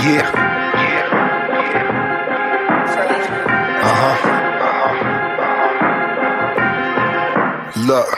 Yeah. Look,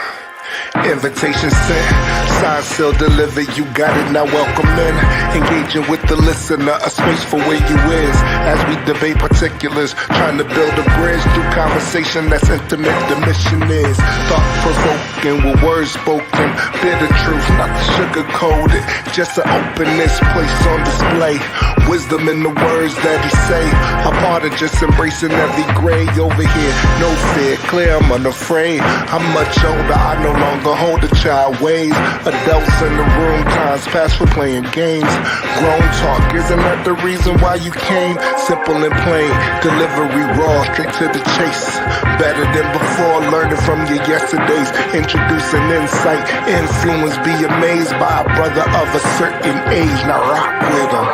invitation sent, signed, sealed, delivered, you got it, now welcome in. Engaging with the listener, a space for where you is. As we debate particulars, trying to build a bridge through conversation that's intimate, the mission is thought-provoking with words spoken, bitter truth, not the sugar-coated, just an openness placed on display. Wisdom in the words that he say, a part of just embracing every gray over here. No fear, clear, I'm unafraid. I'm much older, I no longer hold a child ways. Adults in the room, times past for playing games. Grown talk, isn't that the reason why you came? Simple and plain, delivery raw, straight to the chase. Better than before, learning from your yesterdays. Introducing insight, influence, be amazed by a brother of a certain age. Now rock with him.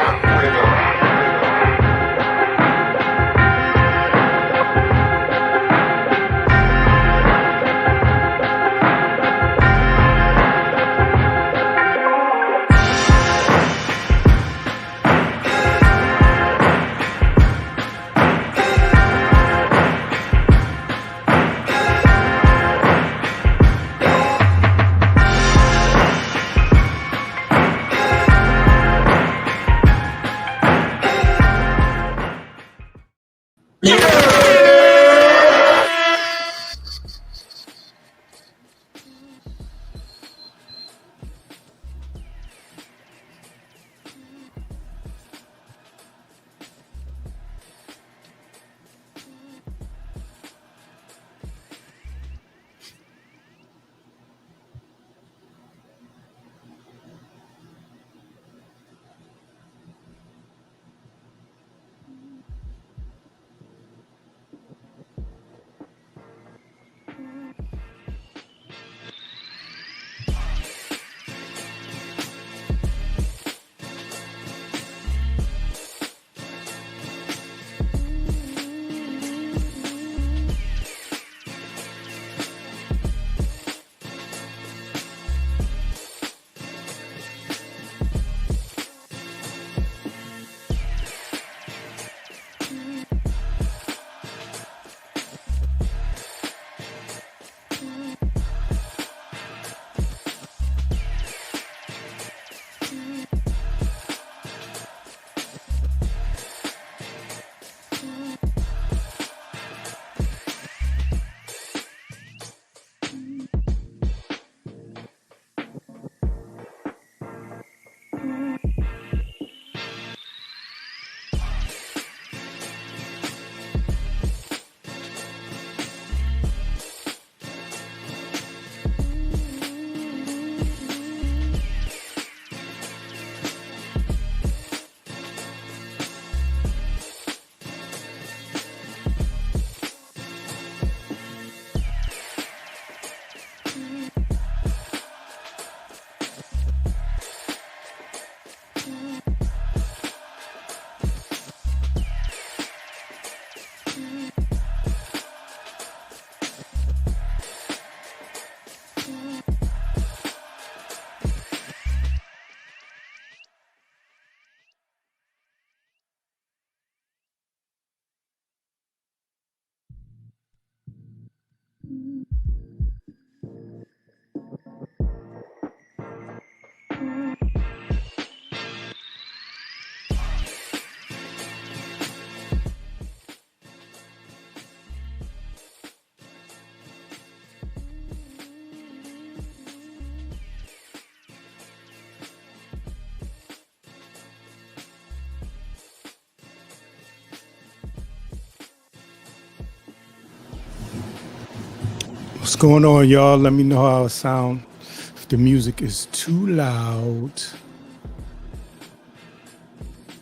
What's going on, y'all? Let me know how it sounds. If the music is too loud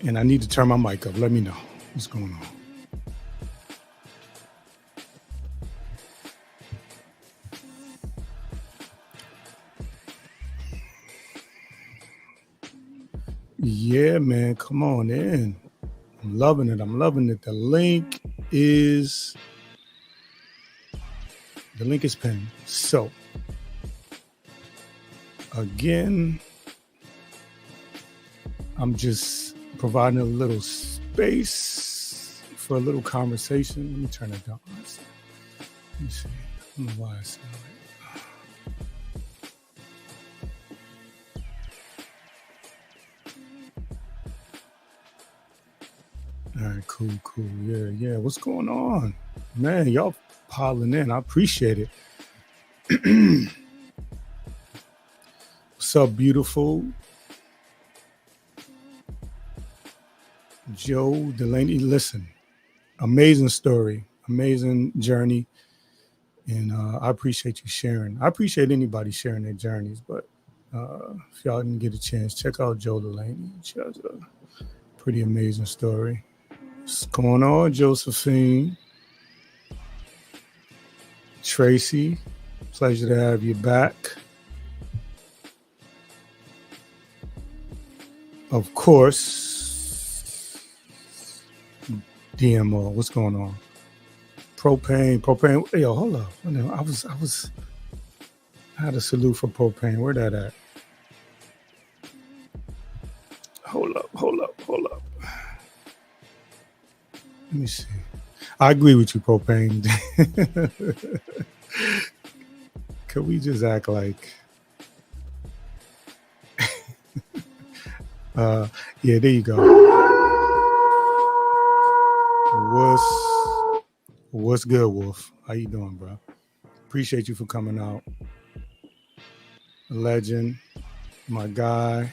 and I need to turn my mic up, let me know what's going on. Yeah, man, come on in. I'm loving it. The link is pinned. So, again, I'm just providing a little space for a little conversation. Let me turn it down. Let me see. I don't know why I sound like. All right, cool. Yeah. What's going on? Man, y'all piling in. I appreciate it. What's up, beautiful? Joe Delaney, listen, amazing story, amazing journey. And I appreciate you sharing. I appreciate anybody sharing their journeys, but if y'all didn't get a chance, check out Joe Delaney. She has a pretty amazing story. What's going on, Josephine? Tracy, pleasure to have you back. Of course, DMO, what's going on? Propane. Yo, hold up. I had a salute for propane. Where that at? Hold up. Let me see. I agree with you, propane. Could we just act like... yeah, there you go. What's good, Wolf? How you doing, bro? Appreciate you for coming out. Legend, my guy.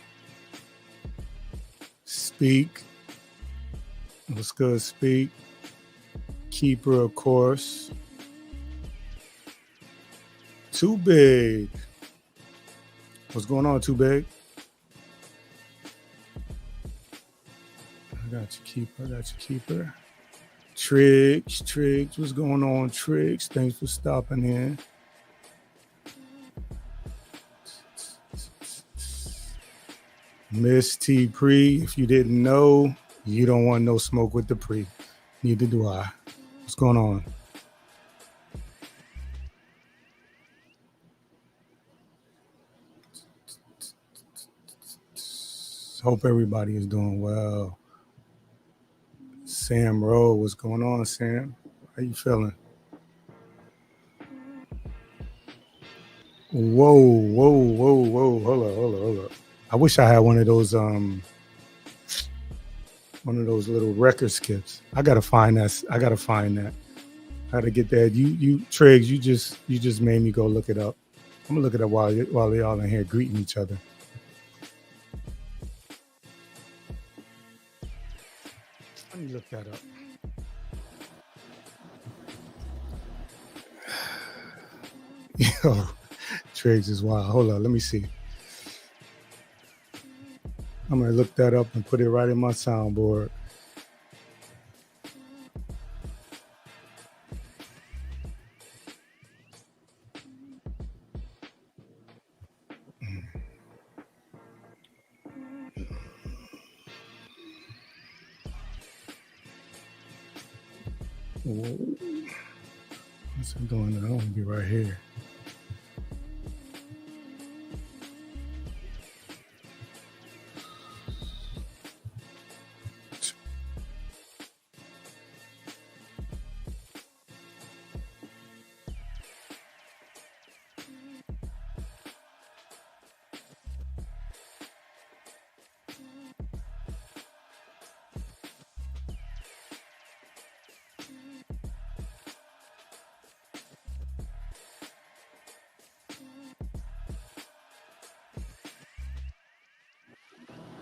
Speak. What's good, Speak? Keeper, of course. Too Big. What's going on, Too Big? I got you, Keeper. Triggs. What's going on, Triggs? Thanks for stopping in. Miss T Pre, if you didn't know, you don't want no smoke with the Pre. Neither do I. What's going on? Hope everybody is doing well. Sam Rowe, what's going on, Sam? How you feeling? Whoa. Hold up. I wish I had one of those little record skips. I gotta find that. I gotta get that. You Triggs, you just made me go look it up. I'm gonna look it up while y'all in here greeting each other. Let me look that up. Yo, Triggs is wild. Hold on, let me see. I'm gonna look that up and put it right in my soundboard. What's it doing? I want to be right here.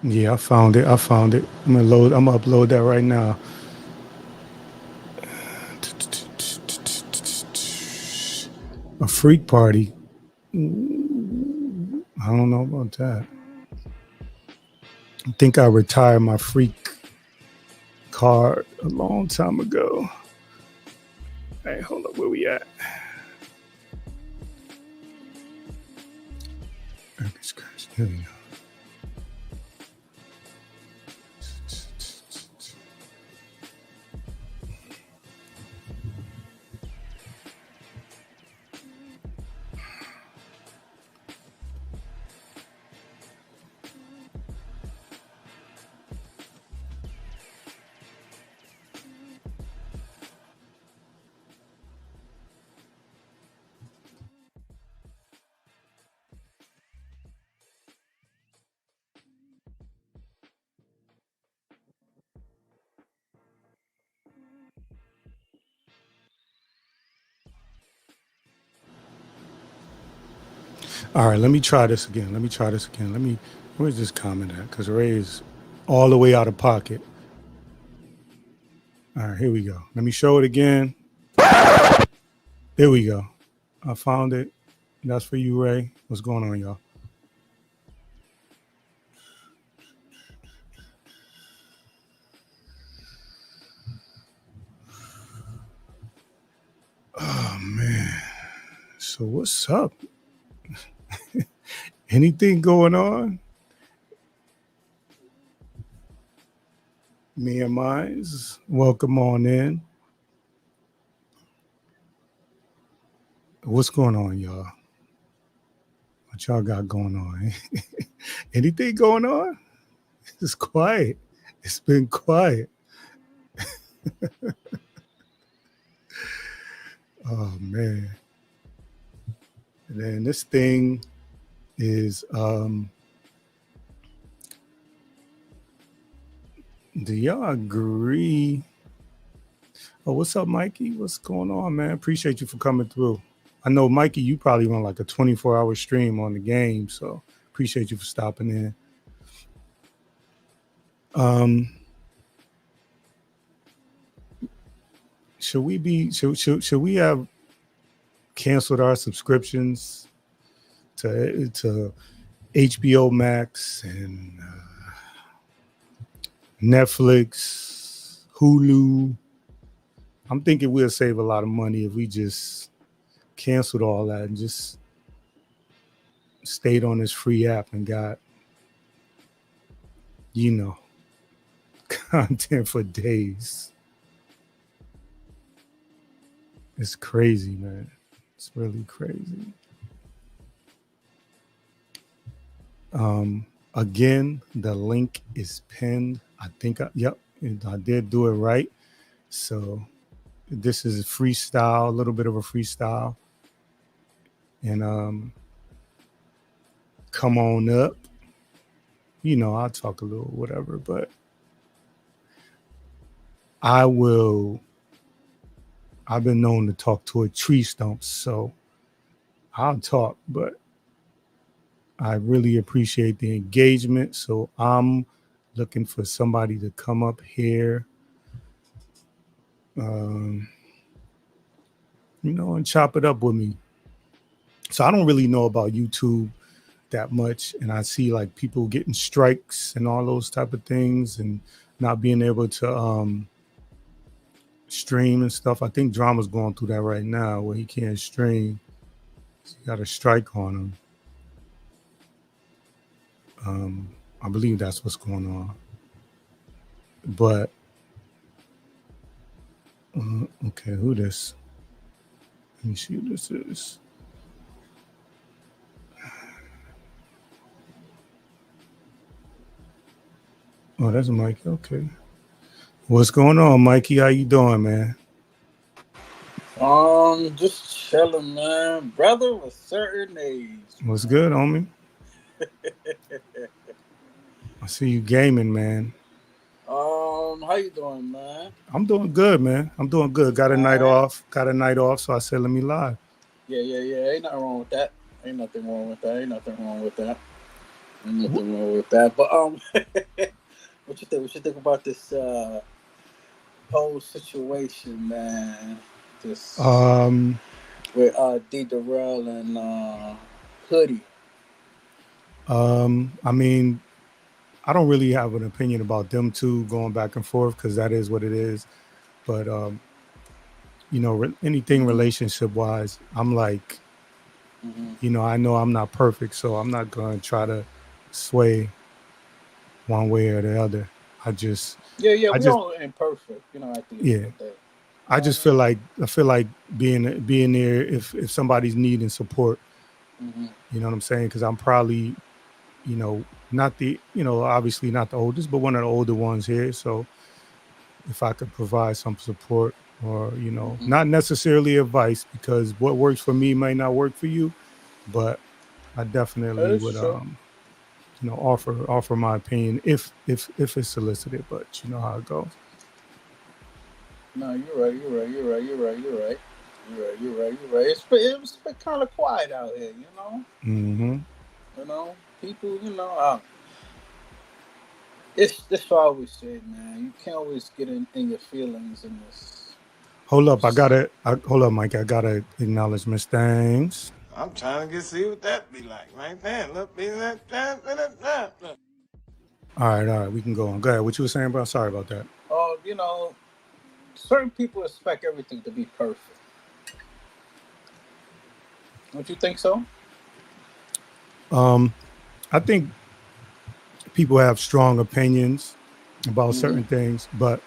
Yeah, I found it. I'm gonna upload that right now. A freak party. I don't know about that. I think I retired my freak card a long time ago. Hey, hold up, where we at? Here we go. All right, let me try this again. Where's this comment at? Because Ray is all the way out of pocket. All right, here we go. Let me show it again. There we go. I found it. That's for you, Ray. What's going on, y'all? Oh man. So what's up? Anything going on? Me and mines. Welcome on in. What's going on, y'all? What y'all got going on? Anything going on? It's quiet. It's been quiet. Oh man. And then this thing is do y'all agree? Oh, what's up, Mikey? What's going on, man? Appreciate you for coming through. I know, Mikey, you probably run like a 24-hour stream on the game, so appreciate you for stopping in. Should we have canceled our subscriptions to HBO Max and Netflix, Hulu? I'm thinking we'll save a lot of money if we just canceled all that and just stayed on this free app and got, content for days. It's crazy, man. It's really crazy. Again, the link is pinned. I think, yep, I did do it right. So this is a freestyle, a little bit of a freestyle. And come on up. I'll talk a little whatever, but I've been known to talk to a tree stump, so I'll talk, but I really appreciate the engagement. So I'm looking for somebody to come up here, and chop it up with me. So I don't really know about YouTube that much, and I see like people getting strikes and all those type of things and not being able to stream and stuff. I think Drama's going through that right now where he can't stream. So he got a strike on him. I believe that's what's going on. But okay, who this? Let me see who this is. Oh, that's Mikey. Okay. What's going on, Mikey? How you doing, man? Just chilling, man. Brother with certain age. What's good, homie? I see you gaming, man. How you doing, man? I'm doing good, man. I'm doing good. Got a night off, so I said let me live. Yeah. Ain't nothing wrong with that. But what you think? What you think about this whole situation, man? This with D Darrell and Hoodie. I mean, I don't really have an opinion about them two going back and forth because that is what it is. But anything relationship wise, I'm like, I know I'm not perfect, so I'm not going to try to sway one way or the other. We all imperfect, at the end of the day. I just feel like being there if somebody's needing support. You know what I'm saying? Because I'm probably, not the, obviously not the oldest, but one of the older ones here. So if I could provide some support or, not necessarily advice, because what works for me might not work for you, but I definitely would, offer my opinion if it's solicited, but you know how it goes. No, you're right. You're right. You're right. You're right. It's been kind of quiet out here. Mm-hmm. You know. People. It's what I always say, man. You can't always get in your feelings in this. Hold up, this hold up, Mike. I gotta acknowledge Miss Thanks. I'm trying to see what that be like right there. Look, be that. All right, we can go on. Go ahead. What you were saying, bro? Sorry about that. Certain people expect everything to be perfect. Don't you think so? Um, I think people have strong opinions about Mm-hmm. certain things, but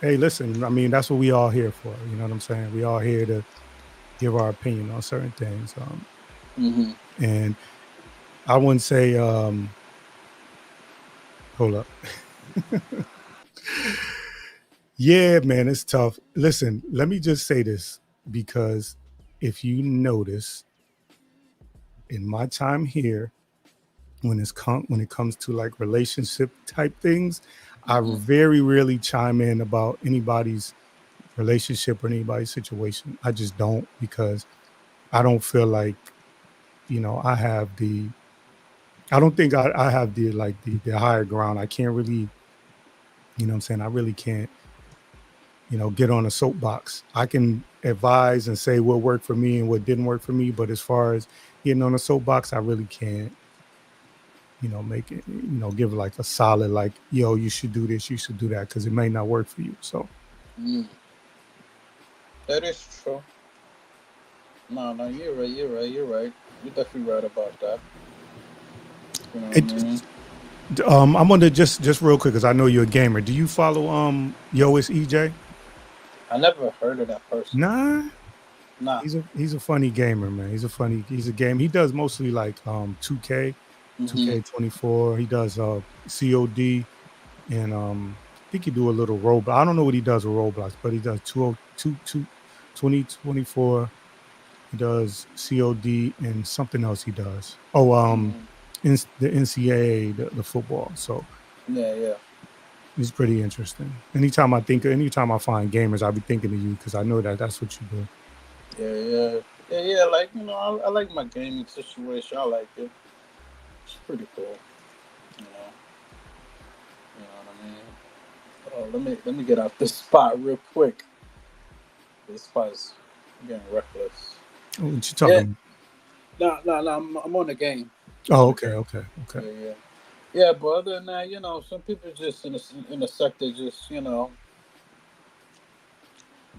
hey, listen, I mean, that's what we all here for. You know what I'm saying? We all here to give our opinion on certain things. Mm-hmm. And I wouldn't say, hold up. Yeah, man, it's tough. Listen, let me just say this, because if you notice, in my time here, when it comes to like relationship type things, I Mm-hmm. very rarely chime in about anybody's relationship or anybody's situation. I just don't, because I don't feel like, I don't think I have the higher ground. I can't really, what I'm saying? I really can't, get on a soapbox. I can advise and say what worked for me and what didn't work for me. But as far as getting on a soapbox, I really can't, make it, give like a solid, like, yo, you should do this, you should do that, because it may not work for you. So Mm. That is true. No, no, you're right. You're right. You're right. You're definitely right about that. You know what I it, mean? I'm gonna just real quick, because I know you're a gamer. Do you follow Yo It's EJ? I never heard of that person. Nah. Nah. He's a funny gamer, man. He's a game. He does mostly like 2K, Mm-hmm. 2K24. He does COD, and I think he do a little Roblox. I don't know what he does with Roblox, but he does 2024. He does COD and something else he does. Oh, Mm-hmm. the NCAA, the football. So Yeah, yeah. he's pretty interesting. Anytime I find gamers, I'll be thinking of you, because I know that's what you do. Yeah, yeah. Yeah, yeah. Like, I like my gaming situation. I like it. It's pretty cool. You know. You know what I mean? Oh, let me get out this spot real quick. This spot is getting reckless. Oh, what you Yeah. talking? No, no, no. I'm on the game. I'm on Oh, the okay, game. okay, okay. Yeah, yeah. Yeah, but other than that, some people just in the sector just,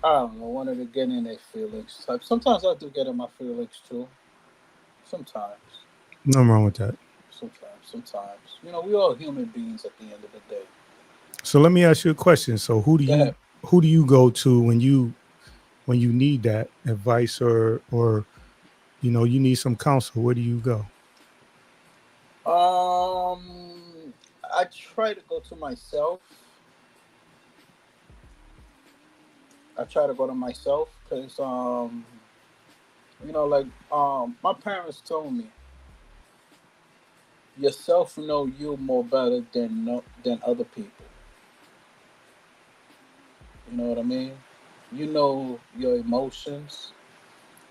I don't know, wanted to get in their feelings. Like sometimes I do get in my feelings too. Sometimes, Nothing wrong with that. sometimes. We all human beings at the end of the day. So let me ask you a question. So Go ahead. who do you go to when you need that advice, or you need some counsel? Where do you go? I try to go to myself. I try to go to myself because like my parents told me yourself know you more better than no, than other people. You know what I mean? You know your emotions.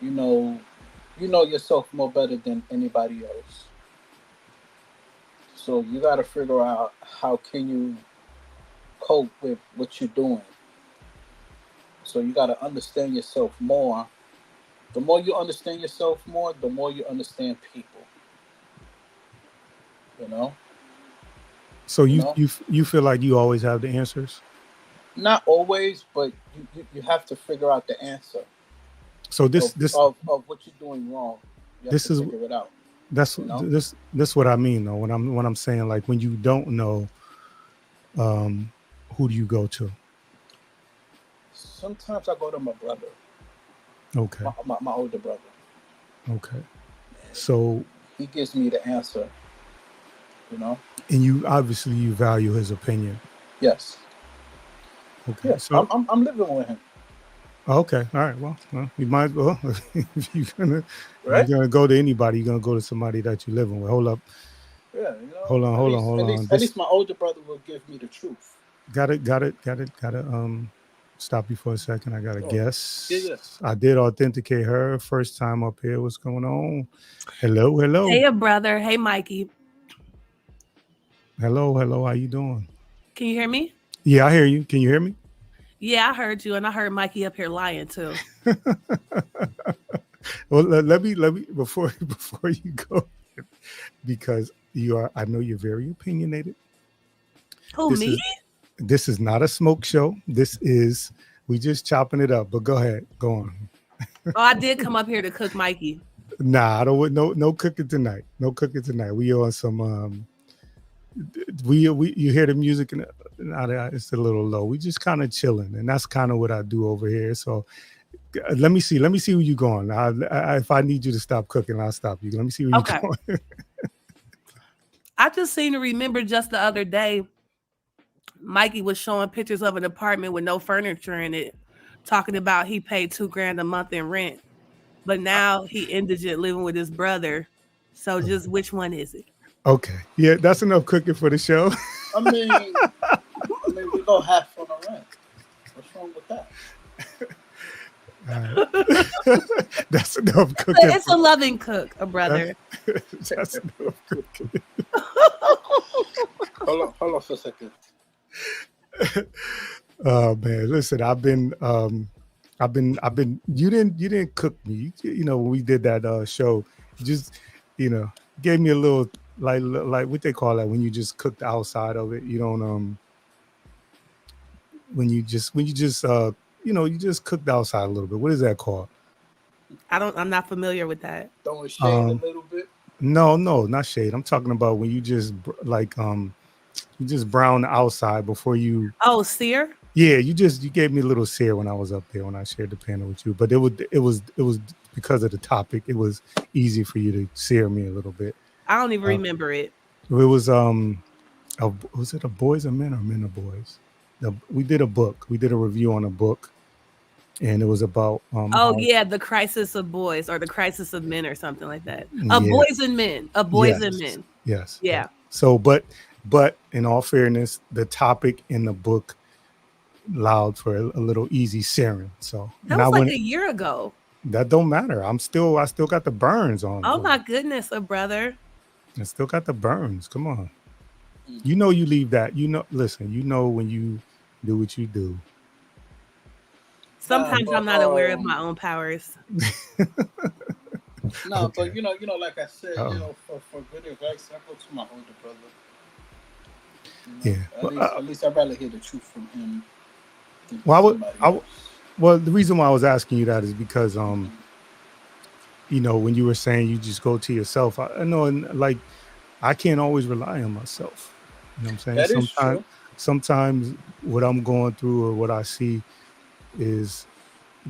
You know you know yourself more better than anybody else. So you got to figure out how can you cope with what you're doing. So you got to understand yourself more. The more you understand yourself more, the more you understand people. You know, So you know. you feel like you always have the answers? Not always, but you have to figure out the answer So of, of what you're doing wrong. You have to this is figure it out. that's You know. this what I mean, though, when I'm saying, like, when you don't know, um who do you go to? Sometimes I go to my brother, Okay, my older brother. okay. So, He gives me the answer. You know. and you value his opinion. Yes. Okay, Yeah. so I'm living with him. okay, all right. Well, you might as well. if you're gonna if Right. you're gonna go to anybody, you're gonna go to somebody that you're living with. Hold up, Yeah. hold on. At This least my older brother will give me the truth. got it. stop you for a second. I got a guess. Yeah. I did authenticate her first time up here. What's going on? Hello. Hey, a brother. Hey, Mikey. Hello. How you doing? Can you hear me? Yeah, I hear you. Can you hear me? Yeah, I heard you, and I heard Mikey up here lying too. Well, let me before you go, because I know you're very opinionated. Who, me? This is not a smoke show. We just chopping it up. But go ahead, go on. Oh, I did come up here to cook Mikey. Nah, I don't want no cooking tonight. No cooking tonight. We on some we you hear the music and it's a little low. We just kind of chilling, and that's kind of what I do over here. So let me see where you going. If I need you to stop cooking, I'll stop you. Let me see where you going. I just seem to remember just the other day, Mikey was showing pictures of an apartment with no furniture in it, talking about he paid $2,000 a month in rent, but now he indigent living with his brother. So just which one is it? Okay, yeah, that's enough cooking for the show. I mean, we go half on the rent. What's wrong with that? That's enough cooking. It's a loving cook, a brother. That's enough cooking. Hold on for a second. Oh man, listen, I've been you didn't cook me. You know, when we did that show, just gave me a little like what they call that when you just cook the outside of it. You don't when you just you just cook the outside a little bit. What is that called? I'm not familiar with that. Don't shade a little bit. No, not shade. I'm talking about when you just you just brown the outside before you. Oh, sear? Yeah, you gave me a little sear when I was up there when I shared the panel with you. But it was because of the topic. It was easy for you to sear me a little bit. I don't even remember it. It was was it a boys and men or men or boys? We did a book. We did a review on a book, and it was about the crisis of boys or the crisis of men or something like that. Boys and men. Boys and men. Yes. Yeah. So, but in all fairness, the topic in the book allowed for a little easy searing. So that was like a year ago. That don't matter. I still got the burns on. Oh my goodness, a brother. I still got the burns. Come on. You leave that. Listen, when you do what you do. Sometimes I'm not aware of my own powers. No, okay. but like I said, for good advice, I go to my older brother. At least I'd rather hear the truth from him. Well, the reason why I was asking you that is because when you were saying you just go to yourself, I know, and like I can't always rely on myself. You know what I'm saying? Sometimes what I'm going through or what I see is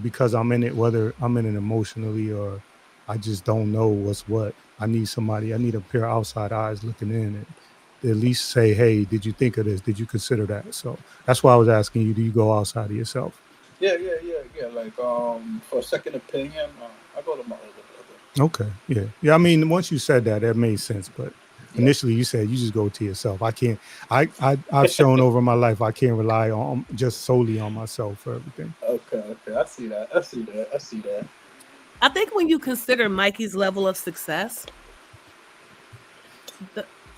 because I'm in it, whether I'm in it emotionally or I just don't know what's what. I need a pair of outside eyes looking in and at least say, hey, did you think of this? Did you consider that? So that's why I was asking you, do you go outside of yourself? Yeah. Like for a second opinion, I go to my older brother. Okay. Yeah. I mean, once you said that made sense, but initially you said you just go to yourself. I can't. I've shown over my life I can't rely on just solely on myself for everything. Okay. I see that. I think when you consider Mikey's level of success,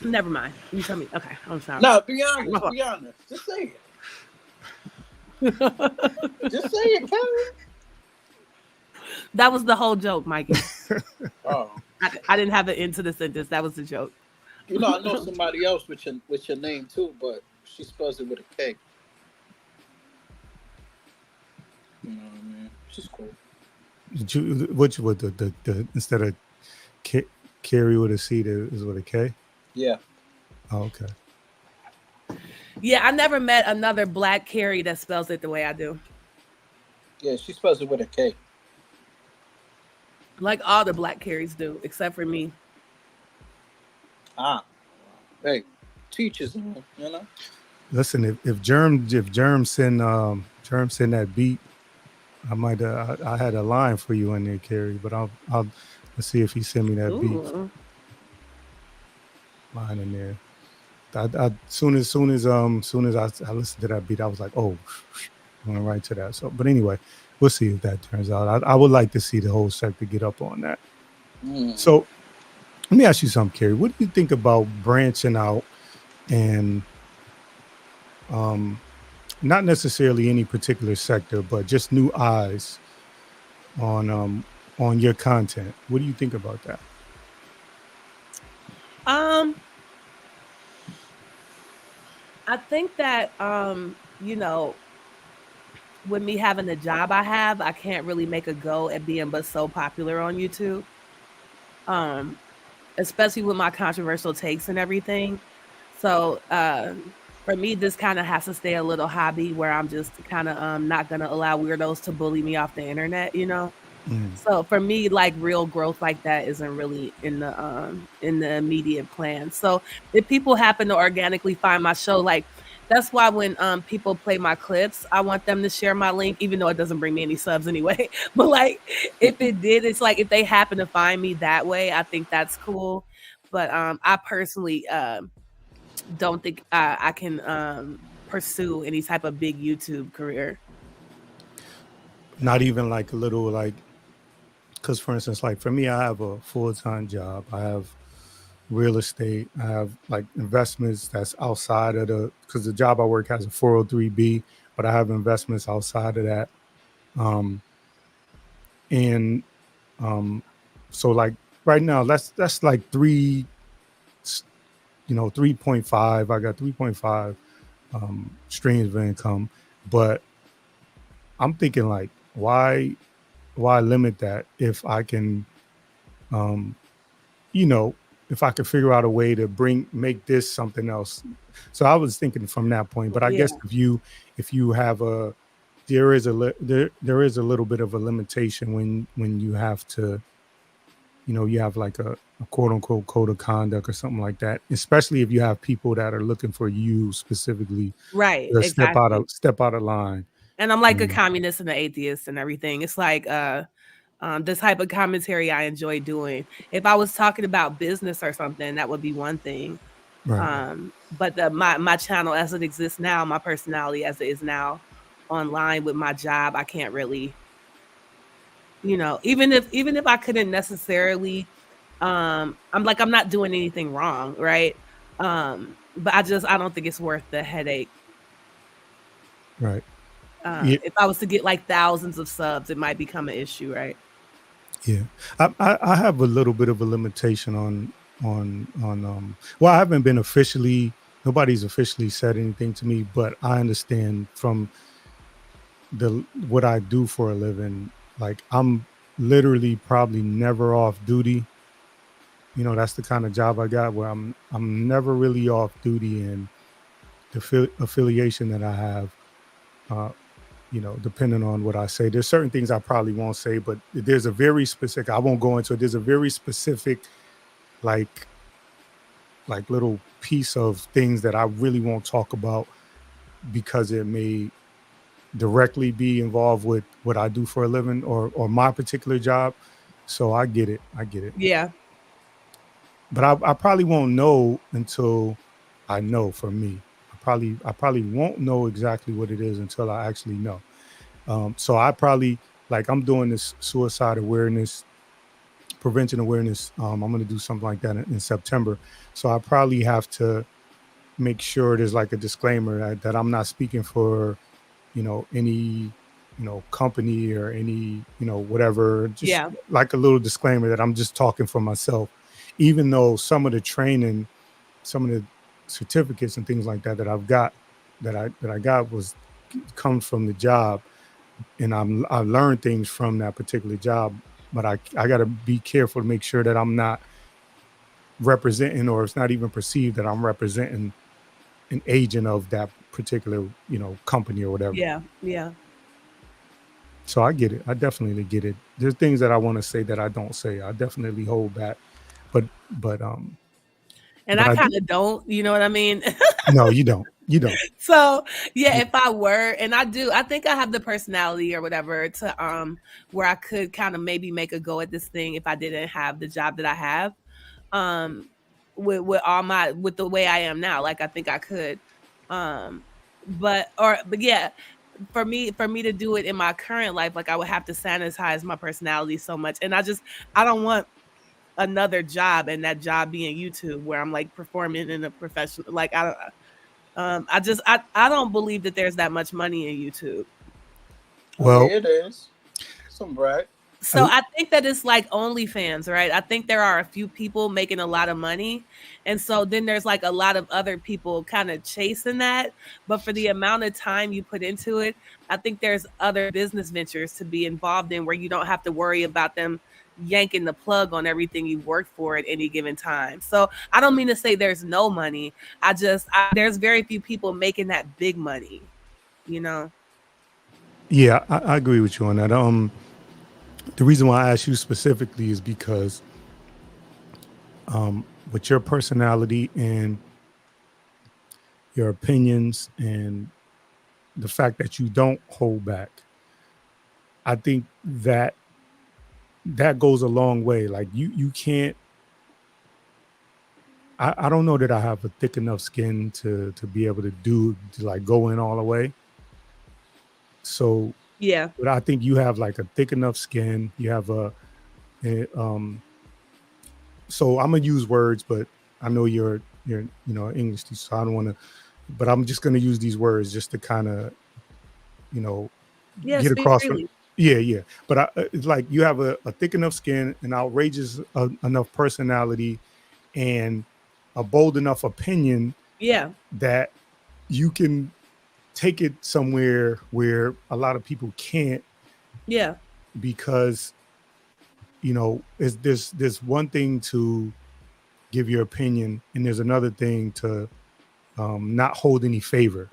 never mind. You tell me. Okay, I'm sorry. No, be honest. Just say it. Just say it, Karen. That was the whole joke, Mikey. Oh, I didn't have an end to the sentence. That was the joke. I know somebody else with your name too, but she spells it with a K. You know what I mean? She's cool. What the instead of Carrie with a C is with a K? Yeah. Oh, okay. Yeah, I never met another black Carrie that spells it the way I do. Yeah, she spells it with a K. Like all the black Carries do, except for me. Hey, teachers, Listen, if Germ send that beat, I might I had a line for you in there, Carrie, but I'll let's see if he send me that beat line in there. Soon as I listened to that beat, I was like, oh, going right to that. So, but anyway, we'll see if that turns out. I would like to see the whole sector get up on that. So let me ask you something, Kerry. What do you think about branching out and not necessarily any particular sector, but just new eyes on your content? What do you think about that? I think that with me having the job I have, I can't really make a go at being but so popular on YouTube. Especially with my controversial takes and everything. So for me, this kind of has to stay a little hobby where I'm just kind of not gonna allow weirdos to bully me off the internet, you know. So for me, like real growth like that isn't really in the immediate plan. So if people happen to organically find my show, like that's why when people play my clips, I want them to share my link, even though it doesn't bring me any subs anyway. But like if it did, it's like if they happen to find me that way, I think that's cool. But I personally don't think I can pursue any type of big YouTube career. Not even like a little like, because for instance, like for me, I have a full-time job. I have real estate. I have like investments that's outside of because the job I work has a 403B, but I have investments outside of that. And so like right now, that's like 3.5. I got 3.5 streams of income, but I'm thinking like, why limit that if I can, if I could figure out a way to make this something else. So I was thinking from that point, but I guess if you have there is a little bit of a limitation when you have to, you have like a quote unquote code of conduct or something like that, especially if you have people that are looking for you specifically, Right, to exactly. step out of line. And I'm like a communist and an atheist and everything. It's like this type of commentary I enjoy doing. If I was talking about business or something, that would be one thing. Right. But my channel as it exists now, my personality as it is now online with my job, I can't really, even if I couldn't necessarily, I'm not doing anything wrong, right? But I don't think it's worth the headache. Right. Yeah. If I was to get like thousands of subs, it might become an issue, right? Yeah, I have a little bit of a limitation well, I haven't been nobody's officially said anything to me, but I understand from what I do for a living, like I'm literally probably never off duty. That's the kind of job I got where I'm never really off duty, and the affiliation that I have, depending on what I say, there's certain things I probably won't say, but there's a very specific, I won't go into it. There's a very specific, like little piece of things that I really won't talk about because it may directly be involved with what I do for a living or my particular job. So I get it. Yeah. But I probably won't know until I know. For me, I probably won't know exactly what it is until I actually know. So I probably, like, I'm doing this suicide awareness, prevention awareness. I'm going to do something like that in September. So I probably have to make sure there's like a disclaimer that I'm not speaking for, any, company or any, whatever, just like a little disclaimer that I'm just talking for myself, even though some of the training, some of the certificates and things like that I've got, that I got comes from the job, and I learned things from that particular job. But I got to be careful to make sure that I'm not representing, or it's not even perceived that I'm representing an agent of that particular, company or whatever. Yeah. So I get it. I definitely get it. There's things that I want to say that I don't say. I definitely hold back. But and I kind of don't, you know what I mean? No, you don't. So yeah, if I were, and I do, I think I have the personality or whatever to where I could kind of maybe make a go at this thing if I didn't have the job that I have. With the way I am now, like I think I could. But yeah, for me to do it in my current life, like I would have to sanitize my personality so much. And I don't want another job, and that job being YouTube, where I'm like performing in a professional, like I don't I don't believe that there's that much money in YouTube. Oh yeah, Well, it is. Some brag. So I think that it's like OnlyFans, right? I think there are a few people making a lot of money. And so then there's like a lot of other people kind of chasing that. But for the amount of time you put into it, I think there's other business ventures to be involved in where you don't have to worry about them yanking the plug on everything you've worked for at any given time. So I don't mean to say there's no money. There's very few people making that big money, you know? yeah, I agree with you on that. The reason why I asked you specifically is because with your personality and your opinions and the fact that you don't hold back, I think that goes a long way. Like you can't. I don't know that I have a thick enough skin to be able to like go in all the way. So Yeah. but I think you have like a thick enough skin. You have so I'm gonna use words, but I know you're English teacher, so I don't want to. But I'm just gonna use these words just to kind of Yeah, get speak across. freely. Yeah. But it's like you have a thick enough skin, an outrageous enough personality, and a bold enough opinion. Yeah. That you can take it somewhere where a lot of people can't. Yeah. Because there's one thing to give your opinion, and there's another thing to not hold any favor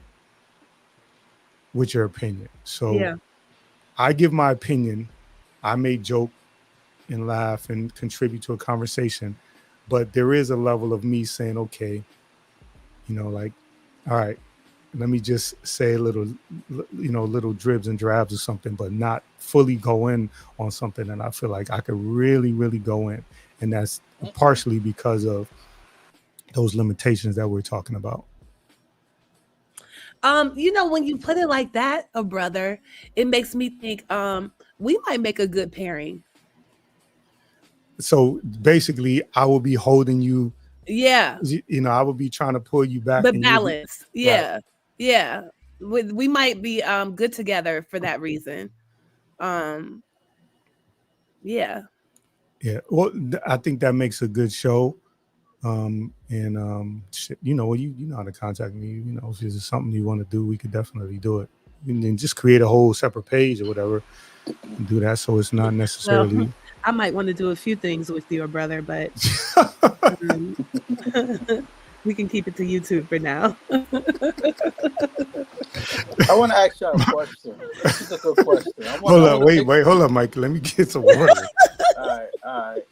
with your opinion. So Yeah. I give my opinion. I may joke and laugh and contribute to a conversation, but there is a level of me saying, okay, like, all right, let me just say a little, little dribs and drabs or something, but not fully go in on something that I feel like I could really, really go in. And that's partially because of those limitations that we're talking about. When you put it like that, a brother, it makes me think we might make a good pairing. So basically I will be holding you. Yeah. I will be trying to pull you back. The and balance. Yeah. Right. Yeah. We might be good together for that reason. Yeah. Yeah. Well, I think that makes a good show. Shit, you know how to contact me. If there's something you want to do, we could definitely do it. And then just create a whole separate page or whatever and do that, so it's not necessarily. Well, I might want to do a few things with your brother, but we can keep it to YouTube for now. I want to ask you a question. This is a good question. Hold on, wait, hold on, Mike. Let me get some water. All right.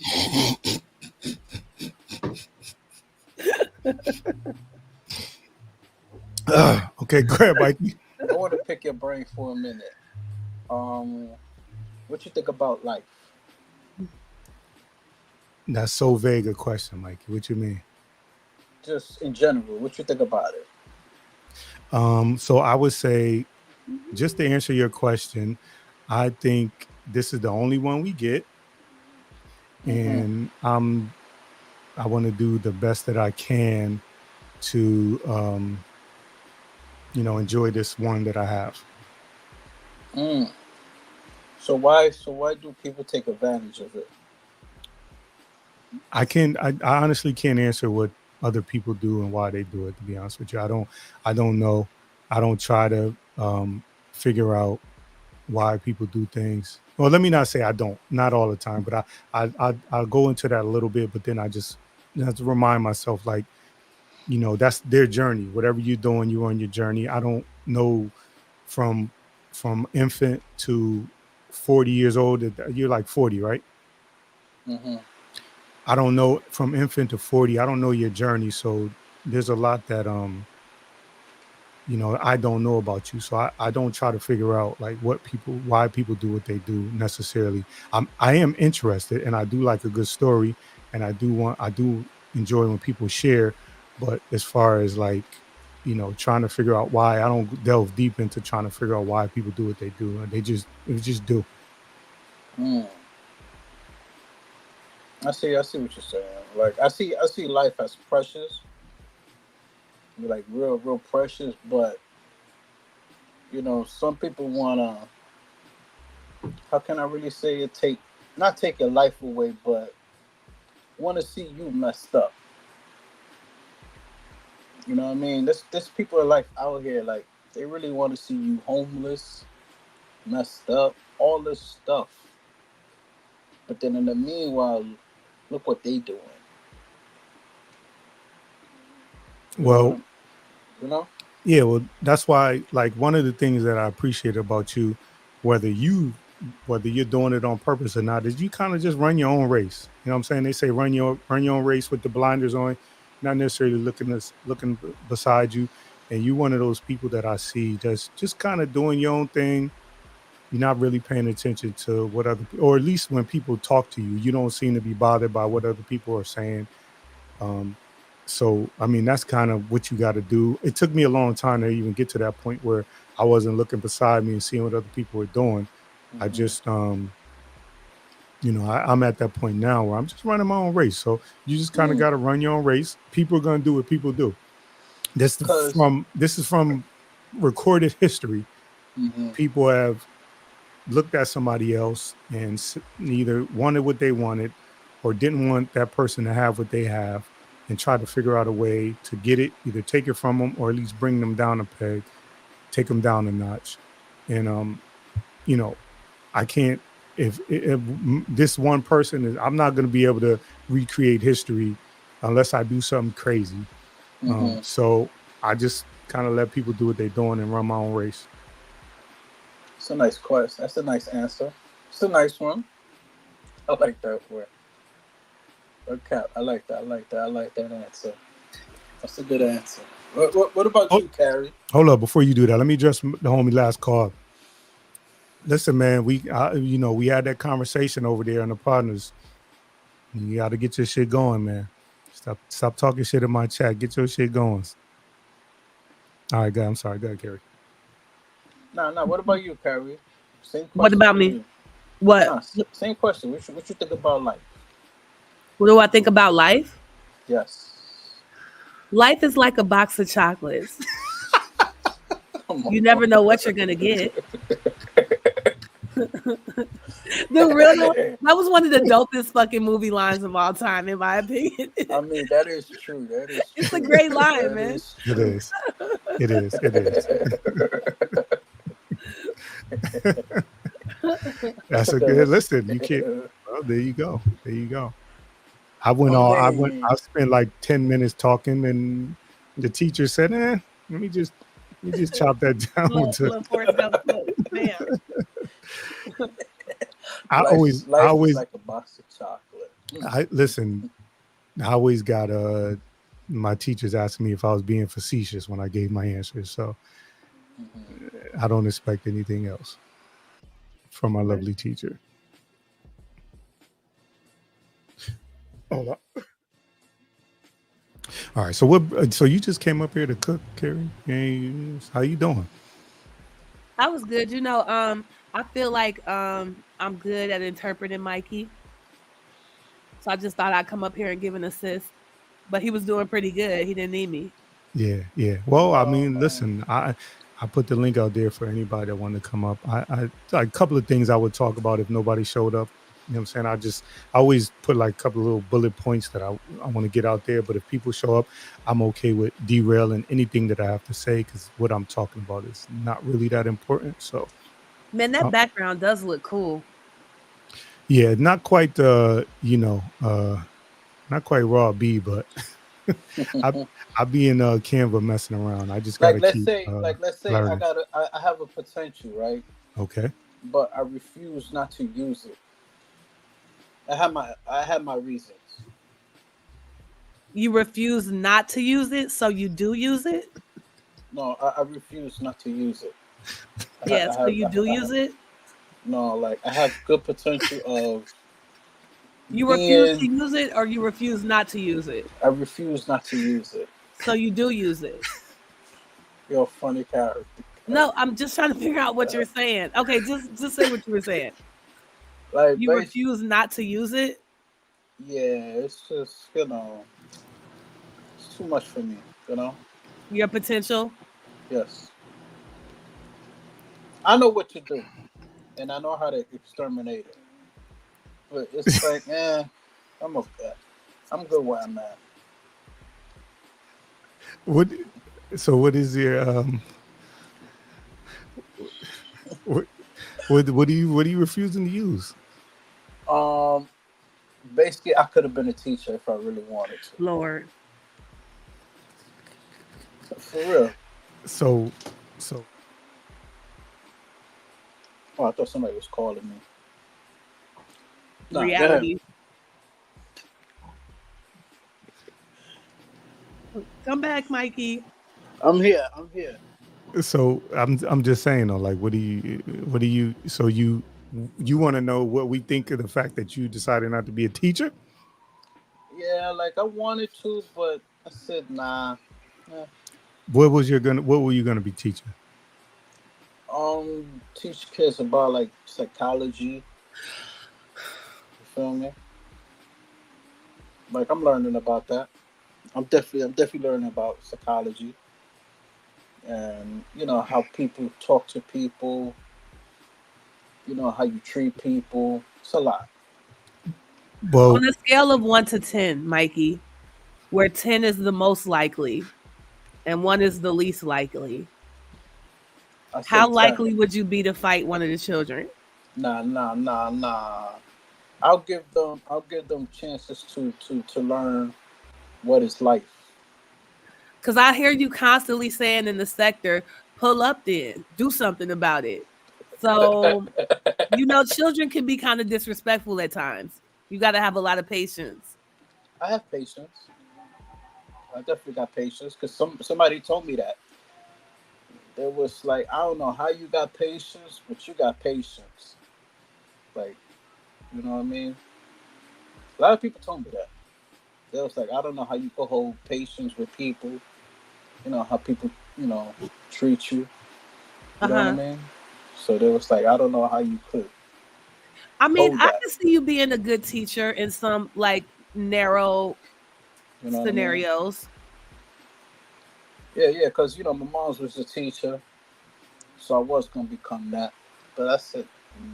Okay, go ahead, Mikey. I want to pick your brain for a minute. What you think about life? That's so vague a question, Mikey. What you mean? Just in general, what you think about it? So I would say, just to answer your question, I think this is the only one we get, and I want to do the best that I can to enjoy this one that I have. So why do people take advantage of it? I honestly can't answer what other people do and why they do it, to be honest with you. I don't know. I don't try to figure out why people do things. Well, let me not say I don't, not all the time, but I'll go into that a little bit, but then I just have to remind myself, like, that's their journey. Whatever you're doing, you're on your journey. I don't know from infant to 40 years old. You're like 40, right? I don't know from infant to 40. I don't know your journey. So there's a lot that, I don't know about you. So I don't try to figure out like why people do what they do necessarily. I am interested, and I do like a good story, and I do enjoy when people share. But as far as like trying to figure out why. I don't delve deep into trying to figure out why people do what they do. And they just do. Mm. I see what you're saying. Like I see life as precious, like real precious. But some people wanna. How can I really say it? Not take your life away, but want to see you messed up. You know what I mean? This people are like out here, like they really want to see you homeless, messed up, all this stuff. But then in the meanwhile, look what they doing. Well, you know? yeah, well, that's why, like, one of the things that I appreciate about you, whether you're doing it on purpose or not, is you kind of just run your own race. You know what I'm saying? They say run your own race with the blinders on, not necessarily looking beside you. And you one of those people that I see just kind of doing your own thing. You're not really paying attention to what or at least when people talk to you, you don't seem to be bothered by what other people are saying. So, I mean, that's kind of what you got to do. It took me a long time to even get to that point where I wasn't looking beside me and seeing what other people were doing. I just, I'm at that point now where I'm just running my own race. So you just kind of got to run your own race. People are going to do what people do. This is from recorded history. People have looked at somebody else and either wanted what they wanted or didn't want that person to have what they have, and try to figure out a way to get it, either take it from them or at least bring them down a peg, take them down a notch. And, I can't, if this one person is, I'm not going to be able to recreate history unless I do something crazy. So I just kind of let people do what they're doing and run my own race. It's a nice question. That's a nice answer. It's a nice one. I like that word. Okay, I like that. I like that answer. That's a good answer. What about you, Carrie? Hold up, before you do that, let me address the homie last call. Listen, man, we had that conversation over there in the partners. You got to get your shit going, man. Stop talking shit in my chat. Get your shit going. All right, I'm sorry. Go ahead, Carrie. No. What about you, Carrie? Same question. What about me? What? Nah, same question. What you think about life? What do I think about life? Yes. Life is like a box of chocolates. You never know what you're gonna get. That was one of the dopest fucking movie lines of all time, in my opinion. I mean, that is true. It's a great line, man. It is. That's a good listen. You can't. Well, there you go. I spent like 10 minutes talking, and the teacher said, let me just chop that down. I always like a box of chocolate. I always got my teachers asking me if I was being facetious when I gave my answers. So I don't expect anything else from my lovely teacher. Hold up. All right. So you just came up here to cook, Carrie? How you doing? I was good. I feel like I'm good at interpreting Mikey. So I just thought I'd come up here and give an assist. But he was doing pretty good. He didn't need me. Yeah. Well, I mean, listen, I put the link out there for anybody that wanted to come up. I a couple of things I would talk about if nobody showed up. You know what I'm saying? I always put like a couple of little bullet points that I want to get out there. But if people show up, I'm okay with derailing anything that I have to say, because what I'm talking about is not really that important. So, man, that background does look cool. Yeah, not quite not quite raw B, but I be in Canva messing around. I just gotta let's say learning. I have a potential, right? Okay. But I refuse not to use it. I have my reasons. You refuse not to use it, so you do use it? No, I refuse not to use it. So you do use it? No, like I have good potential of. You refuse to use it, or you refuse not to use it? I refuse not to use it. So you do use it? You're a funny character. No, I'm just trying to figure out what you're saying. Okay, just say what you were saying. Like, You refuse not to use it? yeah, it's just, it's too much for me, Your potential? Yes. I know what to do, and I know how to exterminate it. But it's like, I'm okay. I'm good where I'm at. What? So what is your what what are you refusing to use? Um, Basically, I could have been a teacher if I really wanted to. Lord. For real. So Oh, I thought somebody was calling me. Nah, go ahead. Reality. Come back, Mikey. I'm here. I'm here. so I'm just saying though, like what do you so you want to know what we think of the fact that you decided not to be a teacher? Yeah, like I wanted to, but I said nah. Eh. What were you gonna be teaching? Teach kids about like psychology. You feel me? Like I'm learning about that. I'm definitely learning about psychology and how people talk to people. How you treat people. It's a lot. Well, On a scale of 1 to 10, Mikey, where 10 is the most likely and 1 is the least likely, I say how 10. likely would you be to fight one of the children? Nah. I'll give them chances to learn what is life. Because I hear you constantly saying in the sector, pull up then, do something about it. So, children can be kind of disrespectful at times. You got to have a lot of patience. I have patience. I definitely got patience because somebody told me that. It was like, I don't know how you got patience, but you got patience. Like, you know what I mean? A lot of people told me that. They was like, I don't know how you could hold patience with people. How people, treat you. You know what I mean? So they was like, I don't know how you could. I mean, I can see you being a good teacher in some like narrow scenarios. I mean? Yeah, because my mom was a teacher, so I was gonna become that, but I said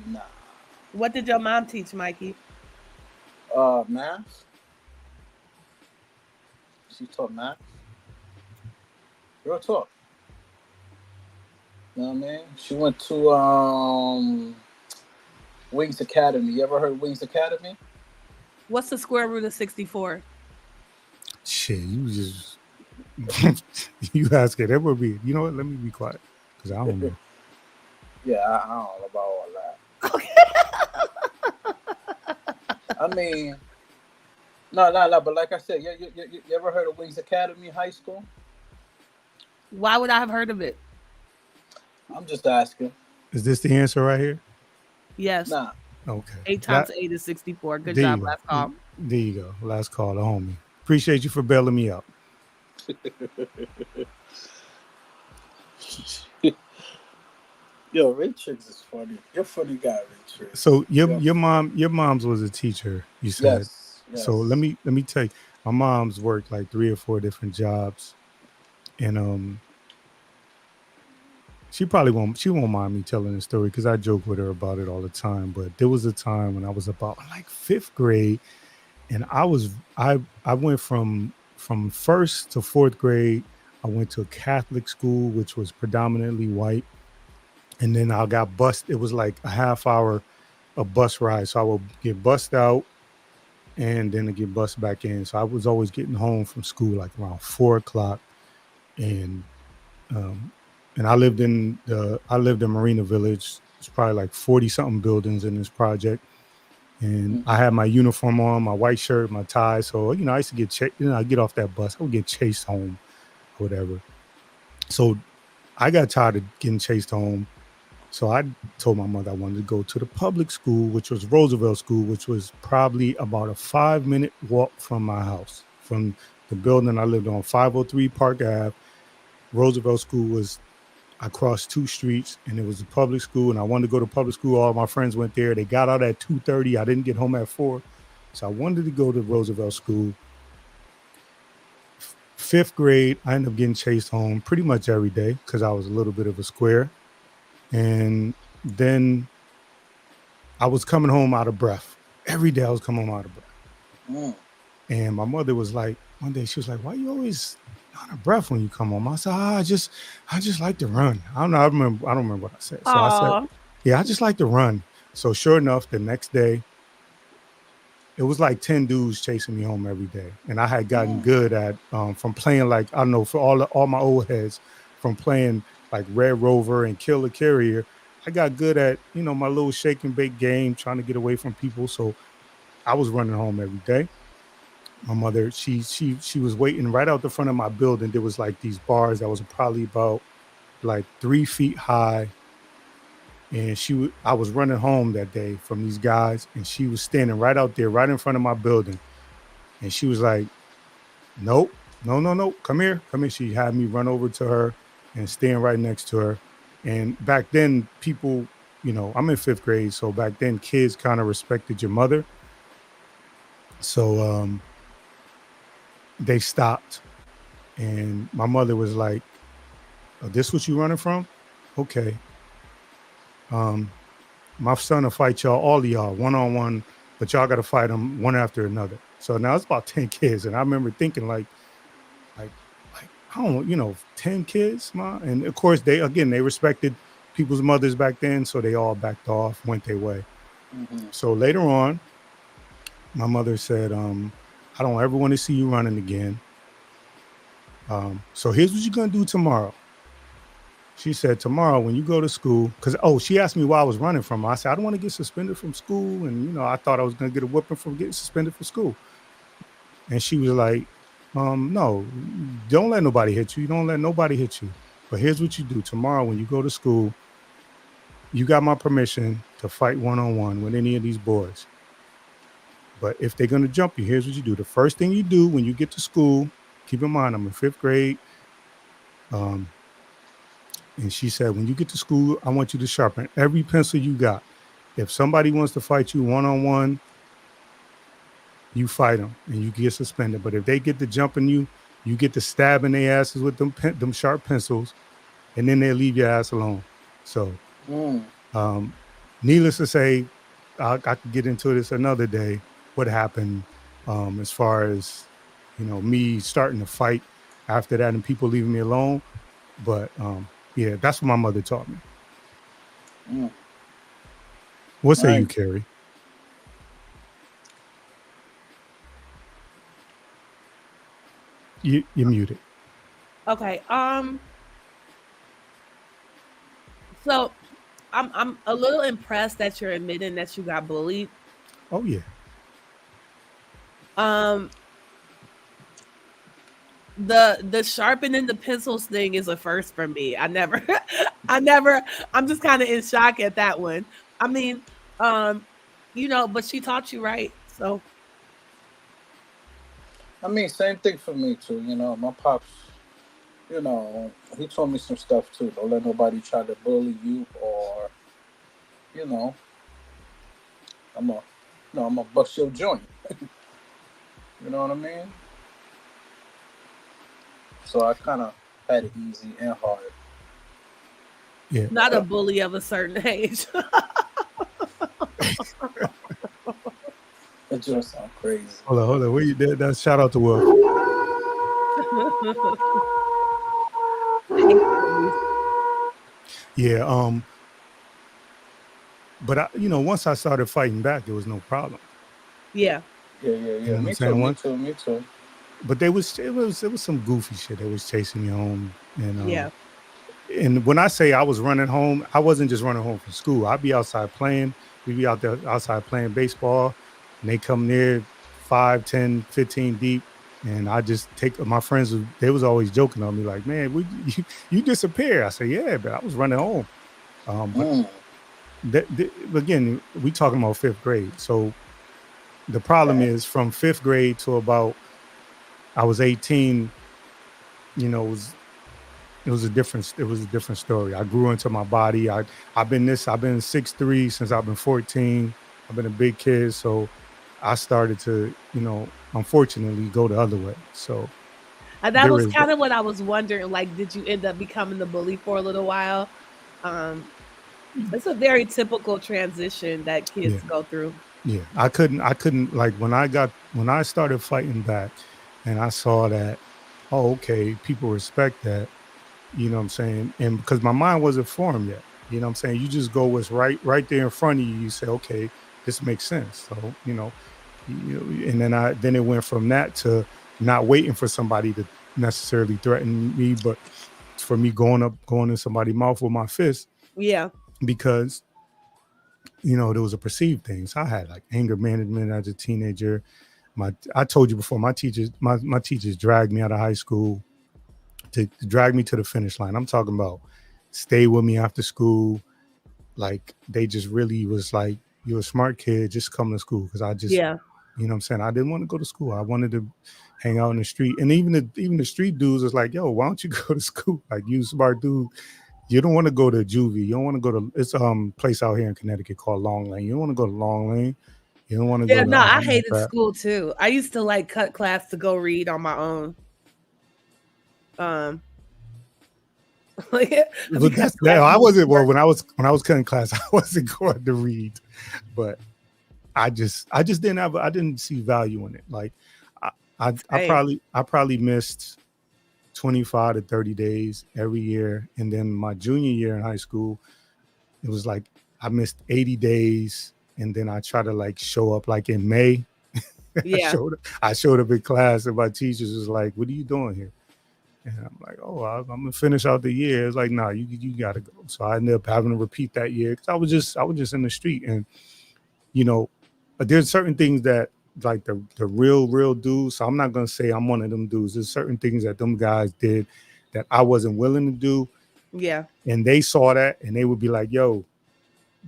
nah. What did your mom teach, Mikey? Math. She taught math. Real talk. You know what I mean? She went to Wings Academy. You ever heard Wings Academy? What's the square root of 64? Shit, you just you ask it. That would be. You know what? Let me be quiet because I don't know. Yeah, I don't know about all that. Okay. I mean, no. But like I said, you ever heard of Wings Academy High School? Why would I have heard of it? I'm just asking. Is this the answer right here? Yes. Nah. Okay. 8 times 8 is 64. Good job. Last call. There you go. Last call, the homie. Appreciate you for bailing me out. Yo, Ray Triggs is funny. You're a funny guy, Ray Triggs. So your mom's was a teacher, you said. Yes. So let me tell you, my mom's worked like 3 or 4 different jobs, and she won't mind me telling the story because I joke with her about it all the time. But there was a time when I was about like 5th grade, and I went from 1st to 4th grade. I went to a Catholic school which was predominantly white, and then I got bused. It was like a half hour of bus ride, so I would get bussed out and then to get bussed back in. So I was always getting home from school like around 4 o'clock, and I lived in Marina Village. It's probably like 40 something buildings in this project, and I had my uniform on, my white shirt, my tie. So I used to get I get off that bus, I would get chased home, or whatever. So I got tired of getting chased home. So I told my mother I wanted to go to the public school, which was Roosevelt School, which was probably about a 5-minute walk from my house, from the building I lived on, 503 Park Ave. Roosevelt School was, I crossed 2 streets, and it was a public school, and I wanted to go to public school. All my friends went there. They got out at 2:30. I didn't get home at 4. So I wanted to go to Roosevelt School. 5th grade, I ended up getting chased home pretty much every day because I was a little bit of a square. And then I was coming home out of breath. Every day I was coming home out of breath. Mm. And my mother was like, one day she was like, "Why you always out of breath when you come home?" I said, I just like to run. I don't know. I don't remember what I said. So I Aw. said, yeah, I just like to run. So sure enough, the next day, it was like 10 dudes chasing me home every day. And I had gotten good at, from playing, like, I don't know, for all my old heads, from playing like Red Rover and Kill the Carrier, I got good at, my little shake and bake game, trying to get away from people. So I was running home every day. My mother, she was waiting right out the front of my building. There was like these bars that was probably about like 3 feet high. And I was running home that day from these guys, and she was standing right out there, right in front of my building. And she was like, "Nope, no, come here. She had me run over to her and stand right next to her. And back then, people, I'm in 5th grade. So back then, kids kind of respected your mother. So they stopped. And my mother was like, "Oh, this what you running from? Okay. My son will fight y'all, all of y'all, one-on-one, but y'all got to fight them one after another." So now it's about 10 kids. And I remember thinking like, I don't 10 kids, ma. And of course, they respected people's mothers back then. So they all backed off, went their way. Mm-hmm. So later on, my mother said, "I don't ever want to see you running again. So here's what you're going to do tomorrow." She said, "Tomorrow when you go to school," because, she asked me why I was running from her. I said, "I don't want to get suspended from school." And, I thought I was going to get a whooping from getting suspended from school. And she was like, "No, don't let nobody hit you. Don't let nobody hit you. But here's what you do. Tomorrow when you go to school, you got my permission to fight one-on-one with any of these boys. But if they're going to jump you, here's what you do. The first thing you do when you get to school, keep in mind, I'm in 5th grade. And she said, when you get to school, I want you to sharpen every pencil you got. If somebody wants to fight you one-on-one, you fight them and you get suspended. But if they get to jumping you, you get to stabbing their asses with them sharp pencils, and then they'll leave your ass alone." So needless to say, I could get into this another day, what happened as far as, me starting to fight after that and people leaving me alone. But yeah, that's what my mother taught me. What say you, Carrie? You're muted. Okay. So I'm a little impressed that you're admitting that you got bullied. Oh yeah. The sharpening the pencils thing is a first for me. I'm just kind of in shock at that one. I mean, but she taught you right. So I mean, same thing for me too. My pops, he told me some stuff too. Don't let nobody try to bully you, or, I'm gonna bust your joint. You know what I mean? So I kind of had it easy and hard. Yeah. Not a bully of a certain age. It just sounds crazy. Hold on. Where you did that? Shout out to Will. Yeah. But once I started fighting back, there was no problem. Yeah. Yeah. Me too. But it was some goofy shit that was chasing me home. And yeah. And when I say I was running home, I wasn't just running home from school. I'd be outside playing. We'd be out there outside playing baseball, and they come near 5, 10, 15 deep. And I just take my friends. They was always joking on me like, "Man, you disappear." I say, "Yeah, but I was running home." But again, we talking about 5th grade. So the problem is from 5th grade to about I was 18. it was a different story. I grew into my body. I've been 6'3" since I've been 14. I've been a big kid, so I started to, unfortunately go the other way. So And that there was is kind of what I was wondering. Like, did you end up becoming the bully for a little while? Um, it's a very typical transition that kids yeah. go through. Yeah, I couldn't like when I started fighting back and I saw that, oh, okay, people respect that, you know what I'm saying? And because my mind wasn't formed yet, you know what I'm saying? You just go what's right there in front of you. You say, okay, this makes sense. So, and then it went from that to not waiting for somebody to necessarily threaten me, but for me going in somebody's mouth with my fist Yeah. because there was a perceived thing. So I had like anger management as a teenager. I told you before, my teachers dragged me out of high school to drag me to the finish line. I'm talking about stay with me after school. Like they just really was like, you're a smart kid, just come to school. Cause I just, Yeah. you know what I'm saying? I didn't want to go to school. I wanted to hang out in the street. And even the street dudes was like, yo, why don't you go to school? Like you smart dude. You don't want to go to juvie. You don't want to go to it's place out here in Connecticut called Long Lane. You don't want to go to Long Lane. You don't want to Yeah, go to no, I hated that. school too. I used to like cut class to go read on my own. But that's that. I wasn't when I was cutting class, I wasn't going to read, but I just didn't see value in it. Like I probably missed 25 to 30 days every year, and then my junior year in high school, it was like I missed 80 days, and then I try to like show up like in May. Yeah. I showed up in class, and my teachers was like, "What are you doing here?" And I'm like, "Oh, I'm gonna finish out the year." It's like, "Nah, you gotta go." So I ended up having to repeat that year because I was just in the street, and there's certain things that like the real dudes. So I'm not gonna say I'm one of them dudes. There's certain things that them guys did that I wasn't willing to do. Yeah. And they saw that, and they would be like, "Yo,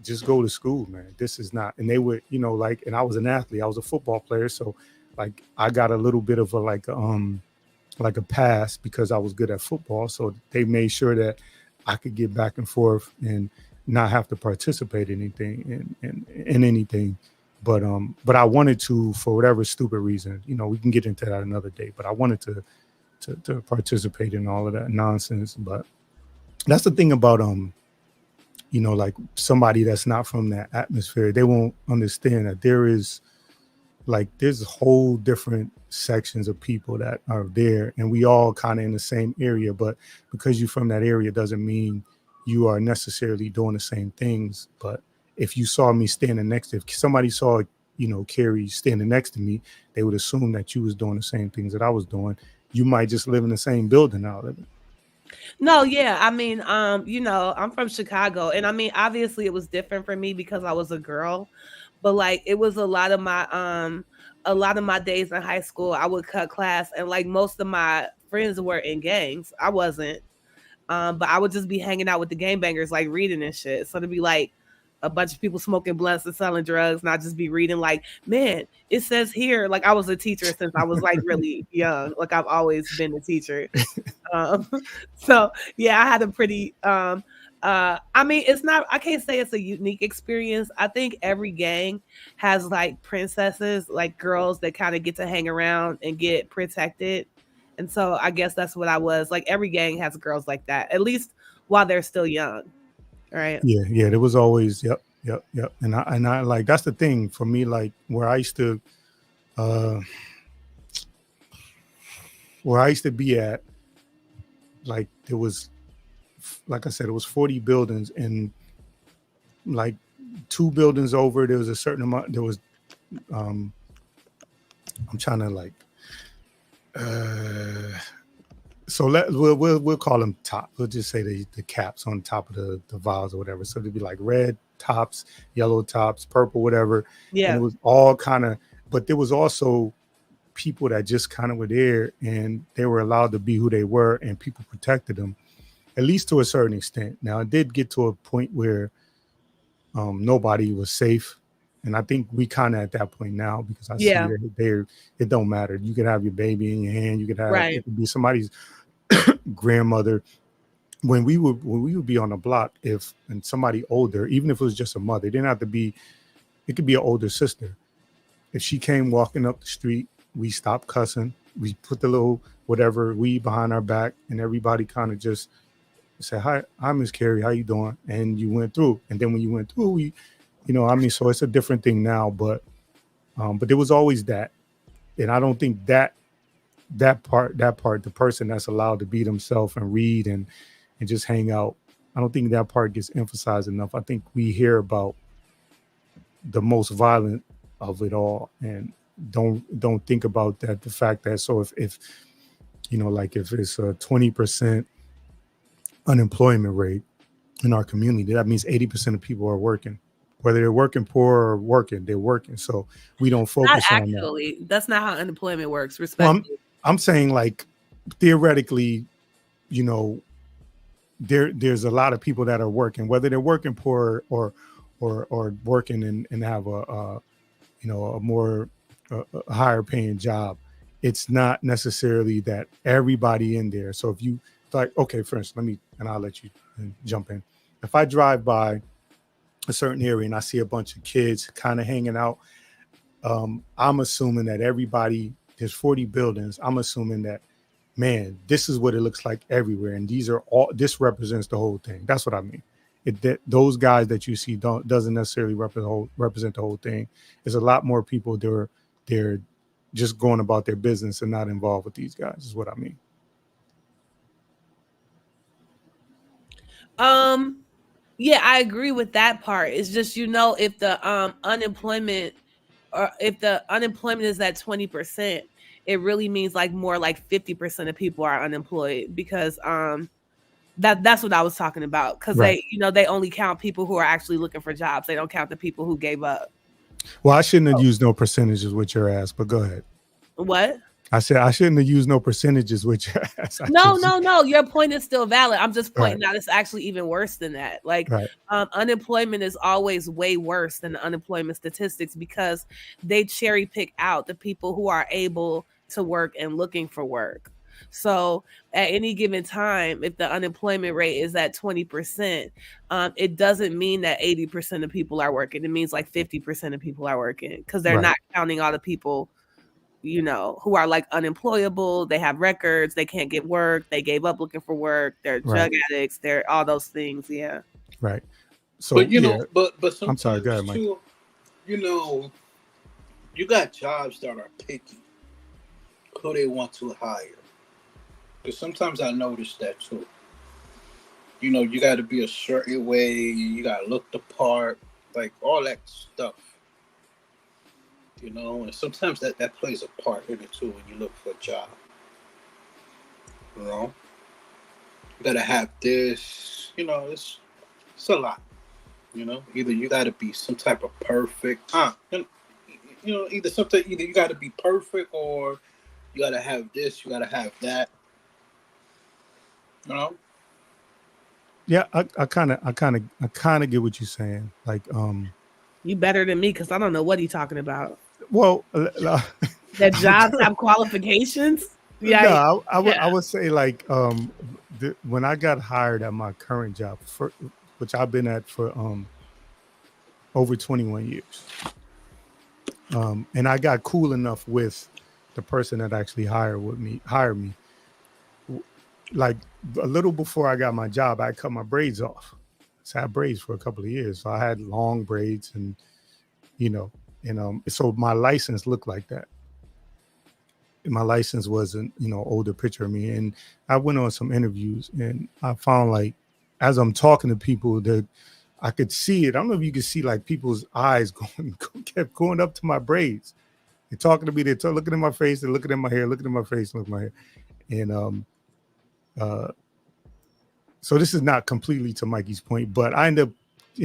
just go to school, man. This is not." And they would, like, and I was an athlete. I was a football player, so like I got a little bit of a pass because I was good at football. So they made sure that I could get back and forth and not have to participate in anything. But I wanted to, for whatever stupid reason, we can get into that another day. But I wanted to participate in all of that nonsense. But that's the thing about like somebody that's not from that atmosphere, they won't understand that there's whole different sections of people that are there, and we all kind of in the same area. But because you're from that area doesn't mean you are necessarily doing the same things. But if you saw me standing next to, if somebody saw, Carrie standing next to me, they would assume that you was doing the same things that I was doing. You might just live in the same building out of it. No, yeah. I mean, I'm from Chicago, and I mean, obviously it was different for me because I was a girl, but like it was a lot of my days in high school, I would cut class, and like most of my friends were in gangs. I wasn't. But I would just be hanging out with the gangbangers, like reading and shit. So to be like a bunch of people smoking blunts and selling drugs, and I'd just be reading like, man, it says here, like I was a teacher since I was like really young. Like I've always been a teacher. So yeah, I had a pretty I mean, I can't say it's a unique experience. I think every gang has like princesses, like girls that kind of get to hang around and get protected. And so I guess that's what I was. Like every gang has girls like that, at least while they're still young. Right. Yeah. There was always, yep. And I like, that's the thing for me, like where I used to be at, like there was, like I said, it was 40 buildings, and like 2 buildings over, there was a certain amount, there was, I'm trying to like, so we'll call them top. We'll just say the caps on top of the vials or whatever. So there'd be like red tops, yellow tops, purple, whatever. Yeah. And it was all kind of, but there was also people that just kind of were there, and they were allowed to be who they were, and people protected them, at least to a certain extent. Now it did get to a point where nobody was safe. And I think we kind of at that point now, because I see that it don't matter. You could have your baby in your hand. You could have, it could be somebody's grandmother. when we would be on the block, and somebody older, even if it was just a mother, it didn't have to be, it could be an older sister. If she came walking up the street, we stopped cussing. We put the little whatever weed behind our back, and everybody kind of just said, hi, Miss Carrie, how you doing? And you went through. And then when you went through, we, so it's a different thing now, but there was always that. And I don't think that part, the person that's allowed to be themselves and read and just hang out, I don't think that part gets emphasized enough. I think we hear about the most violent of it all and don't think about that, the fact that, so if like if it's a 20% unemployment rate in our community, that means 80% of people are working, whether they're working poor or working, they're working. So we don't focus on that. Actually, that's not how unemployment works. Well, Respectfully. I'm saying, like, theoretically, there's a lot of people that are working, whether they're working poor or working and have a more a higher paying job. It's not necessarily that everybody in there. So if you like, okay, for instance, I'll let you jump in. If I drive by a certain area and I see a bunch of kids kind of hanging out, I'm assuming that everybody, there's 40 buildings. I'm assuming that, man, this is what it looks like everywhere. And this represents the whole thing. That's what I mean. Those guys that you see doesn't necessarily represent the whole thing. There's a lot more people they're just going about their business and not involved with these guys, is what I mean. Yeah, I agree with that part. It's just, if the unemployment is at 20%, it really means like more like 50% of people are unemployed, because that's what I was talking about. Because right. they only count people who are actually looking for jobs. They don't count the people who gave up. Well, I shouldn't have used no percentages with your ass, but go ahead. What? I said I shouldn't have used no percentages with your ass. No. Your point is still valid. I'm just pointing out it's actually even worse than that. Like, unemployment is always way worse than the unemployment statistics, because they cherry pick out the people who are able to work and looking for work. So at any given time, if the unemployment rate is at 20%, it doesn't mean that 80% of people are working. It means like 50% of people are working, because they're not counting all the people, who are like unemployable. They have records. They can't get work. They gave up looking for work. They're drug addicts. They're all those things. Yeah. Right. So, but but sometimes, I'm sorry. Go ahead, Mike. Too, you got jobs that are picky who they want to hire. Because sometimes I notice that too. You got to be a certain way. You got to look the part, like all that stuff. And sometimes that plays a part in it too when you look for a job. You got to have this. It's a lot. Either you got to be some type of perfect. Either you got to be perfect, or you got to have this. You got to have that. Yeah, I kind of get what you're saying. Like, you better than me, because I don't know what he's talking about. Well, that jobs have qualifications. Yeah, no, I would say, like, when I got hired at my current job, which I've been at for over 21 years, and I got cool enough with the person that actually hired me. Like, a little before I got my job, I cut my braids off. So I had braids for a couple of years. So I had long braids, and so my license looked like that. My license was an older picture of me, and I went on some interviews, and I found, like, as I'm talking to people, that I could see it. I don't know if you could see, like, people's eyes kept going up to my braids. They're talking to me. They're looking at my face. They're looking at my hair. Looking at my face. Looking at my hair. And so this is not completely to Mikey's point, but I ended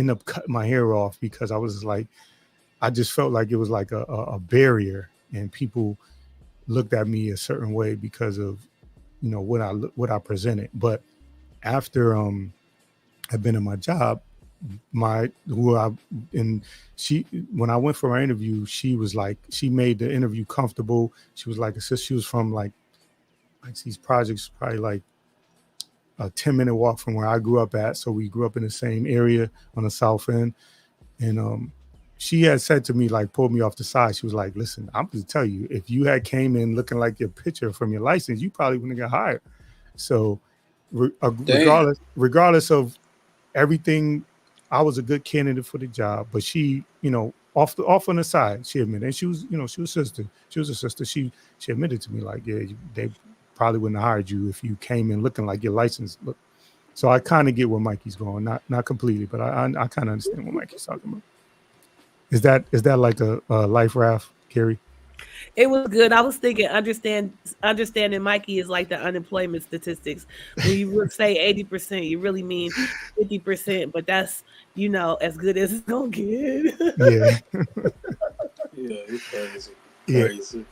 up cutting my hair off, because I was like, I just felt like it was like a barrier, and people looked at me a certain way because of what I presented. But after I've been in my job, when I went for my interview, she was like, she made the interview comfortable. She was like, she was from like these projects, probably like a 10-minute walk from where I grew up at. So we grew up in the same area on the south end. And she had said to me, like, pulled me off the side. She was like, listen, I'm going to tell you, if you had came in looking like your picture from your license, you probably wouldn't have got hired. So regardless of everything, I was a good candidate for the job. But she, off on the side, she admitted, and she was, she was a sister. She was a sister. She admitted to me, like, yeah, they probably wouldn't have hired you if you came in looking like your license looked. So I kind of get where Mikey's going, not completely, but I kind of understand what Mikey's talking about. Is that like a life raft, Carrie? It was good. I was thinking understanding Mikey is like the unemployment statistics. When you would say 80%, you really mean 50%, but that's as good as it's gonna get. Yeah. Yeah, it's crazy. Yeah. Crazy.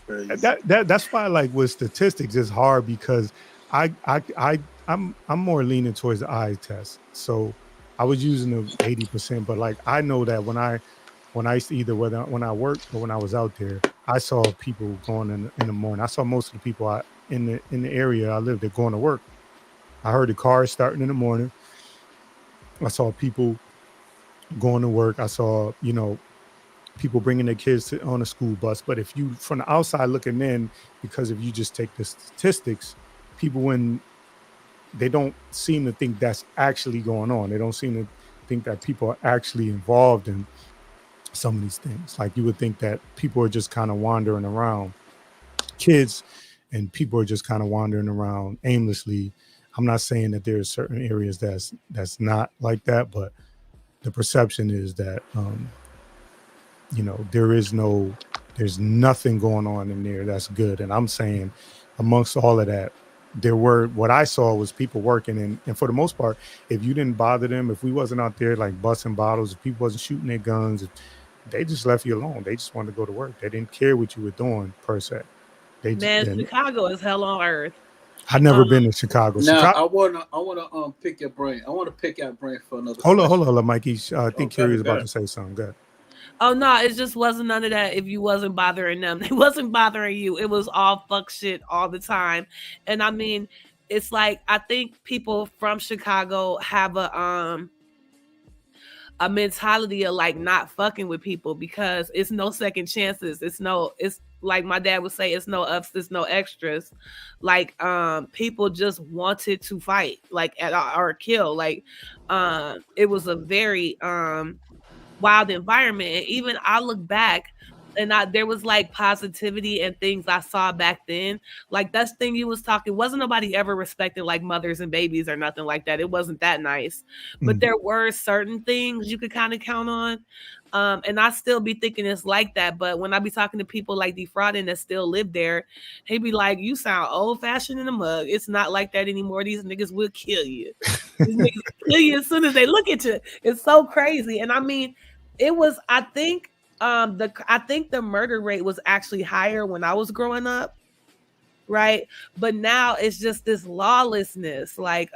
That's why, like, with statistics, it's hard because I'm more leaning towards the eye test. So I was using the 80%, but like I know that when I used to either when I worked or when I was out there, I saw people going in the morning. I saw most of the people in the area I lived there going to work. I heard the cars starting in the morning. I saw people going to work. I saw, people bringing their kids on a school bus. But if you, from the outside looking in, because if you just take the statistics, they don't seem to think that's actually going on. They don't seem to think that people are actually involved in some of these things. Like, you would think that people are just kind of wandering around, kids and people are just kind of wandering around aimlessly. I'm not saying that there's certain areas that's not like that, but the perception is that, there's nothing going on in there that's good. And I'm saying amongst all of that, what I saw was people working, and for the most part, if you didn't bother them, if we wasn't out there like busting bottles, if people wasn't shooting their guns, they just left you alone. They just wanted to go to work. They didn't care what you were doing per se. Chicago is hell on earth. I've never been to Chicago. Now I wanna pick your brain. I want to pick your brain for another. Hold on, Mikey. I think Carrie is about to say something. Go ahead. Oh no, it just wasn't none of that. If you wasn't bothering them, they wasn't bothering you. It was all fuck shit all the time. And I mean, it's like, I think people from Chicago have a mentality of like not fucking with people because it's no second chances. It's like my dad would say, it's no ups, it's no extras. Like, people just wanted to fight, like, or kill. Like, it was a very wild environment. And even I look back and there was like positivity and things I saw back then. Like, that thing you was talking, wasn't nobody ever respecting like mothers and babies or nothing like that. It wasn't that nice. But there were certain things you could kind of count on. And I still be thinking it's like that. But when I be talking to people like Defrauding that still live there, he be like, you sound old fashioned in a mug. It's not like that anymore. These niggas will kill you. These niggas kill you as soon as they look at you. It's so crazy. And I mean, it was, I think the murder rate was actually higher when I was growing up, right? But now it's just this lawlessness, like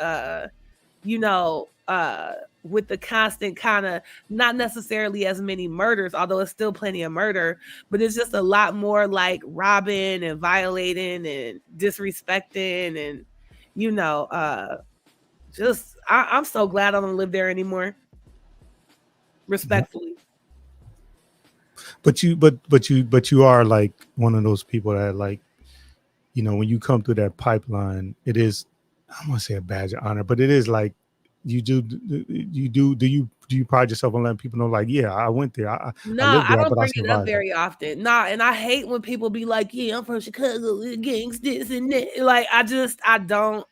with the constant kind of, not necessarily as many murders, although it's still plenty of murder, but it's just a lot more like robbing and violating and disrespecting and I'm so glad I don't live there anymore. Respectfully. But you are like one of those people that, like, when you come through that pipeline, it is, I don't want to say a badge of honor, but it is like do you pride yourself on letting people know, like, yeah, I went there. I don't bring it up very often. And I hate when people be like, yeah, I'm from Chicago, gangs, this and that. Like, I don't.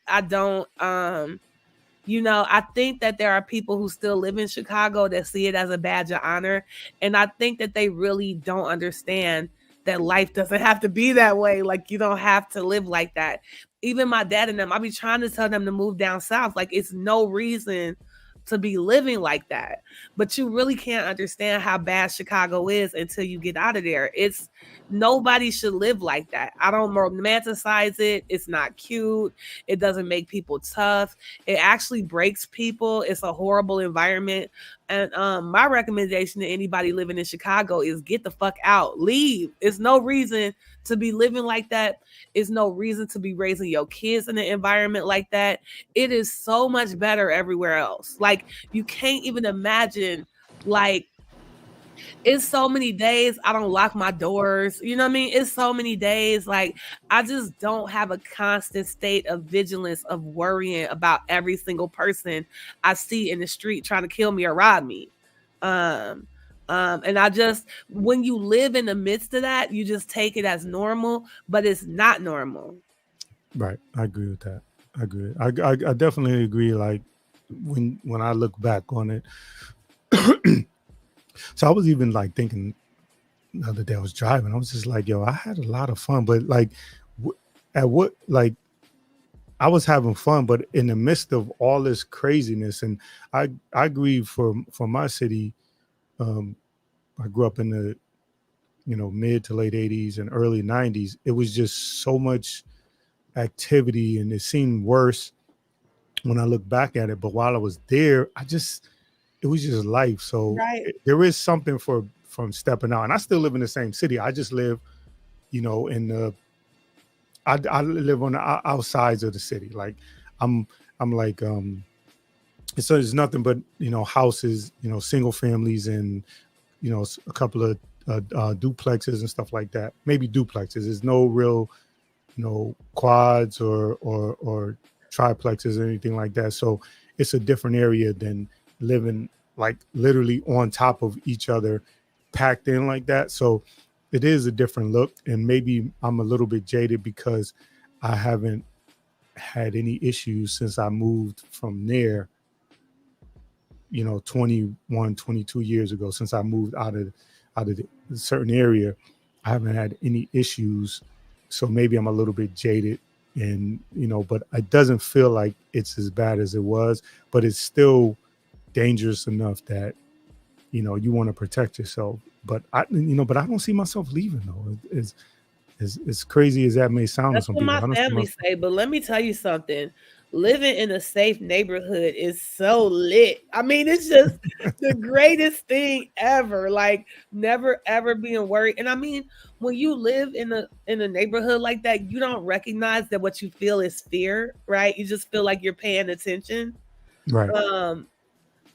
I think that there are people who still live in Chicago that see it as a badge of honor. And I think that they really don't understand that life doesn't have to be that way. Like, you don't have to live like that. Even my dad and them, I be trying to tell them to move down south. Like, it's no reason to be living like that. But you really can't understand how bad Chicago is until you get out of there. Nobody should live like that. I don't romanticize it. It's not cute. It doesn't make people tough. It actually breaks people. It's a horrible environment. And my recommendation to anybody living in Chicago is get the fuck out. Leave. It's no reason to be living like that. It's no reason to be raising your kids in an environment like that. It is so much better everywhere else. Like you can't even imagine like it's so many days I don't lock my doors. You know what I mean? It's so many days like I just don't have a constant state of vigilance of worrying about every single person I see in the street trying to kill me or rob me. Um and I just when you live in the midst of that, you just take it as normal, but it's not normal. Right. I agree with that. I agree. I definitely agree. Like when I look back on it, so I was even like thinking the other day I was driving. I was just like, yo, I had a lot of fun, but like, at what like I was having fun, but in the midst of all this craziness, and I agree for my city. Um, I grew up in the mid to late '80s and early '90s. It was just so much activity, and it seemed worse when I look back at it. But while I was there, it was just life. So Right. there is something from stepping out, and I still live in the same city. I just live, in the I live on the outsides of the city. Like I'm I'm like so there's nothing but houses, single families, and a couple of duplexes and stuff like that. Maybe duplexes. There's no real quads or triplexes or anything like that. So it's a different area than living like literally on top of each other, packed in like that. So it is a different look, and maybe I'm a little bit jaded because I haven't had any issues since I moved from there, 21, 22 years ago. Since I moved out of the certain area, I haven't had any issues. So maybe I'm a little bit jaded, and but it doesn't feel like it's as bad as it was, but it's still dangerous enough that you want to protect yourself. But but I don't see myself leaving though. As crazy as that may sound to That's some what people, my I don't see family myself. say, but let me tell you something. Living in a safe neighborhood is so lit. I mean, it's just the greatest thing ever. Like never ever being worried. And I mean, when you live in a neighborhood like that, you don't recognize that what you feel is fear, right? You just feel like you're paying attention. Right. Um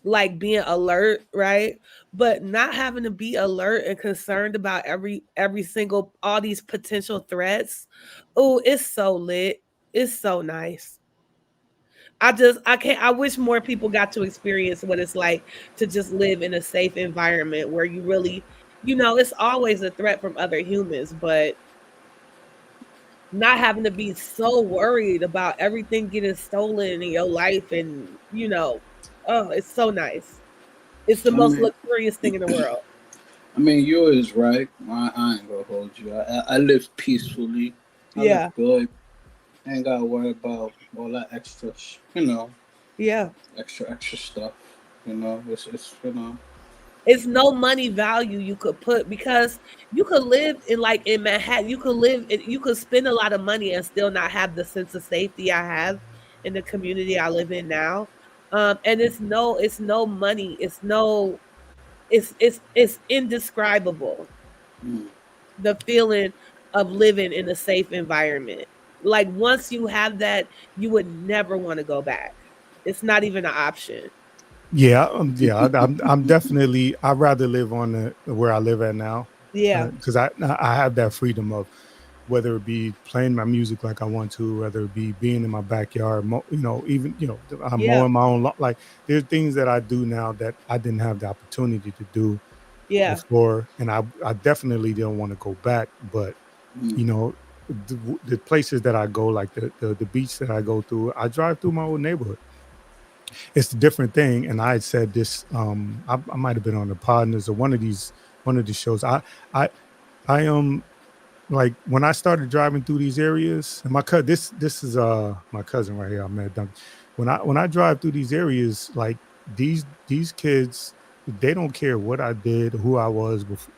like being alert, right? But not having to be alert and concerned about every single all these potential threats. Oh, it's so lit. It's so nice. I can't I wish more people got to experience what it's like to just live in a safe environment where you really, it's always a threat from other humans, but not having to be so worried about everything getting stolen in your life and, oh, it's so nice. It's the I most mean, luxurious thing in the world. you is right. I ain't gonna hold you. I live peacefully. I live Yeah. good. I ain't gotta worry about all that extra, Yeah. extra stuff. It's It's no money value you could put because you could live in Manhattan. You could spend a lot of money and still not have the sense of safety I have in the community I live in now. And it's no money. It's indescribable. mm, The feeling of living in a safe environment. Like once you have that, you would never want to go back. It's not even an option. Yeah, yeah. I'm definitely. I'd rather live on where I live at now, Yeah. because I have that freedom of whether it be playing my music like I want to, whether it be being in my backyard, even I'm Yeah. mowing my own lawn. Like there's things that I do now that I didn't have the opportunity to do Yeah. before, and I definitely don't want to go back. But mm, you know, the places that I go, like the beach that I go through, I drive through my old neighborhood. It's a different thing. And I had said this, I might have been on the Podners or one of these shows. I I like when I started driving through these areas, and this is my cousin right here, I met Duncan. When I drive through these areas, like these kids, they don't care what I did, who I was before,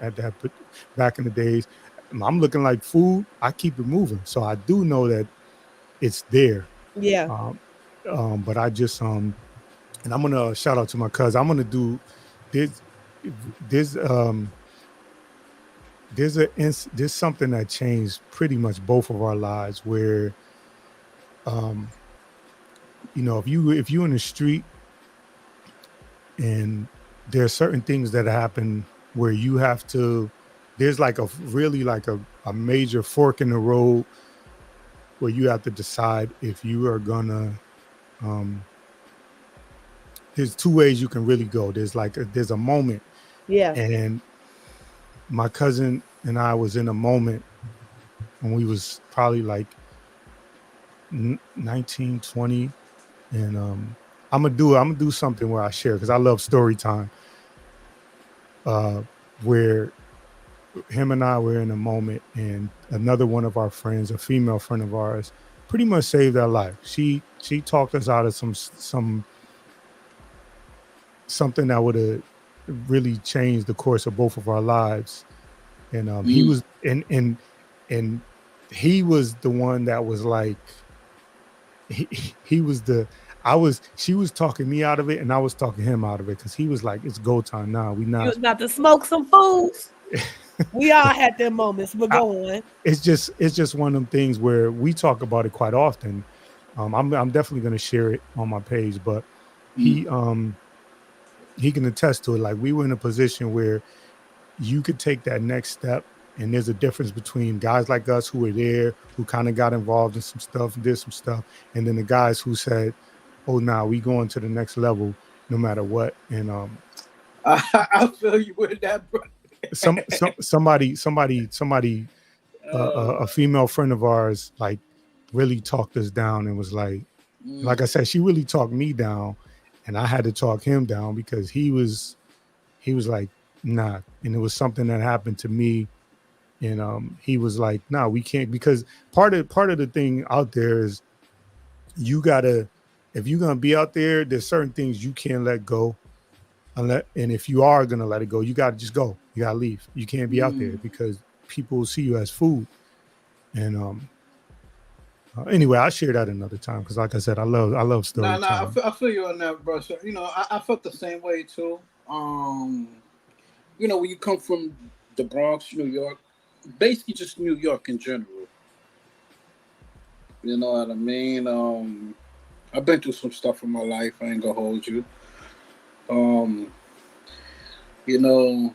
at that back in the days. I'm looking like food, I keep it moving. So I do know that it's there. Yeah. Um, but I just and I'm gonna shout out to my cousin. I'm gonna do this. There's there's something that changed pretty much both of our lives where you know, if you in the street and there are certain things that happen where you have to, there's like a really like a major fork in the road where you have to decide if you are gonna there's two ways you can really go. There's like there's a moment, Yeah. and my cousin and I was in a moment when we was probably like 19, 20, and I'm gonna do something where I share because I love story time. Where him and I were in a moment, and another one of our friends, a female friend of ours, pretty much saved our life. She talked us out of something that would have really changed the course of both of our lives. And he was and he was the one that was like he was the she was talking me out of it and I was talking him out of it because he was like, it's go time now. We You not was about to smoke some fools. We all had them moments, but go on. It's just one of them things where we talk about it quite often. I'm definitely gonna share it on my page, but he can attest to it. Like we were in a position where you could take that next step, and there's a difference between guys like us who were there, who kind of got involved in some stuff, did some stuff, and then the guys who said, "Oh, nah, we going to the next level, no matter what." And I feel you with that, bro. somebody, a female friend of ours, like really talked us down and was like I said, she really talked me down, and I had to talk him down because he was like, nah, and it was something that happened to me. And he was like, "No, we can't," because part of the thing out there is you gotta, if you're gonna be out there, there's certain things you can't let go, and if you are gonna let it go, you gotta just go. You gotta leave. You can't be out there because people will see you as food. And anyway, I'll share that another time because, like I said, I love story time. I feel you on that, bro. So, I felt the same way too. When you come from the Bronx, New York, basically just New York in general. You know what I mean? I've been through some stuff in my life. I ain't gonna hold you.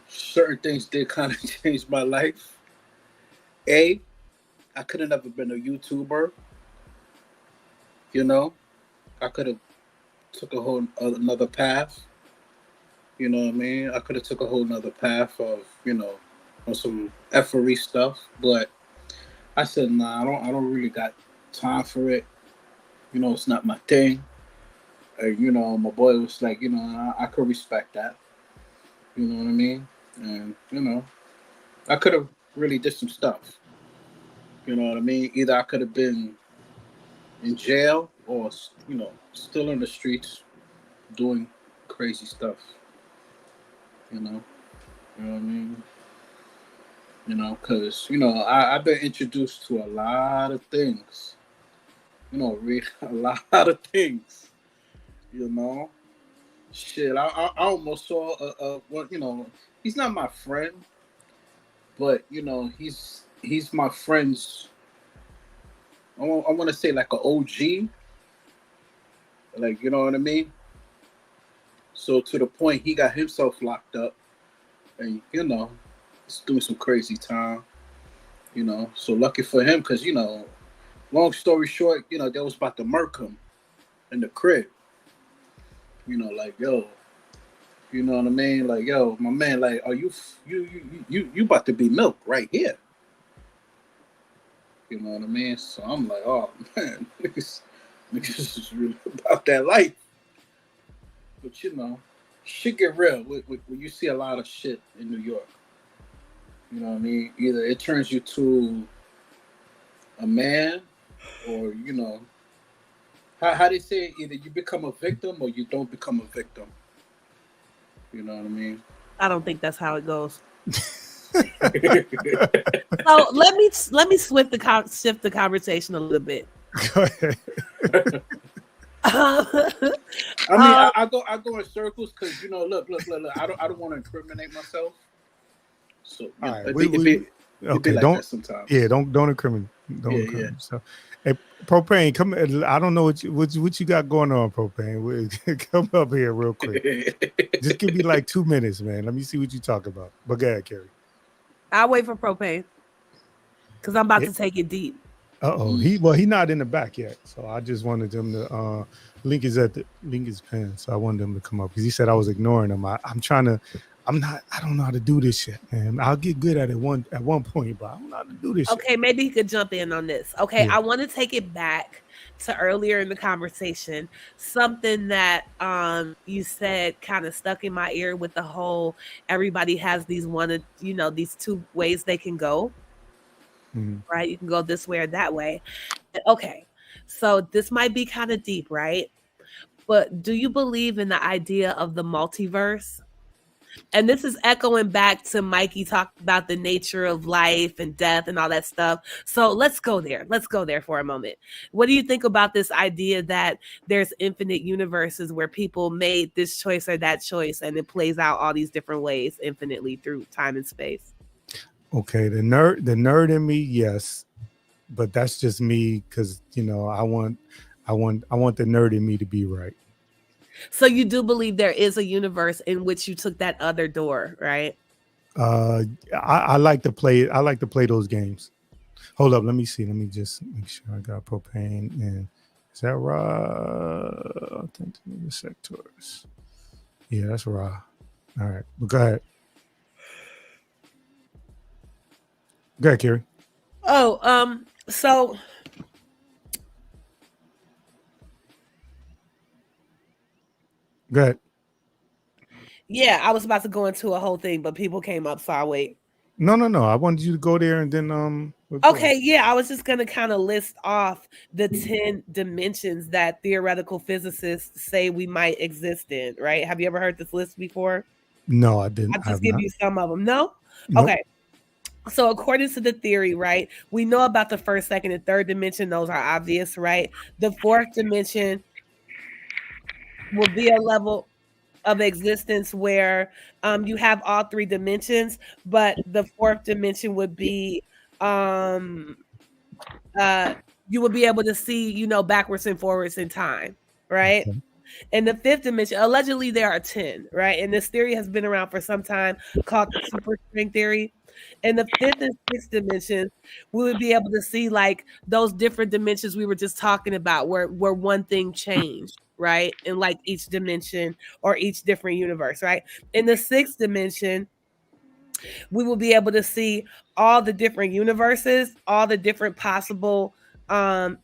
Certain things did kind of change my life. I could have never been a YouTuber. I could have took a whole another path. You know what I mean? I could have took a whole nother path of, on some effery stuff, but I said, nah, I don't really got time for it. It's not my thing. My boy was like, I could respect that. You know what I mean? And, I could have really did some stuff. You know what I mean? Either I could have been in jail or, still in the streets doing crazy stuff. You know what I mean? Because, I've been introduced to a lot of things. Really a lot of things. Shit, I almost saw he's not my friend, but, he's my friend's, I want to say like an OG. Like, you know what I mean? So to the point he got himself locked up and, he's doing some crazy time, So lucky for him because, long story short, they was about to murk him in the crib. Like, yo, you know what I mean? Like, yo, my man, like, are you about to be milked right here? You know what I mean? So I'm like, oh man, niggas is really about that life. But shit get real when you see a lot of shit in New York. You know what I mean? Either it turns you to a man, or how they say it, either you become a victim or you don't become a victim. You know what I mean? I don't think that's how it goes. So let me shift the conversation a little bit. Go ahead. I mean, I go in circles because look. I don't want to incriminate myself. So All right, it'd be okay. like that sometimes. Yeah, don't incriminate. Don't incriminate yourself. Hey, Propane, come. I don't know what you got going on, Propane. Come up here real quick. Just give me like 2 minutes, man. Let me see what you talk about. But go ahead, Carrie. I'll wait for Propane because I'm about to take it deep. He not in the back yet, so I just wanted him to. Link is pinned, so I wanted him to come up because he said I was ignoring him. I don't know how to do this shit, man. I'll get good at it at one point, but I don't know how to do this. Okay, maybe he could jump in on this. Okay, yeah. I want to take it back to earlier in the conversation, something that you said kind of stuck in my ear with the whole everybody has these these two ways they can go. Mm-hmm. Right? You can go this way or that way. Okay. So this might be kind of deep, right? But do you believe in the idea of the multiverse? And this is echoing back to Mikey talking about the nature of life and death and all that stuff. So let's go there. Let's go there for a moment. What do you think about this idea that there's infinite universes where people made this choice or that choice and it plays out all these different ways infinitely through time and space? Okay, the nerd in me, yes. But that's just me because I want the nerd in me to be right. So you do believe there is a universe in which you took that other door, right? I like to play. I like to play those games. Hold up, let me see. Let me just make sure I got Propane and is that raw? I think the sectors. Yeah, that's raw. All right, well, go ahead. Go ahead, Carrie. So go ahead. Yeah, I was about to go into a whole thing, but people came up, so I'll wait. No. I wanted you to go there and then okay, yeah, I was just gonna kind of list off the 10 dimensions that theoretical physicists say we might exist in, right? Have you ever heard this list before? No, I didn't. I'll just give you some of them. No? Nope. Okay. So according to the theory, right, we know about the first, second, and third dimension. Those are obvious, right? The fourth dimension will be a level of existence where you have all three dimensions, but the fourth dimension would be you would be able to see, backwards and forwards in time, right? Okay. And the fifth dimension, allegedly there are 10, right? And this theory has been around for some time called the superstring theory. In the fifth and sixth dimensions, we would be able to see like those different dimensions we were just talking about where one thing changed, right? In like each dimension or each different universe, right? In the sixth dimension, we will be able to see all the different universes, all the different possible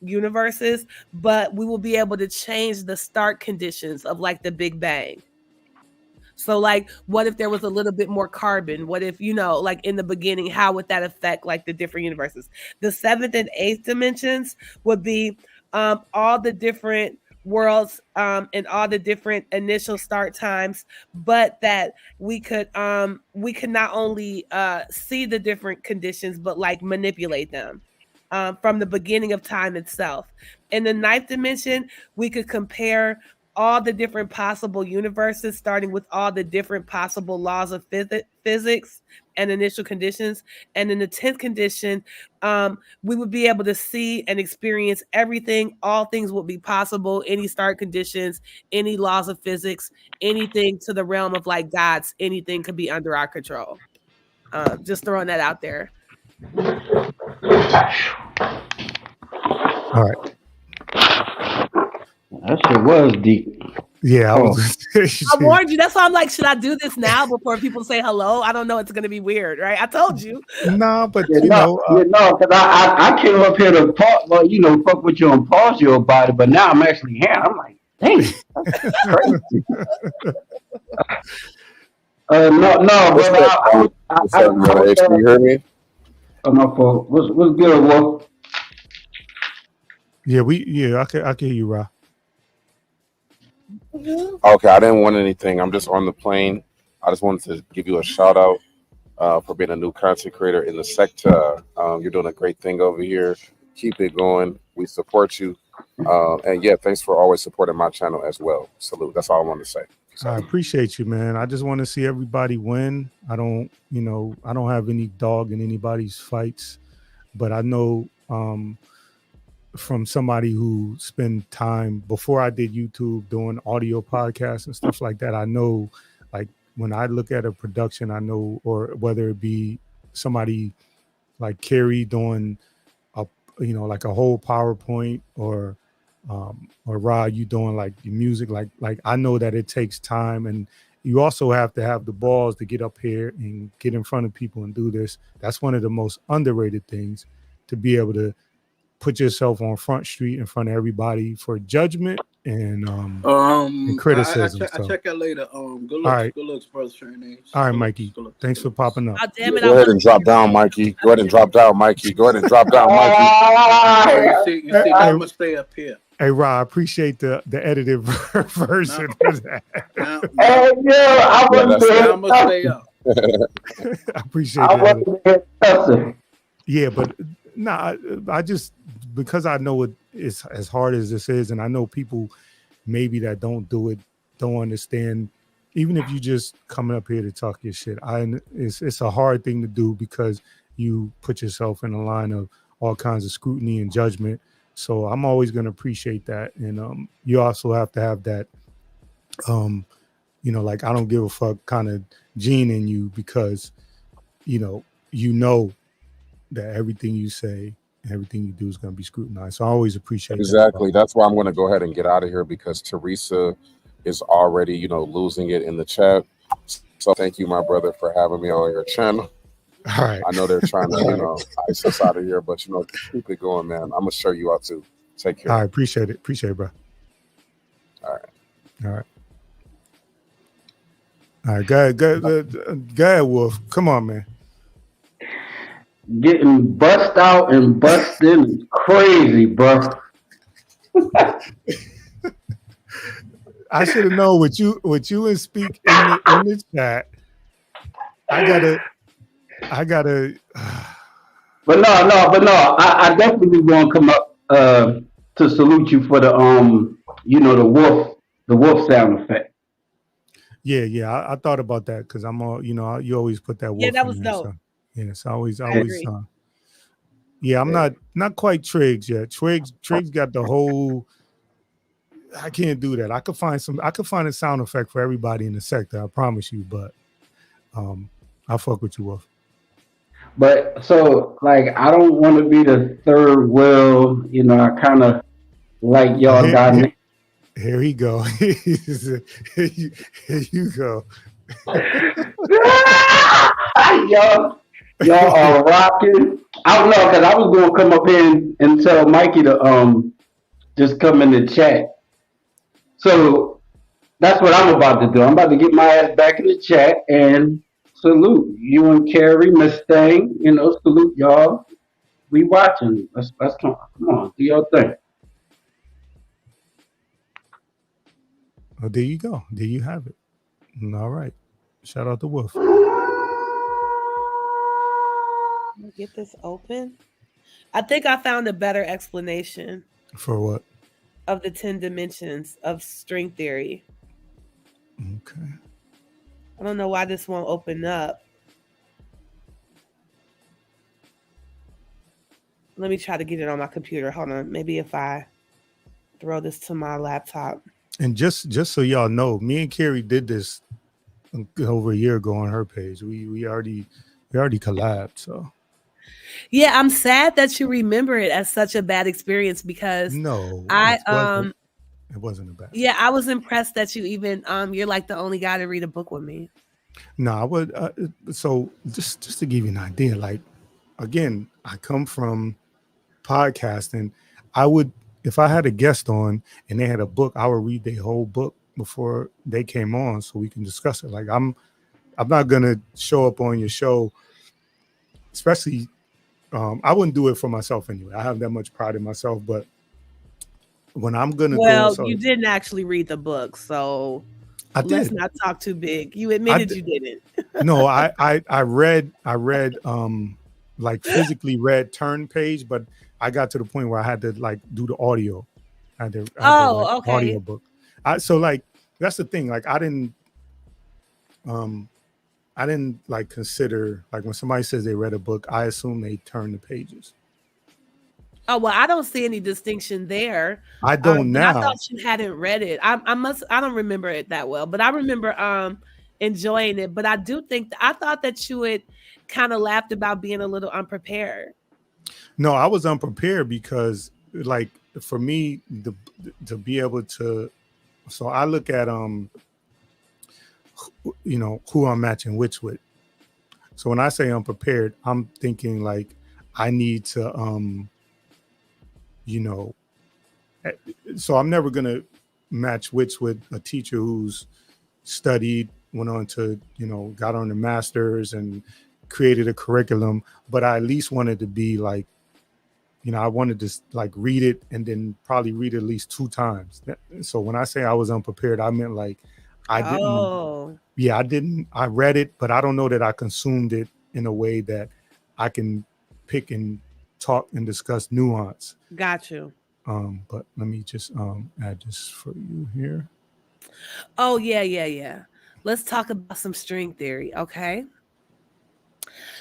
universes, but we will be able to change the start conditions of like the Big Bang. So like, what if there was a little bit more carbon? What if, like in the beginning, how would that affect like the different universes? The seventh and eighth dimensions would be all the different worlds and all the different initial start times, but that we could not only see the different conditions, but like manipulate them from the beginning of time itself. In the ninth dimension, we could compare all the different possible universes, starting with all the different possible laws of physics and initial conditions. And in the 10th condition, we would be able to see and experience everything. All things would be possible, any start conditions, any laws of physics, anything to the realm of like gods, anything could be under our control. Just throwing that out there. All right. That shit was deep. Yeah, I warned you. That's why I'm like, should I do this now before people say hello? I don't know. It's going to be weird, right? I told you. No, but because I came up here to fuck with you and pause you about it, but now I'm actually here. I'm like, dang, that's crazy. Can you hear me? Oh, my fault. What's good, Wolf? Yeah, I can hear you, Ra. Okay, I didn't want anything. I'm just on the plane. I just wanted to give you a shout out for being a new content creator in the sector. You're doing a great thing over here. Keep it going. We support you. And yeah, thanks for always supporting my channel as well. Salute. That's all I want to say. So, I appreciate you, man. I just want to see everybody win. I don't have any dog in anybody's fights, but I know from somebody who spent time before I did YouTube doing audio podcasts and stuff like that. I know, like, when I look at a production, I know, or whether it be somebody like Carrie doing like a whole PowerPoint, or Rod, you doing like the music, like I know that it takes time, and you also have to have the balls to get up here and get in front of people and do this. That's one of the most underrated things, to be able to put yourself on Front Street in front of everybody for judgment and criticism. I check out later. Good looks, all right. Good looks, brother Training. All right, Mikey. Thanks for popping up. Oh, damn it, go ahead and drop down, Mikey. Go ahead and drop down, Mikey. Go ahead and drop down, Mikey. You see, I'm gonna stay up here. Hey, Rob, I appreciate the edited version of that. Hey, yeah, I'm gonna stay up. I appreciate that. Yeah, but I just, because I know it's as hard as this is, and I know people maybe that don't do it don't understand. Even if you just coming up here to talk your shit, it's a hard thing to do, because you put yourself in a line of all kinds of scrutiny and judgment. So I'm always going to appreciate that. And you also have to have that, like, I don't give a fuck kind of gene in you, because, you know that everything you say, everything you do is going to be scrutinized. So I always appreciate exactly. That's why I'm going to go ahead and get out of here, because Teresa is already, losing it in the chat. So thank you, my brother, for having me on your channel. All right. I know they're trying to, ice us out of here, but keep it going, man. I'm gonna show you out too. Take care. All right, appreciate it, bro. All right. Go ahead, Wolf. Come on, man. Getting bust out and bust in is crazy, bro. I should have known what you and Speak in the chat. I gotta. But no. I definitely want to come up to salute you for the the wolf sound effect. Yeah. I thought about that, because I'm all, you always put that wolf. Yeah, that was in there, dope. So, yeah, it's always. Yeah, I'm not quite Triggs yet. Triggs got the whole. I can't do that. I could find a sound effect for everybody in the sector. I promise you, but I'll fuck with you, Wolf. But so, like, I don't want to be the third wheel. I kind of like y'all got. Here he go. Here you go. Y'all are rocking. I don't know, because I was going to come up here and tell Mikey to just come in the chat. So that's what I'm about to do. I'm about to get my ass back in the chat and salute you and Carrie, Miss Thing. Salute y'all. We watching. Let's come on, do your thing. Oh, there you go. There you have it. All right. Shout out to Wolf. Get this open. I think I found a better explanation. For what? Of the 10 dimensions of string theory. Okay. I don't know why this won't open up. Let me try to get it on my computer. Hold on. Maybe if I throw this to my laptop. And just so y'all know, me and Carrie did this over a year ago on her page. We already collabed. So yeah, I'm sad that you remember it as such a bad experience, because it wasn't a bad. Yeah, I was impressed that you even you're like the only guy to read a book with me. No, I would. So just to give you an idea, like, again, I come from podcasting. I would, if I had a guest on and they had a book, I would read their whole book before they came on so we can discuss it. Like, I'm not gonna show up on your show, especially. I wouldn't do it for myself anyway. I have that much pride in myself, but when I'm gonna you didn't actually read the book, so let's not talk too big. You admitted you didn't. No, I read like physically read turn page, but I got to the point where I had to like do the audio. I had the Oh, okay. audio book. So like that's the thing. Like I didn't like consider like when somebody says they read a book, I assume they turn the pages. Oh, well, I don't see any distinction there. I don't But I now. thought you hadn't read it. I don't remember it that well, but I remember enjoying it. But I do think I thought that you had kind of laughed about being a little unprepared. No, I was unprepared because like for me to be able to, so I look at who I'm matching which with. So when I say unprepared, I'm thinking like I need to you know so I'm never gonna match wits with a teacher who's studied, went on to, got on the masters and created a curriculum, but I at least wanted to be like, I wanted to like read it and then probably read it at least 2 times. So when I say I was unprepared, I meant like I read it, but I don't know that I consumed it in a way that I can pick and talk and discuss nuance. Got you. But let me just add this for you here. Oh, yeah. Let's talk about some string theory, okay?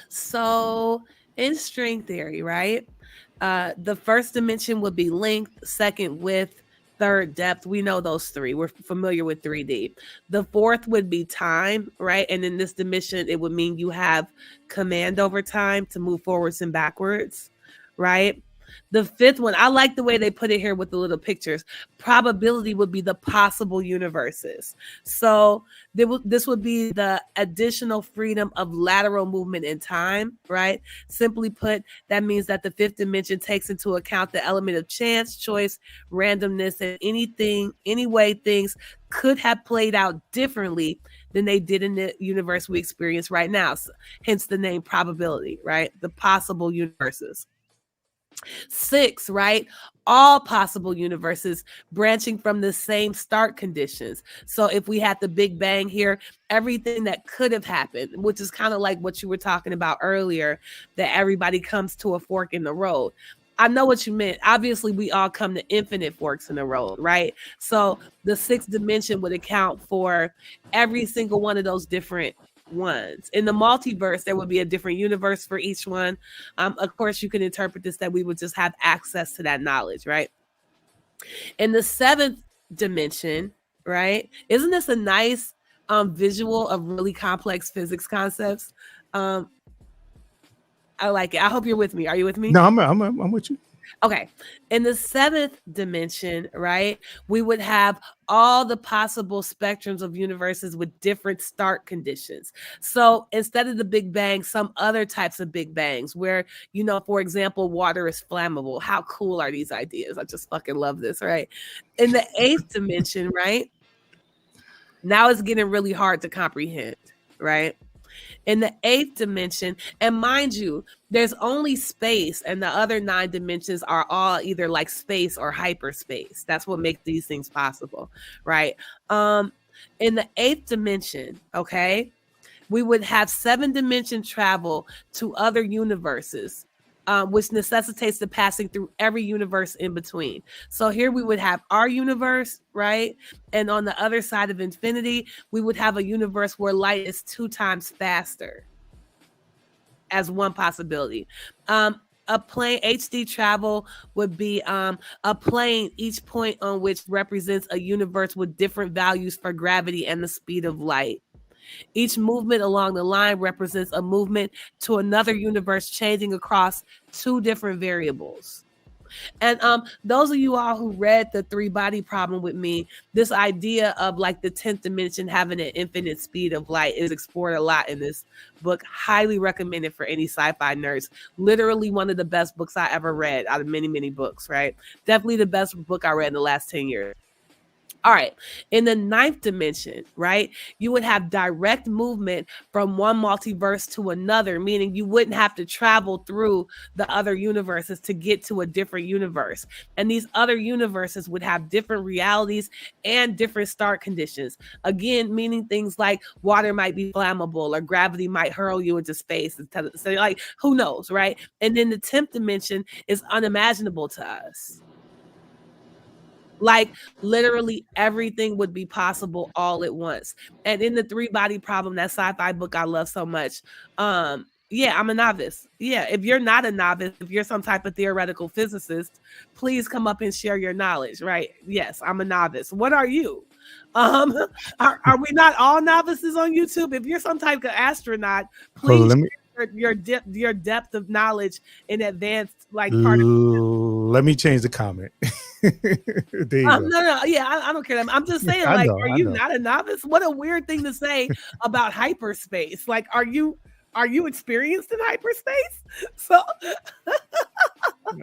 So in string theory, right? The first dimension would be length, second width, third depth. We know those three. We're familiar with 3D. The fourth would be time, right? And in this dimension, it would mean you have command over time to move forwards and backwards, right? The fifth one, I like the way they put it here with the little pictures. Probability would be the possible universes. So this would be the additional freedom of lateral movement in time, right? Simply put, that means that the fifth dimension takes into account the element of chance, choice, randomness, and any way things could have played out differently than they did in the universe we experience right now. So, hence the name probability, right? The possible universes. 6, right? All possible universes branching from the same start conditions. So if we had the Big Bang here, everything that could have happened, which is kind of like what you were talking about earlier, that everybody comes to a fork in the road. I know what you meant. Obviously, we all come to infinite forks in the road, right? So the 6th dimension would account for every single one of those different ones. In the multiverse, there would be a different universe for each one. Of course, you can interpret this that we would just have access to that knowledge, right? In the 7th dimension, right? Isn't this a nice visual of really complex physics concepts? I like it. I hope you're with me. Are you with me? No, I'm with you. Okay. In the 7th dimension, right, we would have all the possible spectrums of universes with different start conditions. So instead of the Big Bang, some other types of Big Bangs where, for example, water is flammable. How cool are these ideas? I just fucking love this, right? In the 8th dimension, right, now it's getting really hard to comprehend, right? In the 8th dimension, and mind you, there's only space, and the other 9 dimensions are all either like space or hyperspace. That's what makes these things possible, right? In the 8th dimension, okay, we would have 7-dimension travel to other universes, which necessitates the passing through every universe in between. So here we would have our universe, right? And on the other side of infinity, we would have a universe where light is 2 times faster as one possibility. A plane HD travel would be a plane, each point on which represents a universe with different values for gravity and the speed of light. Each movement along the line represents a movement to another universe changing across 2 different variables. And those of you all who read the 3-body problem with me, this idea of like the 10th dimension having an infinite speed of light is explored a lot in this book. Highly recommended for any sci-fi nerds. Literally one of the best books I ever read out of many, many books, right? Definitely the best book I read in the last 10 years. All right. In the 9th dimension, right, you would have direct movement from one multiverse to another, meaning you wouldn't have to travel through the other universes to get to a different universe. And these other universes would have different realities and different start conditions. Again, meaning things like water might be flammable or gravity might hurl you into space. So like, who knows, right? And then the 10th dimension is unimaginable to us. Like literally everything would be possible all at once. And in the 3-body problem, that sci-fi book I love so much, yeah, I'm a novice. Yeah, if you're not a novice, if you're some type of theoretical physicist, please come up and share your knowledge, right? Yes, I'm a novice. What are you? Um, are we not all novices on YouTube? If you're some type of astronaut, Hold on, please share your depth of knowledge in advanced like part of let me change the comment. There you go. no, yeah, I don't care. I'm just saying, I like, know, are I you know. not a novice? What a weird thing to say about hyperspace. Like, are you experienced in hyperspace? So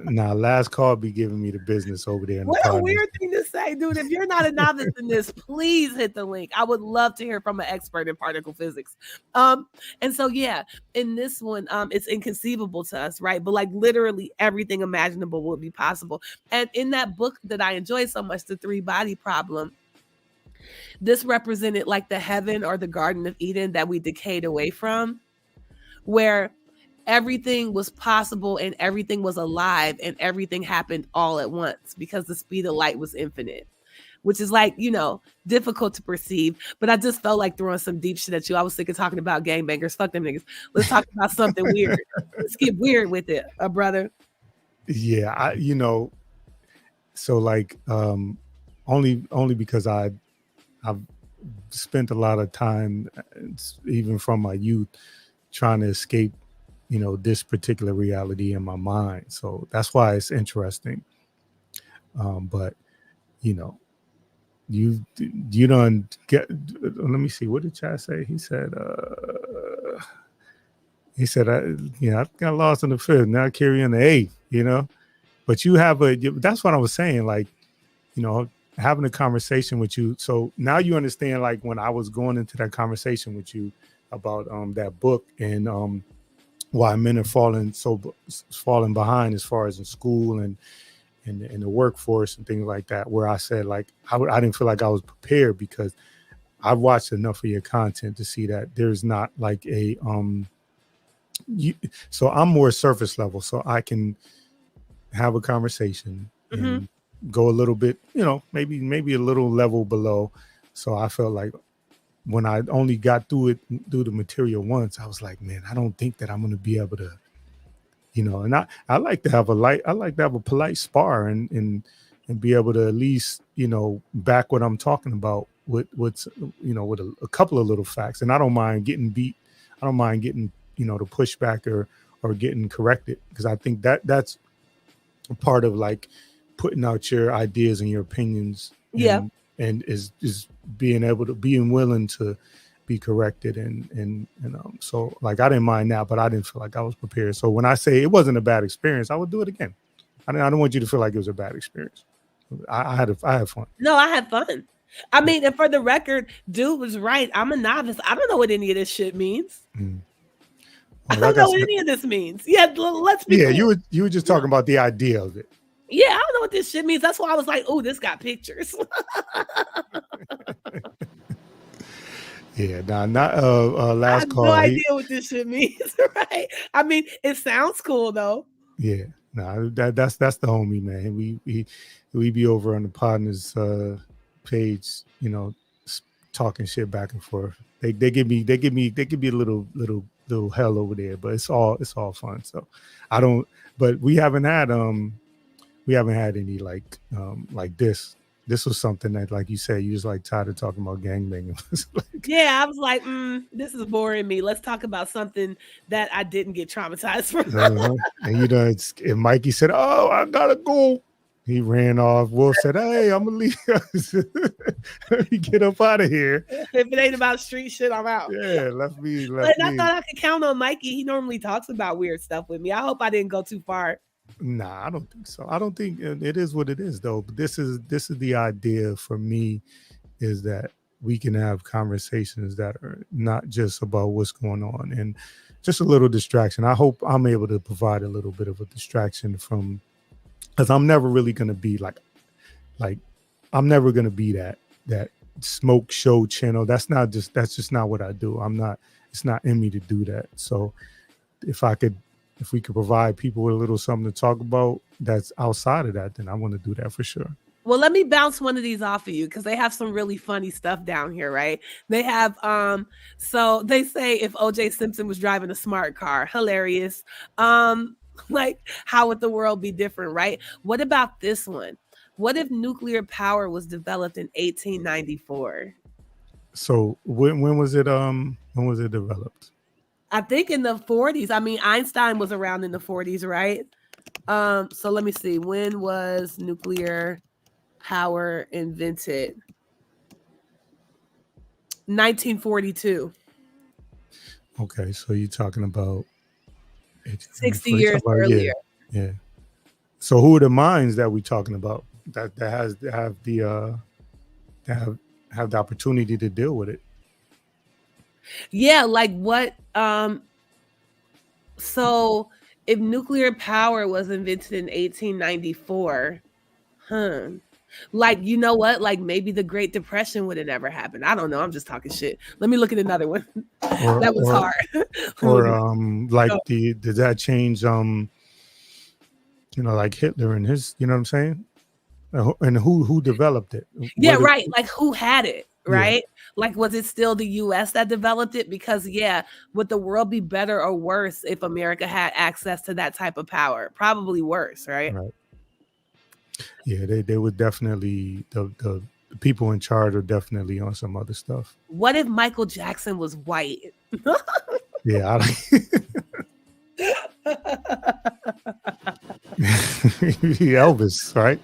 Now, last call be giving me the business over there in the what a partners. weird thing to say, dude. If you're not a novice in this, please hit the link. I would love to hear from an expert in particle physics. And so yeah, in this one, it's inconceivable to us, right? But like literally everything imaginable would be possible. And in that book that I enjoyed so much, The 3-Body Problem, this represented like the heaven or the Garden of Eden that we decayed away from, where everything was possible and everything was alive and everything happened all at once because the speed of light was infinite, which is like, difficult to perceive. But I just felt like throwing some deep shit at you. I was sick of talking about gangbangers. Fuck them niggas. Let's talk about something weird. Let's get weird with it, brother. Yeah, so like only because I've spent a lot of time, even from my youth, trying to escape this particular reality in my mind. So that's why it's interesting. But you don't get. Let me see. What did Chad say? He said. I got lost in the fifth. Now I carry in the eighth. But you have that's what I was saying. Like, having a conversation with you. So now you understand. Like when I was going into that conversation with you about that book and why men are falling behind as far as in school and in the workforce and things like that, where I said like I didn't feel like I was prepared because I've watched enough of your content to see that there's not like a so I'm more surface level, so I can have a conversation and go a little bit, maybe a little level below. So I felt like when I only got through the material once, I was like, man, I don't think that I'm going to be able to, and I like to have a polite spar and be able to at least, back what I'm talking about with a couple of little facts. And I don't mind getting beat. I don't mind getting, the pushback or getting corrected, because I think that's a part of like putting out your ideas and your opinions. Yeah. And is being willing to be corrected and so like I didn't mind that, but I didn't feel like I was prepared. So when I say it wasn't a bad experience, I would do it again. I don't want you to feel like it was a bad experience. I had fun. No, I had fun. I mean, and for the record, dude was right. I'm a novice. I don't know what any of this shit means. Well, I don't know what any of this means. Yeah, let's be clear. You were just talking about the idea of it. Yeah, I don't know what this shit means. That's why I was like, oh, this got pictures. Yeah, not last call. I have no idea what this shit means, right? I mean, it sounds cool though. Yeah, that's the homie, man. We be over on the partners page, talking shit back and forth. They give me a little hell over there, but it's all fun. So but we haven't had any like this. This was something that, like you said, you just like tired of talking about gangbanging. Yeah, I was like, this is boring me. Let's talk about something that I didn't get traumatized from. And and Mikey said, "Oh, I gotta go." He ran off. Wolf said, "Hey, I'm gonna leave. Let me get up out of here. If it ain't about street shit, I'm out." Yeah, left me. I thought I could count on Mikey. He normally talks about weird stuff with me. I hope I didn't go too far. Nah, I don't think so. I don't think it is what it is, though. But this is the idea for me, is that we can have conversations that are not just about what's going on and just a little distraction. I hope I'm able to provide a little bit of a distraction from, because I'm never really going to be like I'm never going to be that smoke show channel. That's just not what I do. It's not in me to do that. So if we could provide people with a little something to talk about that's outside of that, then I want to do that for sure. Well, let me bounce one of these off of you because they have some really funny stuff down here, right? They have so they say if OJ Simpson was driving a smart car, hilarious. Like how would the world be different, right? What about this one? What if nuclear power was developed in 1894? So when was it developed? I think in the 40s. I mean, Einstein was around in the 40s, right? So let me see. When was nuclear power invented? 1942. Okay, so you're talking about 60 1894. years earlier. Yeah. So who are the minds that we're talking about that have the opportunity to deal with it? Yeah, like what so if nuclear power was invented in 1894, like, you know what? Like maybe the Great Depression would have never happened. I don't know. I'm just talking shit. Let me look at another one. That was hard. Did that change like Hitler and his, you know what I'm saying? And who developed it? Yeah, right. Like who had it, right? Yeah. Like was it still the US that developed it? Because would the world be better or worse if America had access to that type of power? Probably worse, right? Right. Yeah, they would definitely the people in charge are definitely on some other stuff. What if Michael Jackson was white? Yeah, Elvis, right?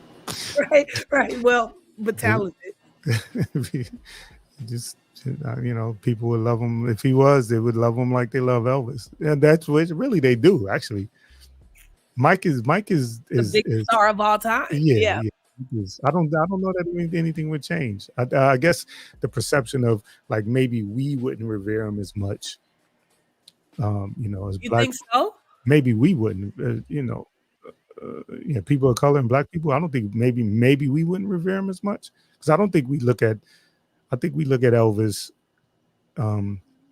Right. Well, but talented. Just people would love him if he was. They would love him like they love Elvis, and that's what really they do. Actually, Mike is the biggest star of all time. Yeah. I don't know that anything would change. I guess the perception of like maybe we wouldn't revere him as much. As you black, think so? Maybe we wouldn't. People of color and black people. I don't think maybe we wouldn't revere him as much because I don't think we look at. I think we look at Elvis.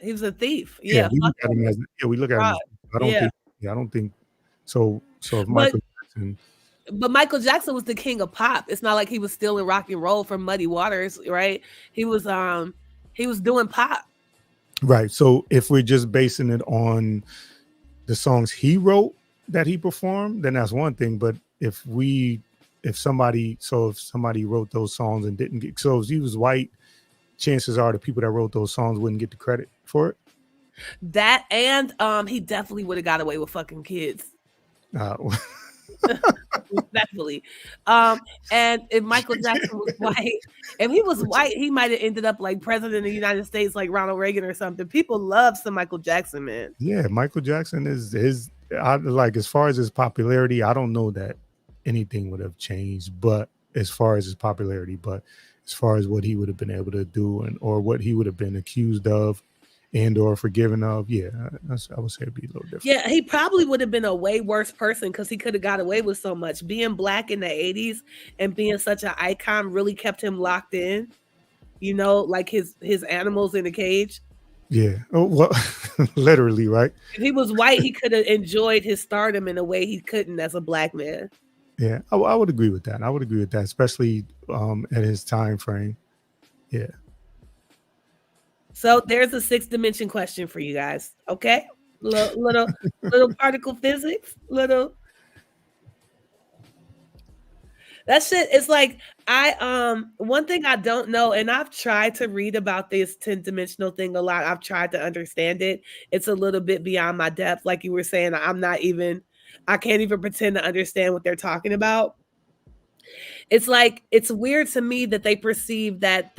He was a thief. Yeah, we look at him as. Yeah, we look at him. I don't think. Yeah, I don't think. So if Michael Jackson. But Michael Jackson was the king of pop. It's not like he was stealing rock and roll from Muddy Waters, right? He was doing pop. Right. So if we're just basing it on the songs he wrote that he performed, then that's one thing. But if somebody wrote those songs and didn't get, so if he was white, chances are the people that wrote those songs wouldn't get the credit for it. That and he definitely would have got away with fucking kids. Definitely. And if Michael Jackson was white, if he was white, he might have ended up like president of the United States, like Ronald Reagan or something. People love some Michael Jackson, man. Yeah, Michael Jackson is as far as his popularity, I don't know that anything would have changed, but as far as his popularity, but as far as what he would have been able to do or what he would have been accused of and or forgiven of, I would say it'd be a little different. Yeah, he probably would have been a way worse person because he could have got away with so much. Being black in the 80s and being such an icon really kept him locked in, like his animals in a cage. Yeah. Oh, well, literally, right? If he was white, he could have enjoyed his stardom in a way he couldn't as a black man. Yeah, I would agree with that. Especially at his time frame. Yeah. So there's a 6th dimension question for you guys. Okay, little particle physics, little. That shit is like one thing I don't know, and I've tried to read about this 10th dimensional thing a lot. I've tried to understand it. It's a little bit beyond my depth. Like you were saying, I can't even pretend to understand what they're talking about. It's like, it's weird to me that they perceive that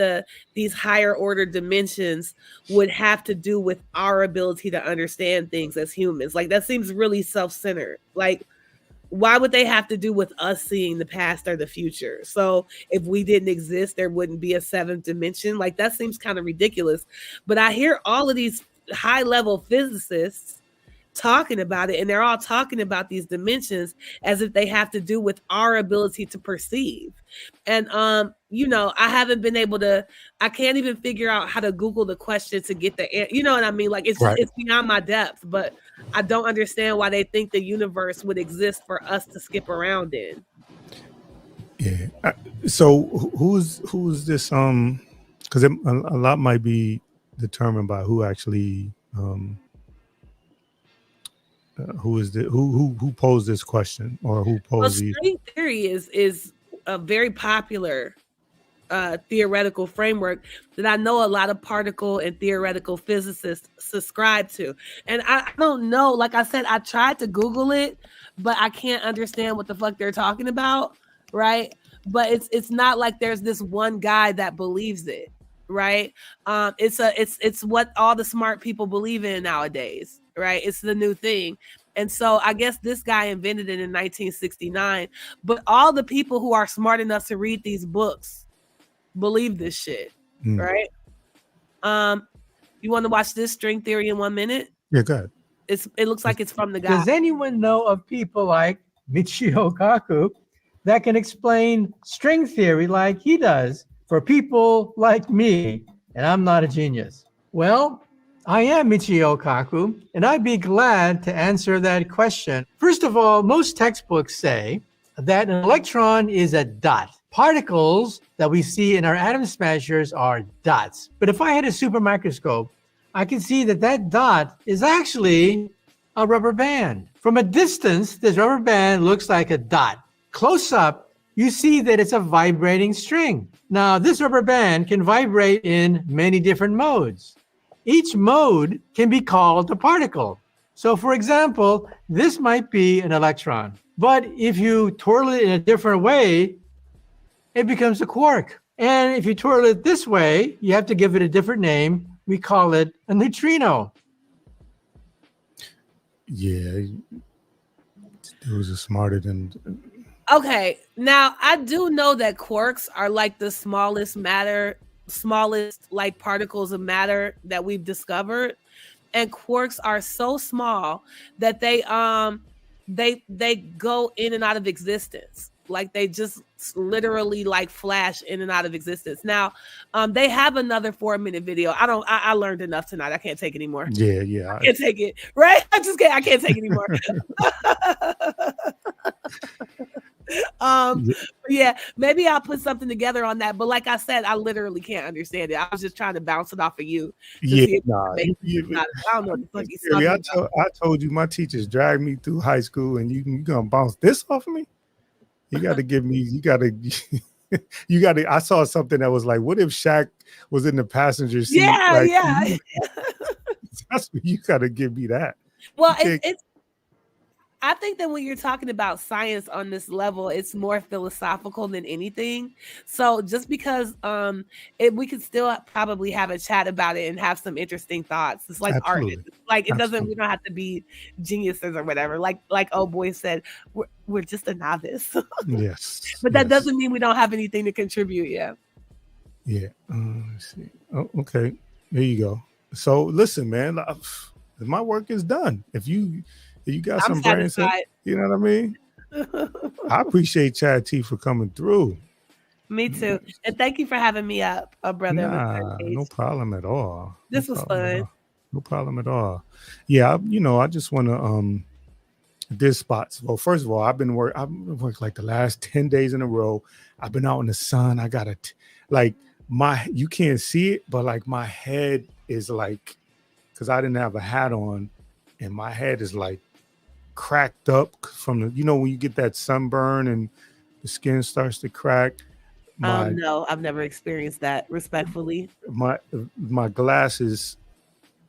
these higher order dimensions would have to do with our ability to understand things as humans. Like that seems really self-centered. Like, why would they have to do with us seeing the past or the future? So if we didn't exist, there wouldn't be a 7th dimension. Like that seems kind of ridiculous. But I hear all of these high level physicists talking about it, and they're all talking about these dimensions as if they have to do with our ability to perceive. And I haven't been able to, I can't even figure out how to Google the question to get the answer. You know what I mean? Like it's just, It's beyond my depth, but I don't understand why they think the universe would exist for us to skip around in. Yeah. So who's this? Because a lot might be determined by who actually who is the who posed this question or who Well, posed these. string theory is a very popular theoretical framework that I know a lot of particle and theoretical physicists subscribe to. And I don't know, like I said, I tried to Google it, but I can't understand what the fuck they're talking about, right? But it's not like there's this one guy that believes it, right? It's what all the smart people believe in nowadays, right? It's the new thing. And so I guess this guy invented it in 1969, but all the people who are smart enough to read these books believe this shit, right? You want to watch this string theory in 1 minute? Yeah, go ahead. It looks like it's from the guy. Does anyone know of people like Michio Kaku that can explain string theory like he does for people like me? And I'm not a genius. Well, I am Michio Kaku, and I'd be glad to answer that question. First of all, most textbooks say that an electron is a dot. Particles that we see in our atom smashers are dots. But if I had a super microscope, I can see that that dot is actually a rubber band. From a distance, this rubber band looks like a dot. Close up, you see that it's a vibrating string. Now, this rubber band can vibrate in many different modes. Each mode can be called a particle. So, for example, this might be an electron. But if you twirl it in a different way, it becomes a quark. And if you twirl it this way, you have to give it a different name. We call it a neutrino. Yeah, dudes are smarter than. Okay, now I do know that quarks are like the smallest like particles of matter that we've discovered, and quarks are so small that they go in and out of existence. Like they just literally like flash in and out of existence. Now, they have another 4-minute video. I learned enough tonight. I can't take anymore. Yeah. I can't take it. Right? I can't take it anymore. Yeah, maybe I'll put something together on that. But like I said, I literally can't understand it. I was just trying to bounce it off of you. Yeah, I don't know what the fuck he's talking about. I told you my teachers dragged me through high school, and you gonna bounce this off of me? You got to give me. You got to. I saw something that was like, what if Shaq was in the passenger seat? Yeah. That's what you got to give me that. Well, it's. I think that when you're talking about science on this level, it's more philosophical than anything. So just because we could still probably have a chat about it and have some interesting thoughts. It's like Absolutely. art. Like it doesn't. Absolutely. We don't have to be geniuses or whatever. Like old boy said, we're just a novice. Yes. But that doesn't mean we don't have anything to contribute. Yeah. Yeah. Let's see. Oh, okay. There you go. So listen, man. My work is done. If you got some brain cells, you know what I mean? I appreciate Chad T for coming through. Me too. And thank you for having me up, brother. No problem at all. This was fun. No problem at all. Yeah, I just want to there's spots. Well, first of all, I've been working like the last 10 days in a row. I've been out in the sun. I got you can't see it, but like my head is like, because I didn't have a hat on, and my head is like cracked up from the, when you get that sunburn and the skin starts to crack. No, I've never experienced that, respectfully. My glasses,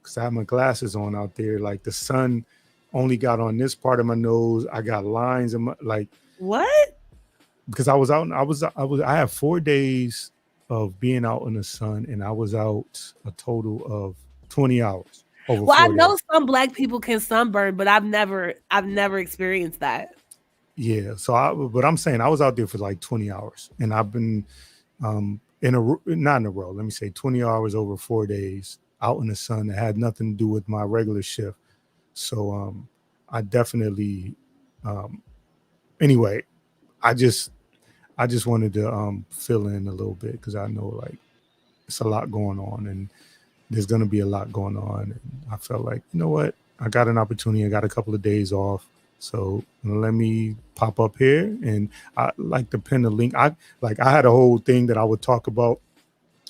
because I have my glasses on out there, like the sun only got on this part of my nose. I got lines in my, like, what? Because I was out, I have 4 days of being out in the sun, and I was out a total of 20 hours. Well, I know some Black people can sunburn, but I've never experienced that. Yeah. But I'm saying I was out there for like 20 hours, and I've been not in a row. Let me say 20 hours over 4 days out in the sun. That had nothing to do with my regular shift. So I definitely. Anyway, I just wanted to fill in a little bit, because I know like it's a lot going on, and there's going to be a lot going on. And I felt like, you know what? I got an opportunity. I got a couple of days off. So let me pop up here, and I like to pin the link. I had a whole thing that I would talk about,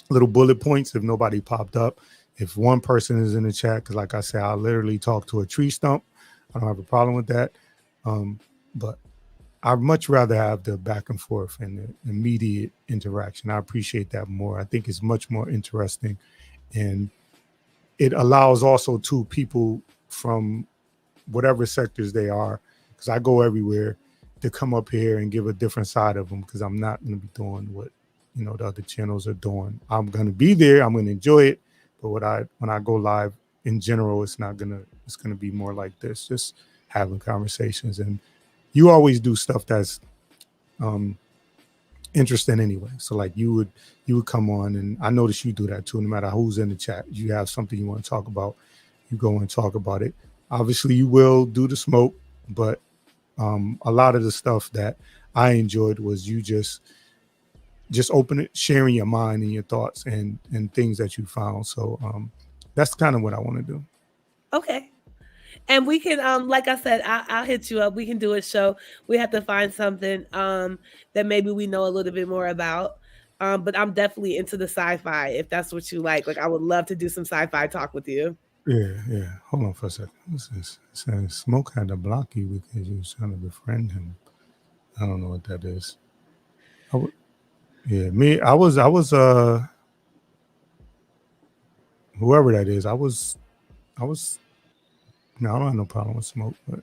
little bullet points if nobody popped up. If one person is in the chat, because like I said, I literally talk to a tree stump. I don't have a problem with that. But I'd much rather have the back and forth and the immediate interaction. I appreciate that more. I think it's much more interesting, and it allows also to people from whatever sectors they are, because I go everywhere, to come up here and give a different side of them, because I'm not going to be doing what the other channels are doing. I'm going to be there, I'm going to enjoy it, but when I go live in general, it's going to be more like this, just having conversations. And you always do stuff that's interesting anyway. So like you would come on, and I notice you do that too. No matter who's in the chat, you have something you want to talk about, you go and talk about it. Obviously you will do the smoke, but a lot of the stuff that I enjoyed was you just open it, sharing your mind and your thoughts and things that you found. So that's kind of what I want to do. Okay. And we can, like I said, I'll hit you up. We can do a show. We have to find something that maybe we know a little bit more about. But I'm definitely into the sci-fi, if that's what you like. Like, I would love to do some sci-fi talk with you. Yeah. Hold on for a second. This is saying Smoke had to block you because you was trying to befriend him. I don't know what that is. I was whoever that is. I was. No, I don't have no problem with Smoke, but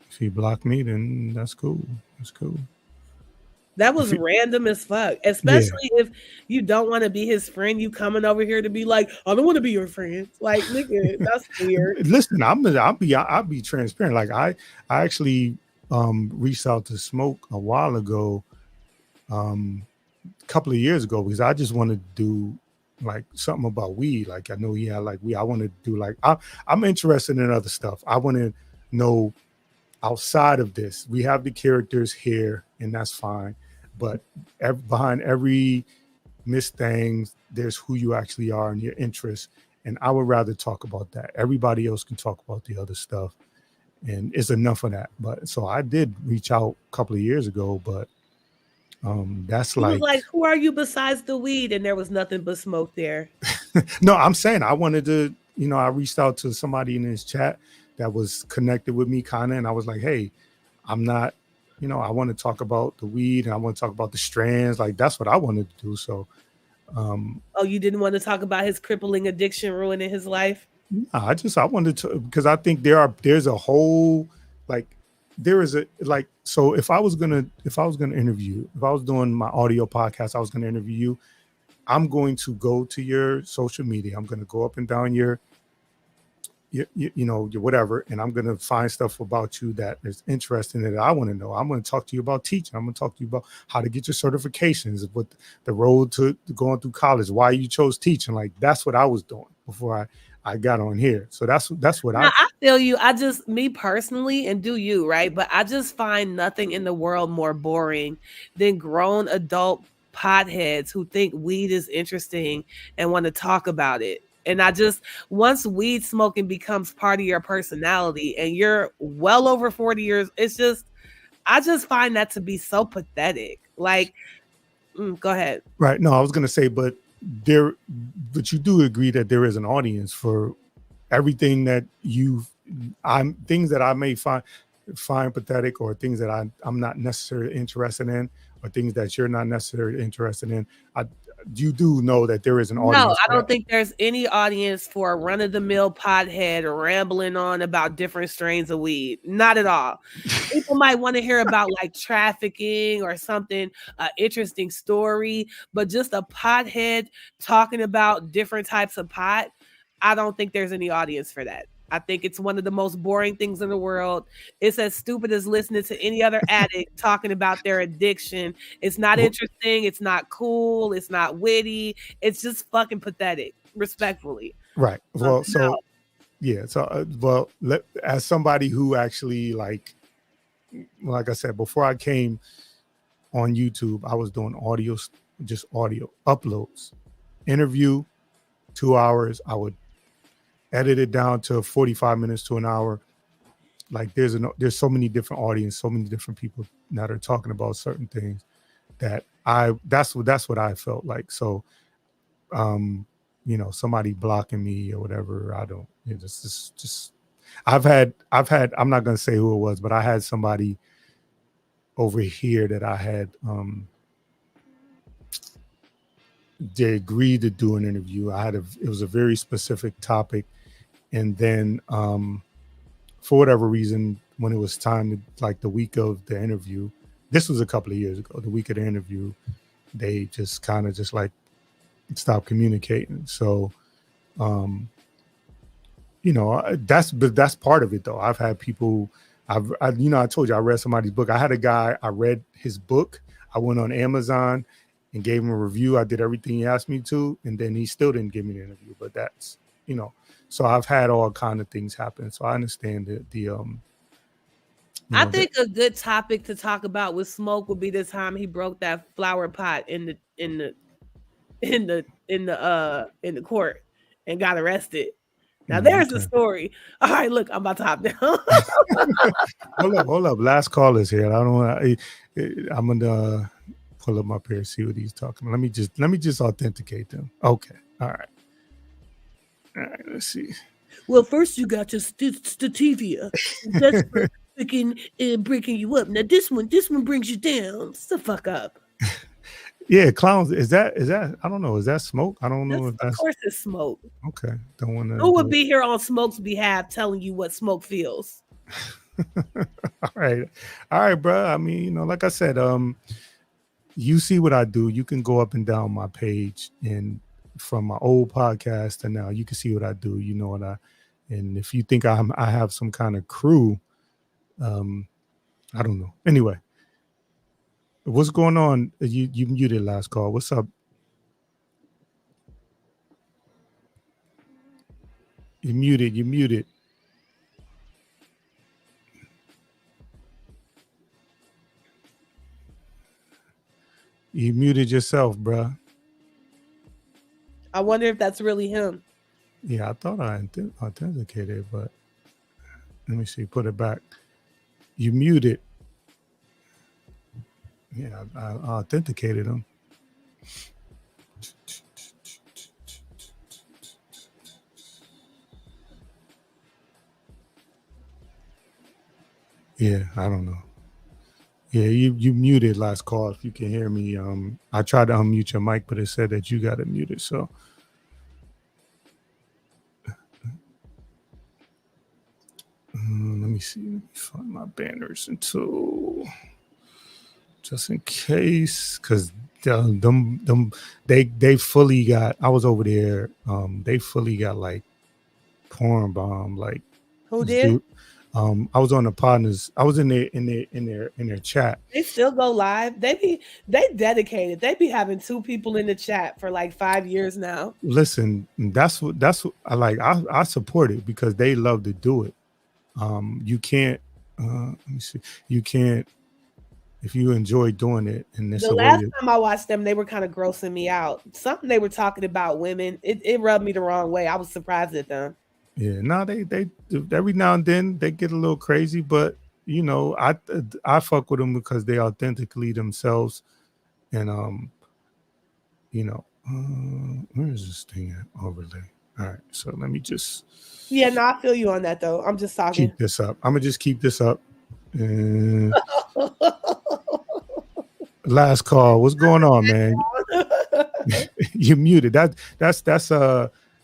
if he blocked me, then that's cool. That's cool. That was random as fuck, especially if you don't want to be his friend. You coming over here to be like, I don't want to be your friend. Like, nigga, that's weird. Listen, I'll be transparent. Like I actually reached out to Smoke a while ago, a couple of years ago, because I just wanted to do like something about weed. Like I know he had like weed. I want to do like I'm interested in other stuff. I want to know outside of this. We have the characters here, and that's fine. But behind every Mustang, there's who you actually are and your interests. And I would rather talk about that. Everybody else can talk about the other stuff, and it's enough of that. But so I did reach out a couple of years ago, but that's he was like, who are you besides the weed? And there was nothing but Smoke there. No, I'm saying I wanted to, I reached out to somebody in this chat that was connected with me kind of, and I was like, hey, I'm not, I want to talk about the weed and I want to talk about the strands. Like that's what I wanted to do. So oh, you didn't want to talk about his crippling addiction ruining his life? I wanted to, because I think there's a whole, like, there is a, like, so if I was gonna interview, if I was doing my audio podcast, I was gonna interview you, I'm going to go to your social media, I'm gonna go up and down your whatever, and I'm gonna find stuff about you that is interesting that I want to know. I'm gonna talk to you about teaching. I'm gonna talk to you about how to get your certifications, what the road to going through college, why you chose teaching. Like that's what I was doing before I got on here. So that's what I feel you. I just, me personally, and do you, right? But I just find nothing in the world more boring than grown adult potheads who think weed is interesting and want to talk about it. And once weed smoking becomes part of your personality and you're well over 40 years, I just find that to be so pathetic. Like, go ahead. Right. No, I was going to say, but you do agree that there is an audience for everything that things that I may find pathetic, or things that I'm not necessarily interested in, or things that you're not necessarily interested in. You do know that there is an audience. No, I don't think there's any audience for a run-of-the-mill pothead rambling on about different strains of weed. Not at all. People might want to hear about like trafficking or something, interesting story, but just a pothead talking about different types of pot, I don't think there's any audience for that. I think it's one of the most boring things in the world. It's as stupid as listening to any other addict talking about their addiction. It's not interesting. It's not cool. It's not witty. It's just fucking pathetic, respectfully. Right. Well, yeah. So, as somebody who actually like I said, before I came on YouTube, I was doing just audio uploads, interview, 2 hours. I would edit it down to 45 minutes to an hour, like there's so many different audience, so many different people that are talking about certain things that that's what I felt like. So somebody blocking me or whatever, I don't, it's just I've had I'm not gonna say who it was, but I had somebody over here that I had they agreed to do an interview. It was a very specific topic, and then for whatever reason, when it was time to, like, the week of the interview, this was a couple of years ago, the week of the interview, they just kind of just like stopped communicating. So that's part of it though. I've had people, I told you I read somebody's book. I had a guy, I read his book, I went on Amazon and gave him a review. I did everything he asked me to, and then he still didn't give me the interview. But that's, so I've had all kind of things happen. So I understand I think a good topic to talk about with Smoke would be the time he broke that flower pot in the court and got arrested. Now there's the story. All right, look, I'm about to hop down. Hold up. Last call is here. I'm gonna pull them up here and see what he's talking about. Let me just authenticate them. Okay. All right. Let's see. Well, first you got your Stativia. That's for breaking you up. Now this one brings you down. Shut the fuck up. Yeah, clowns. Is that? I don't know. Is that Smoke? I don't know if that's. Of course, it's Smoke. Okay, don't want to. Who would be here on Smoke's behalf, telling you what Smoke feels? All right, bro. I mean, like I said, you see what I do. You can go up and down my page, and from my old podcast to now, you can see what I do. You know what and if you think I have some kind of crew, I don't know. Anyway. What's going on? You muted last call. What's up? You muted. You muted yourself, bruh. I wonder if that's really him. Yeah, I thought I authenticated, but let me see. Put it back. You muted. Yeah, I authenticated him. Yeah, I don't know. Yeah, you muted last call. If you can hear me, I tried to unmute your mic, but it said that you got it muted. So let me see. Let me find my banners until just in case, because they fully got. I was over there. They fully got like porn bomb. Like who did? Dude, I was on the partners. I was in their chat. They still go live. They dedicated. They be having 2 people in the chat for like 5 years now. Listen, that's what I like. I support it because they love to do it. You can't. Let me see. You can't. If you enjoy doing it, and this the last time I watched them, they were kind of grossing me out. Something they were talking about women. It rubbed me the wrong way. I was surprised at them. Yeah, no, they every now and then they get a little crazy, but I fuck with them because they authentically themselves, and where is this thing at? Overlay. All right, so let me just. Yeah, no, I feel you on that though. I'm just talking. Keep this up. I'm gonna just keep this up. Last call. What's going on, man? You muted. That's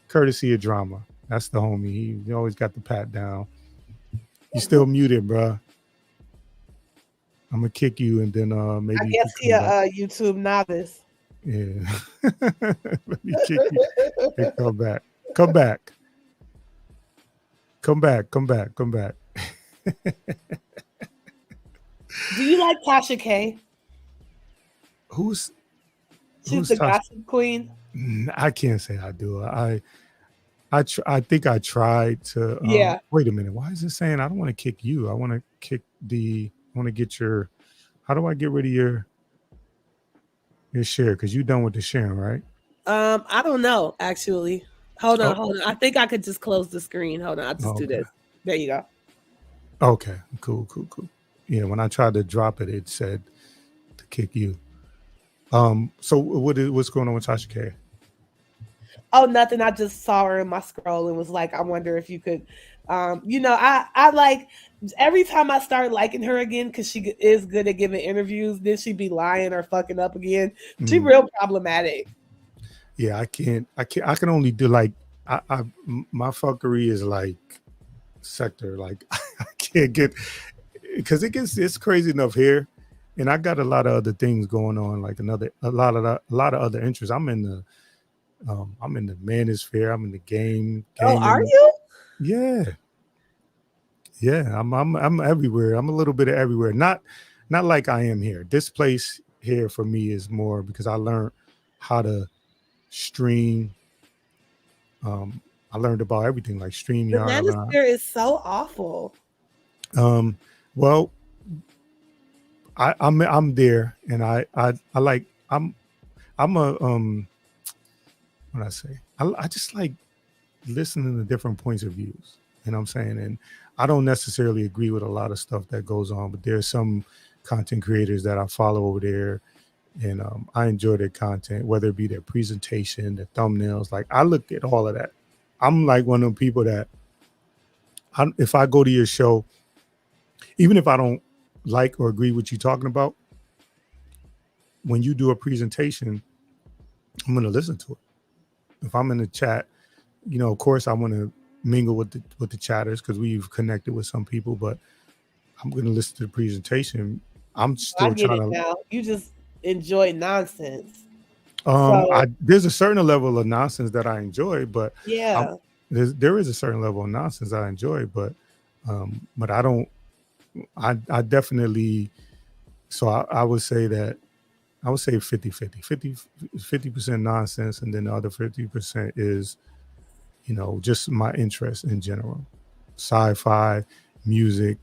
courtesy of drama. That's the homie. He always got the pat down. You still muted, bro. I'm gonna kick you, and then maybe. I guess he a YouTube novice. Yeah. Let me kick you. Hey, come back. Come back. Come back. Come back. Come back. Do you like Tasha K? She's the gossip queen. I can't say I do. I think I tried to. Yeah. Wait a minute. Why is it saying I don't want to kick you? I want to kick I want to get your. How do I get rid of your share? Because you're done with the sharing, right? I don't know. Actually, hold on. I think I could just close the screen. Hold on. I'll just do this. There you go. Okay, cool. Yeah, when I tried to drop it, it said to kick you. So what's going on with Tasha K? Oh, nothing. I just saw her in my scroll and was like, I wonder if you could, I like every time I start liking her again because she is good at giving interviews. Then she be lying or fucking up again. She Mm. real problematic. Yeah, I can only do like my fuckery is like sector. Like I can't get because it's crazy enough here, and I got a lot of other things going on, like a lot of other interests. I'm in the manosphere. I'm in the Oh, are gaming. you? Yeah, yeah. I'm everywhere. I'm a little bit of everywhere. Not like I am here. This place here for me is more because I learned how to stream. I learned about everything like The StreamYard. manosphere is so awful. Um, well, I'm there, and I like I'm a what I say. I just like listening to different points of views. You know what I'm saying? And I don't necessarily agree with a lot of stuff that goes on, but there's some content creators that I follow over there, and I enjoy their content, whether it be their presentation, their thumbnails. Like I look at all of that. I'm like one of them people that if I go to your show, even if I don't like or agree with you talking about, when you do a presentation, I'm going to listen to it. If I'm in the chat, of course I want to mingle with the chatters because we've connected with some people, but I'm going to listen to the presentation. I'm I still get trying it to. now. You just enjoy nonsense. So There's a certain level of nonsense that I enjoy, but I'm, yeah. there is a certain level of nonsense I enjoy, but I don't. I definitely. So I would say that I would say 50-50. 50% nonsense, and then the other 50% is, just my interest in general. Sci-fi, music.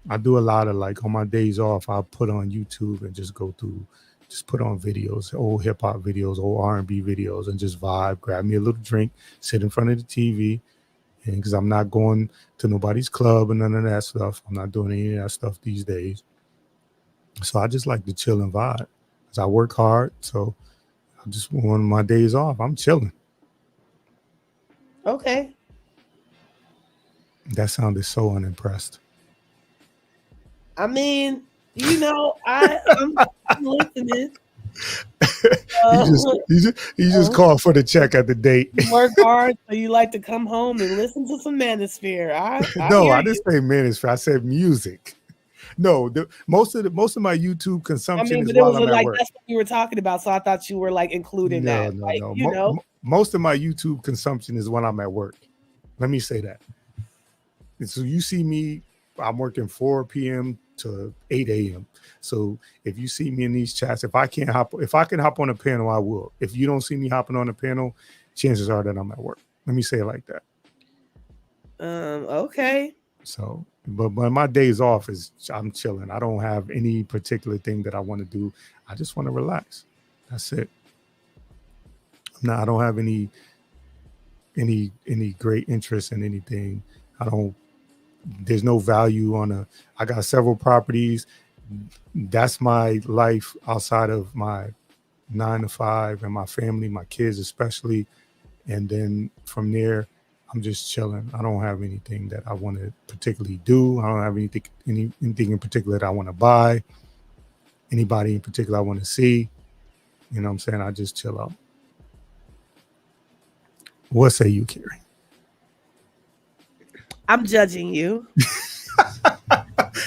I do a lot of like on my days off, I'll put on YouTube and just go through, just put on videos, old hip hop videos, old R&B videos, and just vibe, grab me a little drink, sit in front of the TV. And because I'm not going to nobody's club and none of that stuff. I'm not doing any of that stuff these days. So I just like to chill and vibe. Cause I work hard. So I just on my days off, I'm chilling. Okay. That sounded so unimpressed. I mean, I'm listening. you Uh, just you just uh, call for the check at the date. you work hard, so you like to come home and listen to some manosphere. I No, hear I you. didn't say ministry. I said music. No, most of my YouTube I consumption mean, is but it while was I'm at like work. that's what you were talking about, so I thought you were like including No, that. no, Like, no. Most of my YouTube consumption is when I'm at work. Let me say that. And so you see me, I'm working 4 p.m. to 8 a.m. So if you see me in these chats, if I can hop on a panel, I will. If you don't see me hopping on a panel, chances are that I'm at work. Let me say it like that. Okay. So, but my days off is I'm chilling. I don't have any particular thing that I want to do. I just want to relax. That's it. I don't have any great interest in anything. I don't. There's no value I got several properties. That's my life outside of my 9 to 5 and my family, my kids especially. And then from there, I'm just chilling. I don't have anything that I want to particularly do. I don't have anything in particular that I want to buy. Anybody in particular I want to see. You know what I'm saying? I just chill out. What say you, Carrie? I'm judging you.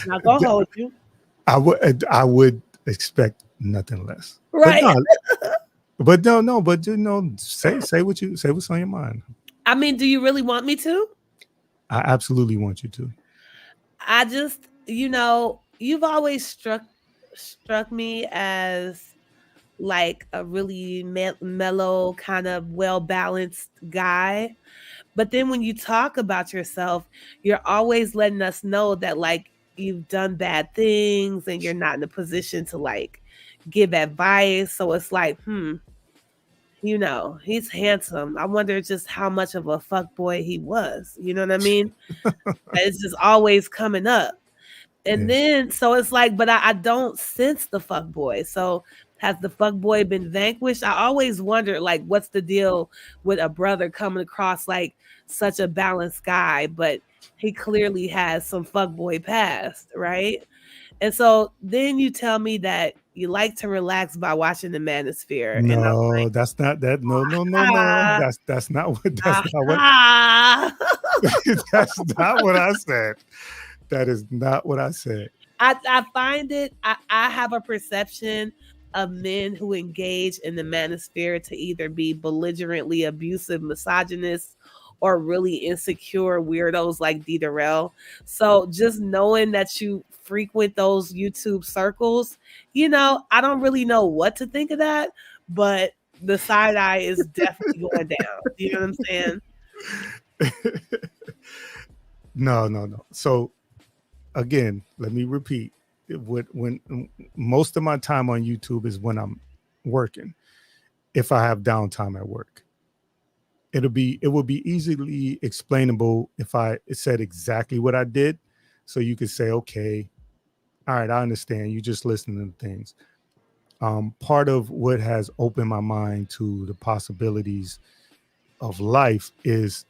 Not gonna hold you. I would expect nothing less. Right. But no, but say what's on your mind. I mean, do you really want me to? I absolutely want you to. I just, you've always struck me as like a really mellow, kind of well balanced guy. But then when you talk about yourself, you're always letting us know that like you've done bad things and you're not in a position to like give advice. So it's like, you know, he's handsome. I wonder just how much of a fuck boy he was. You know what I mean? It's just always coming up. And then, so it's like, but I don't sense the fuck boy. So has the fuck boy been vanquished? I always wondered, like, what's the deal with a brother coming across like such a balanced guy, but he clearly has some fuck boy past, right? And so then you tell me that you like to relax by watching the Manosphere, and I'm No, that's not that. No, no, no, no. ah, That's not what. That's not what. ah. That's not what I said. That is not what I said. I find it, I have a perception of men who engage in the manosphere to either be belligerently abusive misogynists or really insecure weirdos like D. Darrell. So just knowing that you frequent those YouTube circles, you know, I don't really know what to think of that, but the side eye is definitely going down. You know what I'm saying? No. So again, let me repeat. When most of my time on YouTube is when I'm working. If I have downtime at work, it would be easily explainable if I said exactly what I did, so you could say, okay, all right, I understand. You just listening to things. Part of what has opened my mind to the possibilities of life is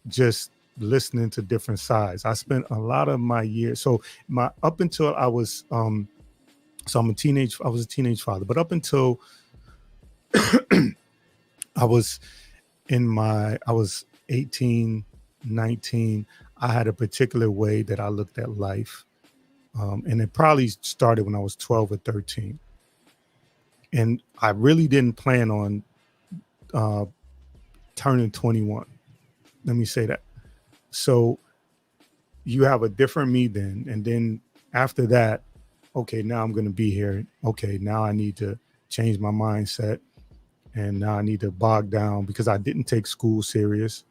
just listening to different sides. I spent a lot of my years, so my up until I was so I was a teenage father, but up until I was 18, 19, I had a particular way that I looked at life. And it probably started when I was 12 or 13. And I really didn't plan on turning 21. Let me say that. So you have a different me then. And then after that, okay, now I'm going to be here. Okay, now I need to change my mindset. And now I need to bog down because I didn't take school serious.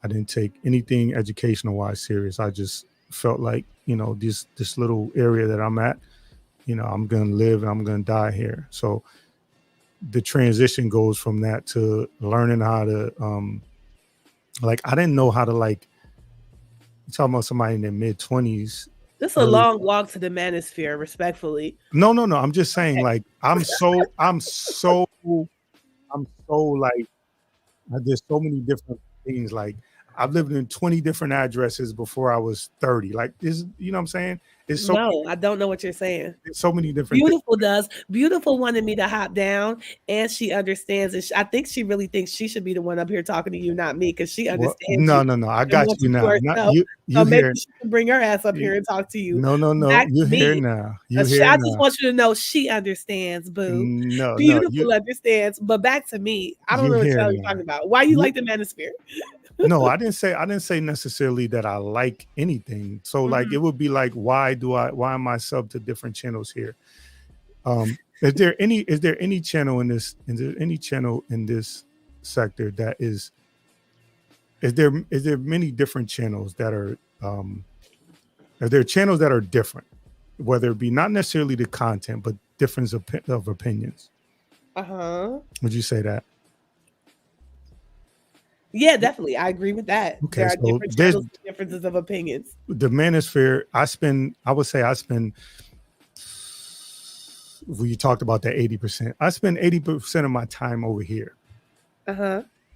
I didn't take anything educational wise serious. I just felt like, you know, this little area that I'm at, you know, I'm going to live and I'm going to die here. So the transition goes from that to learning how to, like, I didn't know how to, like, you're talking about somebody in their mid 20s. This is a long walk to the Manosphere, respectfully. No. I'm just saying, like, I'm so like, there's so many different things. Like, I've lived in 20 different addresses before I was 30. Like, this, you know what I'm saying? It's so No, I don't know what you're saying. There's so many different Beautiful things. Beautiful wanted me to hop down, and she understands. And I think she really thinks she should be the one up here talking to you, not me, because she understands. Well, no. I got you now. You so maybe here. she can bring her ass up here and talk to you. No. You here now. I just want you to know she understands, boo. No, Beautiful understands. But back to me. I don't know what you're talking about. Why you like the Manosphere? No, I didn't say necessarily that I like anything. So like it would be like, why am I sub to different channels here? Is there any channel in this sector that is there many different channels that are are there channels that are different, whether it be not necessarily the content, but difference of opinions? Would you say that? Yeah, definitely. I agree with that. Okay, there are so different channels, differences of opinions. The Manosphere, I would say I spend, we talked about that 80%. I spend 80% of my time over here.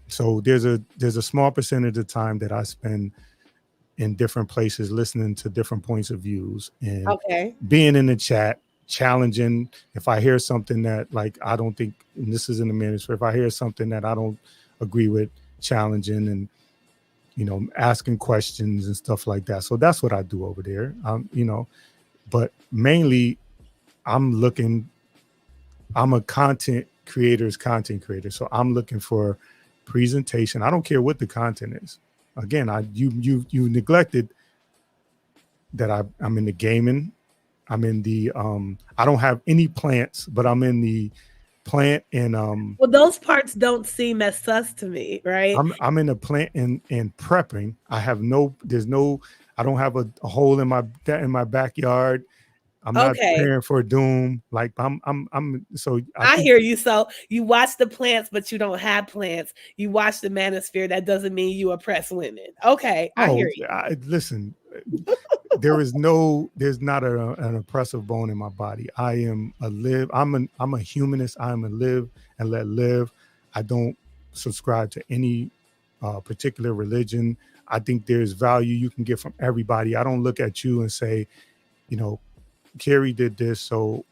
So there's a small percentage of time that I spend in different places, listening to different points of views and being in the chat, challenging. If I hear something that, like, I don't think, and this is in the Manosphere, if I hear something that I don't agree with, challenging and, you know, asking questions and stuff like that. So that's what I do over there. You know, but mainly I'm a content creator. So I'm looking for presentation. I don't care what the content is. Again, you neglected that I'm in the gaming. I'm in the I don't have any plants, but I'm in the plant and well, those parts don't seem as sus to me, right? I'm in the plant and prepping. I don't have a hole in my backyard. I'm not Okay. preparing for doom. Like so I I think, hear you. So you watch the plants, but you don't have plants. You watch the manosphere. That doesn't mean you oppress women. Okay, I hear you. listen, there's not an oppressive bone in my body. I'm a humanist. I'm a live and let live. I don't subscribe to any particular religion. I think there's value you can get from everybody. I don't look at you and say, you know, Carrie did this, so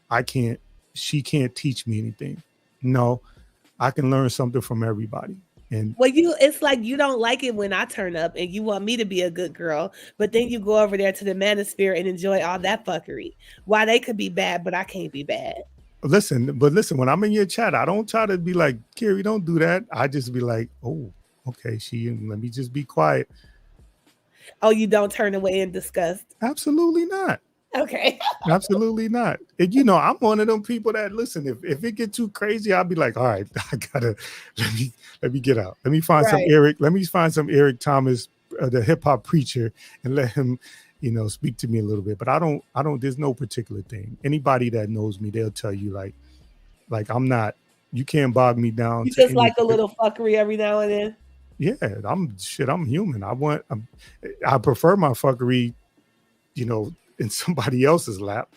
she can't teach me anything. No, I can learn something from everybody. And Well, it's like you don't like it when I turn up and you want me to be a good girl, but then you go over there to the manosphere and enjoy all that fuckery. Why they could be bad, but I can't be bad. listen, when I'm in your chat, I don't try to be like, Carrie, don't do that. I just be like, oh, okay, let me just be quiet. Oh, you don't turn away in disgust. Absolutely not. Okay. Absolutely not. And you know, I'm one of them people that listen, if it get too crazy, I'll be like, all right, I gotta let me get out. Let me find some Eric Thomas, the hip hop preacher, and let him, you know, speak to me a little bit. But I don't, there's no particular thing. Anybody that knows me, they'll tell you like I'm not, you can't bog me down You to just any. like a little fuckery every now and then. Yeah, I'm human. I prefer my fuckery, you know, in somebody else's lap.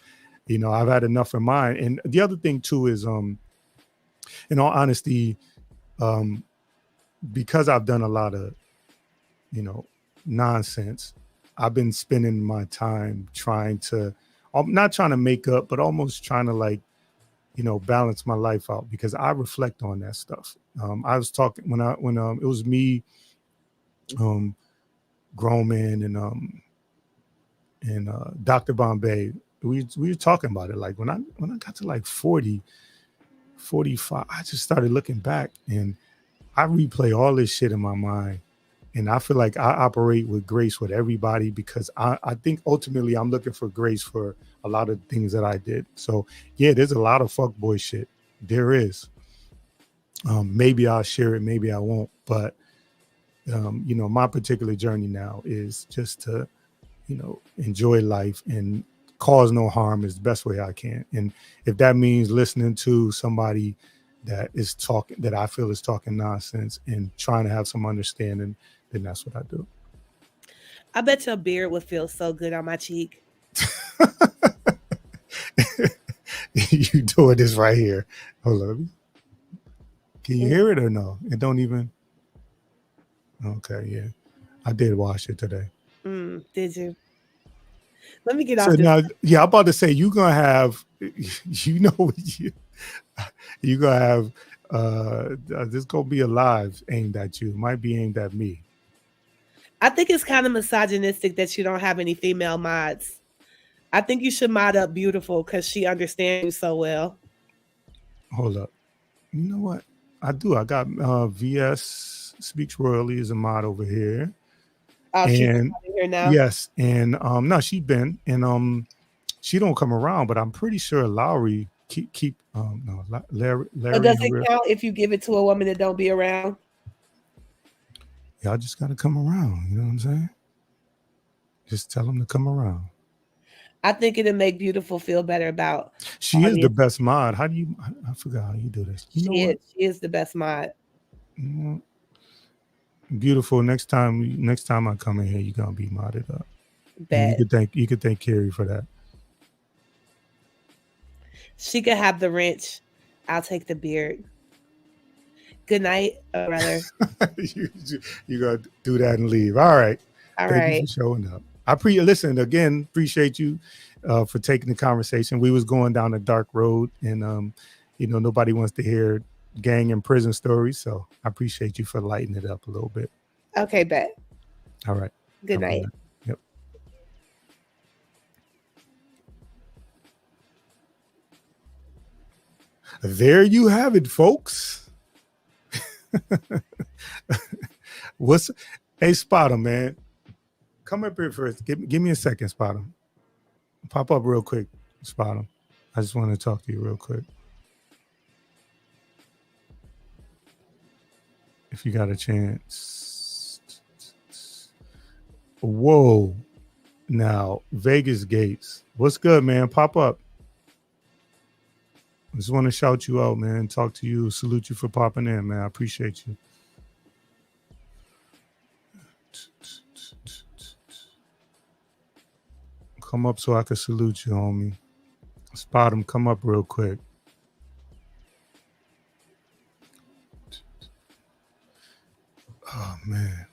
You know, I've had enough in mine. And the other thing too is, in all honesty, because I've done a lot of, you know, nonsense, I've been spending my time trying to, I'm not trying to make up, but almost trying to, like, you know, balance my life out, because I reflect on that stuff. I was talking when it was me, grown man, and Dr. Bombay. We were talking about it. Like when I got to like 40, 45, I just started looking back and I replay all this shit in my mind. And I feel like I operate with grace with everybody, because I think ultimately I'm looking for grace for a lot of things that I did. So yeah, there's a lot of fuckboy shit. There is. Maybe I'll share it, maybe I won't. But you know, my particular journey now is just to, you know, enjoy life and cause no harm is the best way I can. And if that means listening to somebody that I feel is talking nonsense and trying to have some understanding, then that's what I do. I bet your beard would feel so good on my cheek. You doing this right here. Hold on. Can you hear it or no? It don't even. Okay, yeah. I did wash it today. Did you? Let me get So off this. now, yeah, I'm about to say you're gonna have, you know, you're gonna have this gonna be a live aimed at you. It might be aimed at me. I think it's kind of misogynistic that you don't have any female mods. I think you should mod up Beautiful because she understands you so well. Hold up. You know what? I do. I got VS Speaks Royally is a mod over here. Oh, she's And here now. yes, and no, she been, and she don't come around, but I'm pretty sure Lowry keep no Larry. But does it count if you give it to a woman that don't be around? Y'all just gotta come around. You know what I'm saying? Just tell them to come around. I think it'll make Beautiful feel better about. She is the best mod. How do you? I forgot how you do this. She is the best mod. Beautiful. Next time I come in here, you're gonna be modded up. Bet. You could thank Carrie for that. She could have the wrench. I'll take the beard. Good night, brother. You gotta do that and leave. All right. Thank you for showing up. Listen again. Appreciate you for taking the conversation. We was going down a dark road, and you know, nobody wants to hear gang and prison stories. So I appreciate you for lighting it up a little bit. Okay, bet. All right. Good night. Yep. There you have it, folks. Hey, Spotter, man. Come up here first. Give me a second, Spotter. Pop up real quick, Spotter. I just want to talk to you real quick. If you got a chance. Whoa. Now, Vegas Gates. What's good, man? Pop up. I just want to shout you out, man. Talk to you. Salute you for popping in, man. I appreciate you. Come up so I can salute you, homie. Spot him. Come up real quick. Oh, man.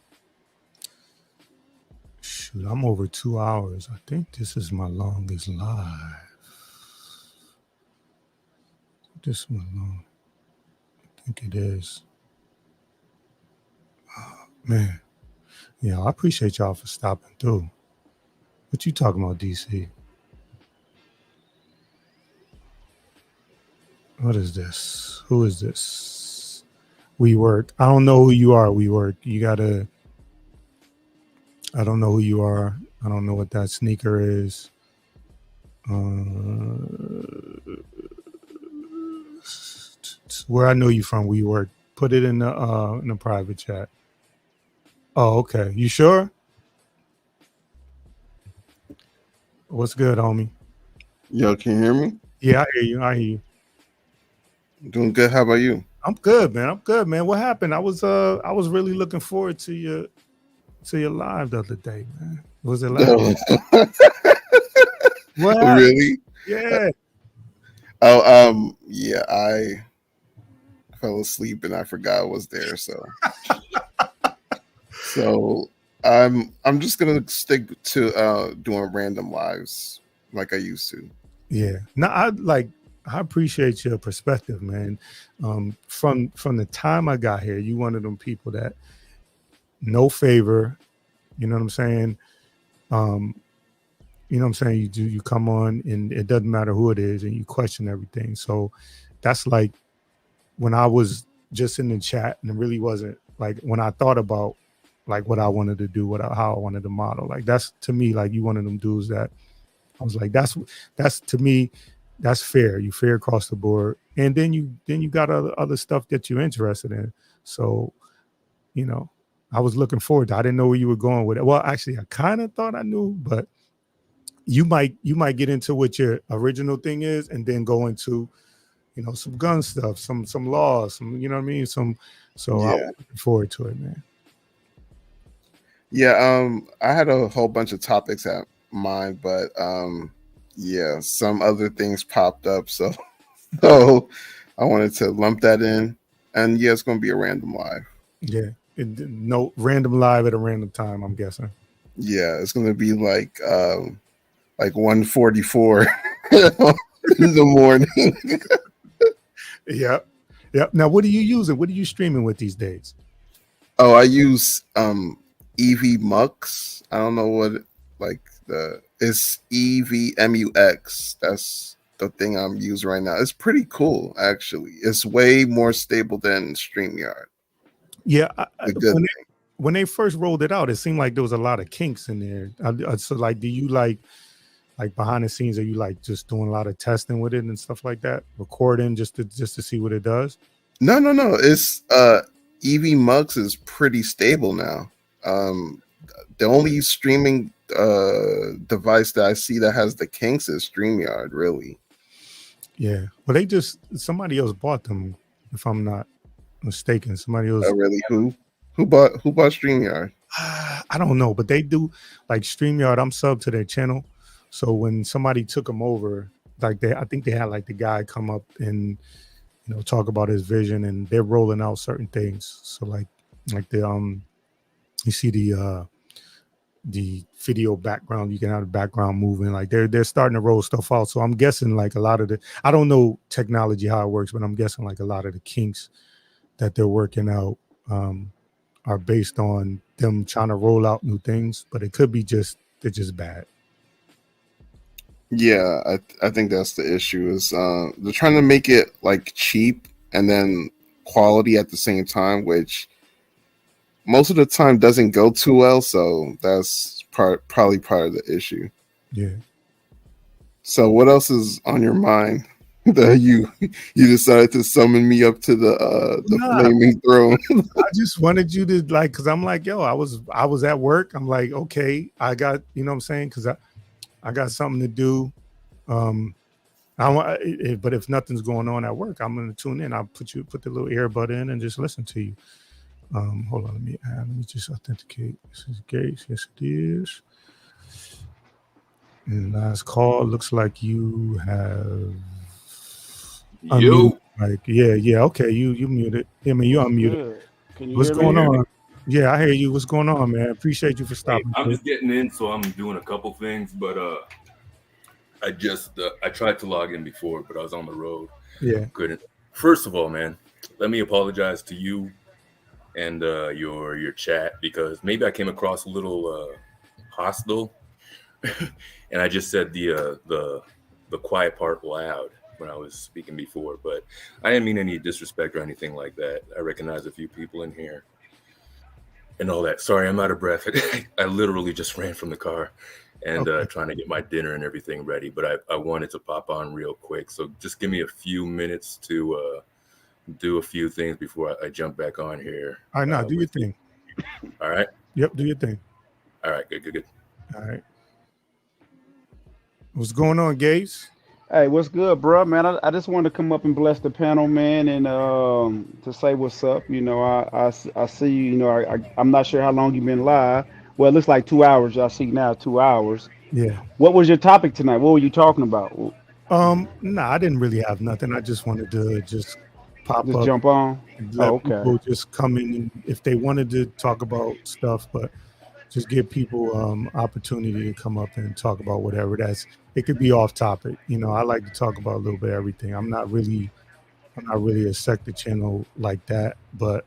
Shoot, I'm over 2 hours. I think this is my longest live. This one long. I think it is. Oh, man. Yeah, I appreciate y'all for stopping through. What you talking about, DC? What is this? Who is this? WeWork. I don't know who you are, WeWork. You gotta. I don't know who you are. I don't know what that sneaker is. Where I know you from, WeWork. Put it in the private chat. Oh, okay. You sure? What's good, homie? Yo, can you hear me? Yeah, I hear you. I hear you. Doing good. How about you? I'm good, man. I'm good, man. What happened? I was really looking forward to your live the other day, man. Was it last? What happened? Really? Yeah. Oh, yeah. I fell asleep and I forgot I was there. So I'm just gonna stick to doing random lives like I used to. Yeah. No, I appreciate your perspective, man. From the time I got here, you one of them people that no favor, you know what I'm saying? You know what I'm saying? You come on and it doesn't matter who it is and you question everything. So that's like when I was just in the chat and it really wasn't like when I thought about like what I wanted to do, how I wanted to model. Like that's to me, like you one of them dudes that I was like, that's to me, that's fair. You fair across the board. And then you got other stuff that you're interested in. So, you know, I was looking forward to it. I didn't know where you were going with it. Well, actually, I kind of thought I knew, but you might get into what your original thing is and then go into, you know, some gun stuff, some laws, some, you know what I mean? So Yeah. I was looking forward to it, man. Yeah, I had a whole bunch of topics at mind, but yeah, some other things popped up, so I wanted to lump that in. And yeah, it's gonna be a random live. Yeah. No random live at a random time, I'm guessing. Yeah, it's gonna be like 1:44 in the morning. Yep. Now, what are you using? What are you streaming with these days? Oh, I use EV Mux. I don't know what it's EVMUX. That's the thing I'm using right now. It's pretty cool, actually. It's way more stable than StreamYard. Yeah, when they first rolled it out, it seemed like there was a lot of kinks in there. So, like, do you like behind the scenes? Are you like just doing a lot of testing with it and stuff like that, recording just to see what it does? No. It's EV Mux is pretty stable now. The only streaming device that I see that has the kinks is StreamYard, really. Yeah. Well, somebody else bought them, if I'm not mistaken. Somebody else. Oh, really? Who bought StreamYard? I don't know, but they do like StreamYard. I'm sub to their channel. So when somebody took them over, like I think they had like the guy come up and, you know, talk about his vision, and they're rolling out certain things. So like the you see the video background, you can have the background moving, like they're starting to roll stuff out. So I'm guessing like a lot of I don't know technology how it works, but I'm guessing like a lot of the kinks that they're working out are based on them trying to roll out new things, but it could be they're just bad. Yeah, I think that's the issue is they're trying to make it like cheap and then quality at the same time, which most of the time doesn't go too well. So that's probably part of the issue. Yeah. So what else is on your mind that you decided to summon me up to the Nah, flaming throne. I just wanted you to like, cause I'm like, yo, I was at work. I'm like, okay, I got, you know what I'm saying? Cause I got something to do. I want, but if nothing's going on at work, I'm gonna tune in. I'll put the little earbud in and just listen to you. Hold on, let me just authenticate. This is Gates. Yes, it is. And last call looks like you have unmuted. Yo, Like, yeah, okay, you muted. I mean, you what's unmuted. good? Can you What's hear me? going on? Yeah, I hear you. What's going on, man? Appreciate you for Hey, stopping I'm through. just getting in, so I'm doing a couple things, but I tried to log in before, but I was on the road. Yeah. Couldn't. First of all, man, let me apologize to you and your chat, because maybe I came across a little hostile, and I just said the quiet part loud when I was speaking before, but I didn't mean any disrespect or anything like that. I recognize a few people in here and all that. Sorry, I'm out of breath. I literally just ran from the car and Okay. trying to get my dinner and everything ready, but I wanted to pop on real quick. So just give me a few minutes to do a few things before I jump back on here. All right, now do your with you. thing. All right. Yep, do your thing. All right. Good. All right. What's going on, Gates? Hey, what's good, bro, man? I just wanted to come up and bless the panel, man, and to say what's up. You know, I see you. You know, I'm not sure how long you've been live. Well, it looks like 2 hours. I see now 2 hours. Yeah. What was your topic tonight? What were you talking about? Nah, I didn't really have nothing. I just wanted to just pop Just up jump on. and Oh, let okay. people just come in if they wanted to talk about stuff, but just give people opportunity to come up and talk about whatever. It could be off topic. You know, I like to talk about a little bit of everything. I'm not really a sector channel like that, but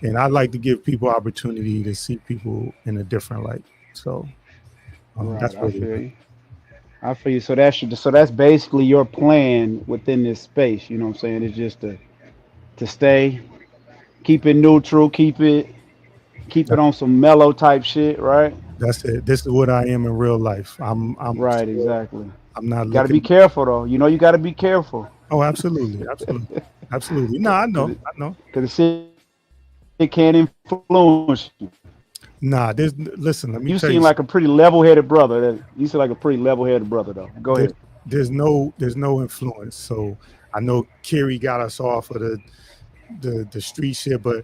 and I like to give people opportunity to see people in a different light. So Right, that's I really feel you. I feel you. So that's basically your plan within this space. You know what I'm saying? It's just to stay, keep it neutral, keep it on some mellow type shit, right? that's it. This is what I am in real life. I'm Right, still, exactly. I'm not Got to be looking. careful though. You know, you got to be careful Oh, absolutely. No, I because know. it can influence you. Nah, listen. Let me You tell seem you like a something. pretty level-headed brother. You seem like a pretty level-headed brother, though. Go There, ahead. there's no influence. So I know Kerry got us off of the street shit, but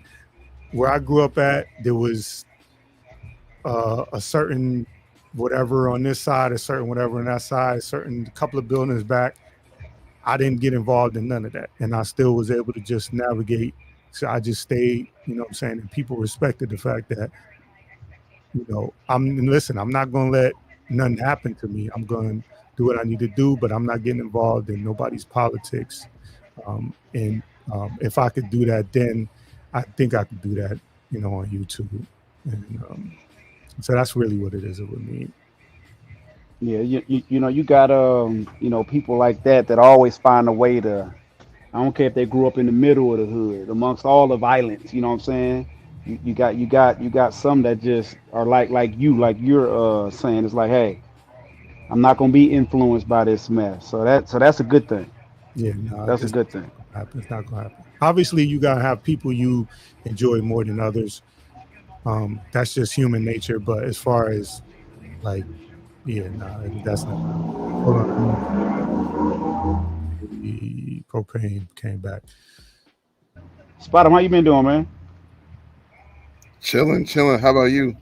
where I grew up at, there was a certain whatever on this side, a certain whatever on that side, a certain couple of buildings back. I didn't get involved in none of that, and I still was able to just navigate. So I just stayed, you know what I'm saying, and people respected the fact that, I'm not going to let nothing happen to me. I'm going to do what I need to do, but I'm not getting involved in nobody's politics. And if I could do that, then I think I could do that, on YouTube. And so that's really what it is with me. Yeah, you got people like that always find a way to. I don't care if they grew up in the middle of the hood, amongst all the violence. You know what I'm saying? You got some that just are like you're saying. It's like, hey, I'm not gonna be influenced by this mess. So that's a good thing. Yeah, no, That's a good thing. it's not gonna happen. Obviously, you gotta have people you enjoy more than others. That's just human nature. But as far as like, yeah, no, that's not. Hold on, the propane came back. Spot how you been doing, man? Chilling. How about you?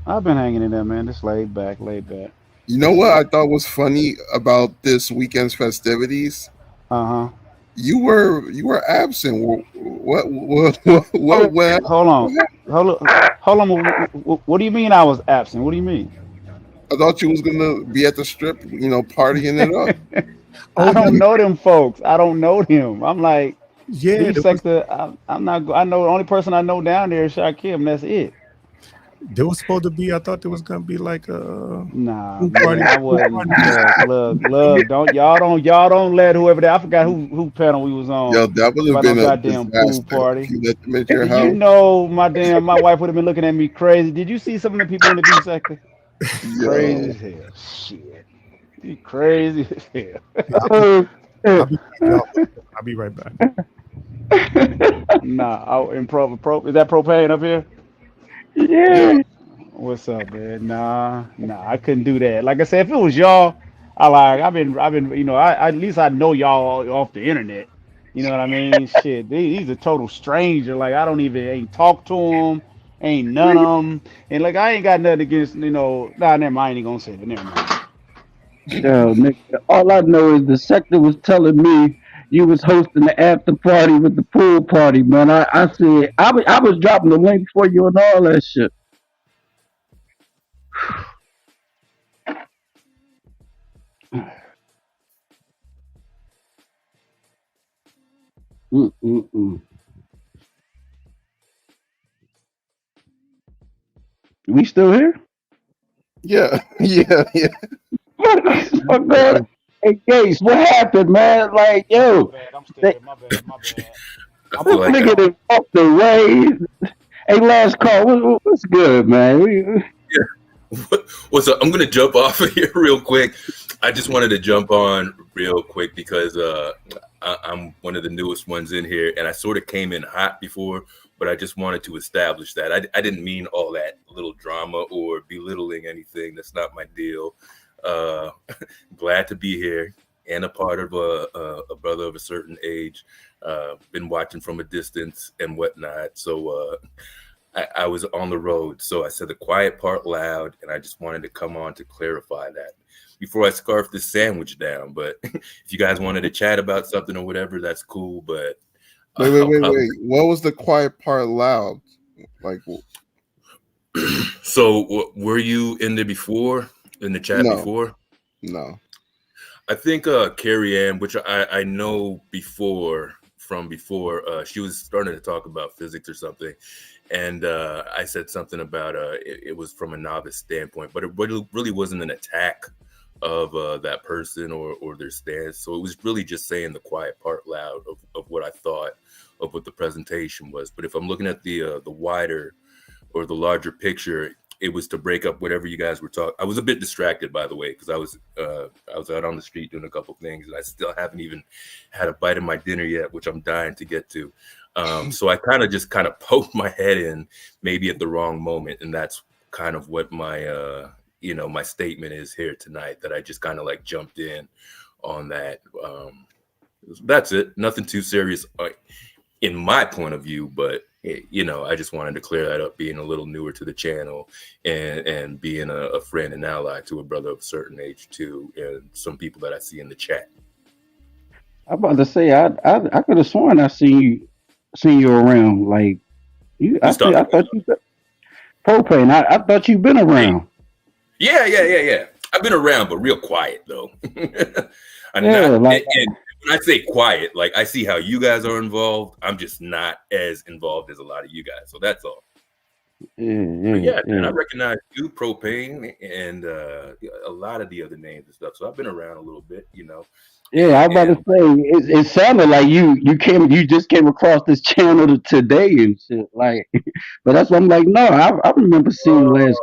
I've been hanging in there, man. Just laid back, laid back. You know what I thought was funny about this weekend's festivities? Uh huh. You were absent. What went? Hold on, hold on. What do you mean I was absent? What do you mean? I thought you was gonna be at the strip, partying it up. I Oh don't no, know them folks. I don't know them. I'm like yeah, B sector. I'm not. I know the only person I know down there is Shakim. That's it. there was supposed to be. I thought there was gonna be like a Nah, pool party. man, I wasn't. Look. Y'all don't let whoever that. I forgot who panel we was on Yo, that would have about no been a goddamn pool disaster if party. you let them at your You house. know, my wife would have been looking at me crazy. Did you see some of the people in the B sector? Crazy Yo, as hell. Shit, you crazy as hell. I'll be I'll be right back. Nah, in is that propane up here? Yeah. What's up, man? Nah, I couldn't do that. Like I said, if it was y'all, I've been, at least I know y'all off the internet. You know what I mean? Shit, he's a total stranger. Like I don't even ain't talk to him, ain't none of them, and like I ain't got nothing against, Nah, never mind. I ain't gonna say it. Never mind. Yo, nigga, all I know is the sector was telling me you was hosting the after party with the pool party, man. I said I was dropping the link for you and all that shit. Mm-mm-mm. We still here? Yeah, yeah, yeah. What God? Hey, Gates, what happened, man? Like, yo, they, My bad. I this feel like nigga done walked away. Hey, last call. What's good, man? what's up? I'm gonna jump off of here real quick. I just wanted to jump on real quick because I'm one of the newest ones in here, and I sort of came in hot before, but I just wanted to establish that I didn't mean all that little drama or belittling anything. That's not my deal. Glad to be here and a part of a brother of a certain age. Been watching from a distance and whatnot. So I was on the road. So I said the quiet part loud, and I just wanted to come on to clarify that before I scarf this sandwich down. But if you guys wanted to chat about something or whatever, that's cool. But Wait. What was the quiet part loud? Like, so were you in there before, in the chat no, before? no. I think Carrie Ann, which I know from before, she was starting to talk about physics or something. And I said something about it was from a novice standpoint, but it really wasn't an attack of that person or their stance. So it was really just saying the quiet part loud of what I thought of what the presentation was. But if I'm looking at the wider or the larger picture, it was to break up whatever you guys were talking. I was a bit distracted, by the way, because I was out on the street doing a couple things, and I still haven't even had a bite of my dinner yet, which I'm dying to get to. So I kind of poked my head in maybe at the wrong moment, and that's kind of what my my statement is here tonight. That I just kind of like jumped in on that. That's it. Nothing too serious in my point of view, but I just wanted to clear that up, being a little newer to the channel and being a friend and ally to a brother of a certain age too, and some people that I see in the chat. I'm about to say I could have sworn I seen you around. Like you, I thought you propane. I thought you've been around. Yeah. I've been around, but real quiet though. And when I say quiet, like I see how you guys are involved. I'm just not as involved as a lot of you guys. So that's all. Yeah. And I recognize you, propane, and a lot of the other names and stuff. So I've been around a little bit, Yeah, I was about to say it sounded like you just came across this channel today and shit. Like, but that's why I'm like, no, I remember seeing last.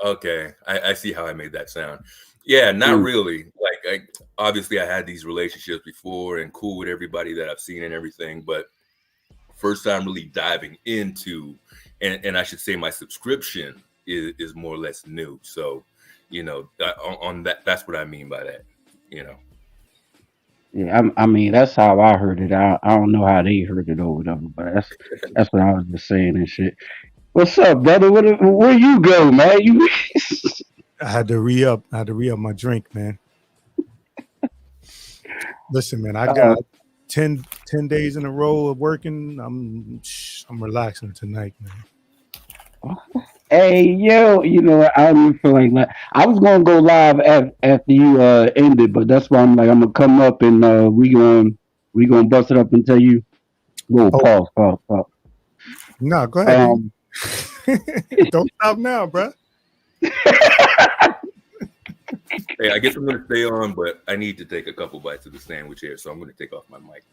Okay, I see how I made that sound. Yeah, not really. Like, obviously, I had these relationships before and cool with everybody that I've seen and everything, but first time really diving into, and I should say my subscription is more or less new. So, on that, that's what I mean by that. Yeah, I mean that's how I heard it. I don't know how they heard it or whatever, but that's what I was just saying and shit. What's up, brother? Where you go, man? I had to re-up my drink, man. Listen, man, I got 10 days in a row of working. I'm relaxing tonight, man. Hey, yo, I don't even feel like I was gonna go live after you ended, but that's why I'm gonna come up and we gonna bust it up and tell you. Whoa, pause. No, go ahead. Don't stop now, bro. Hey, I guess I'm going to stay on, but I need to take a couple bites of the sandwich here, so I'm going to take off my mic.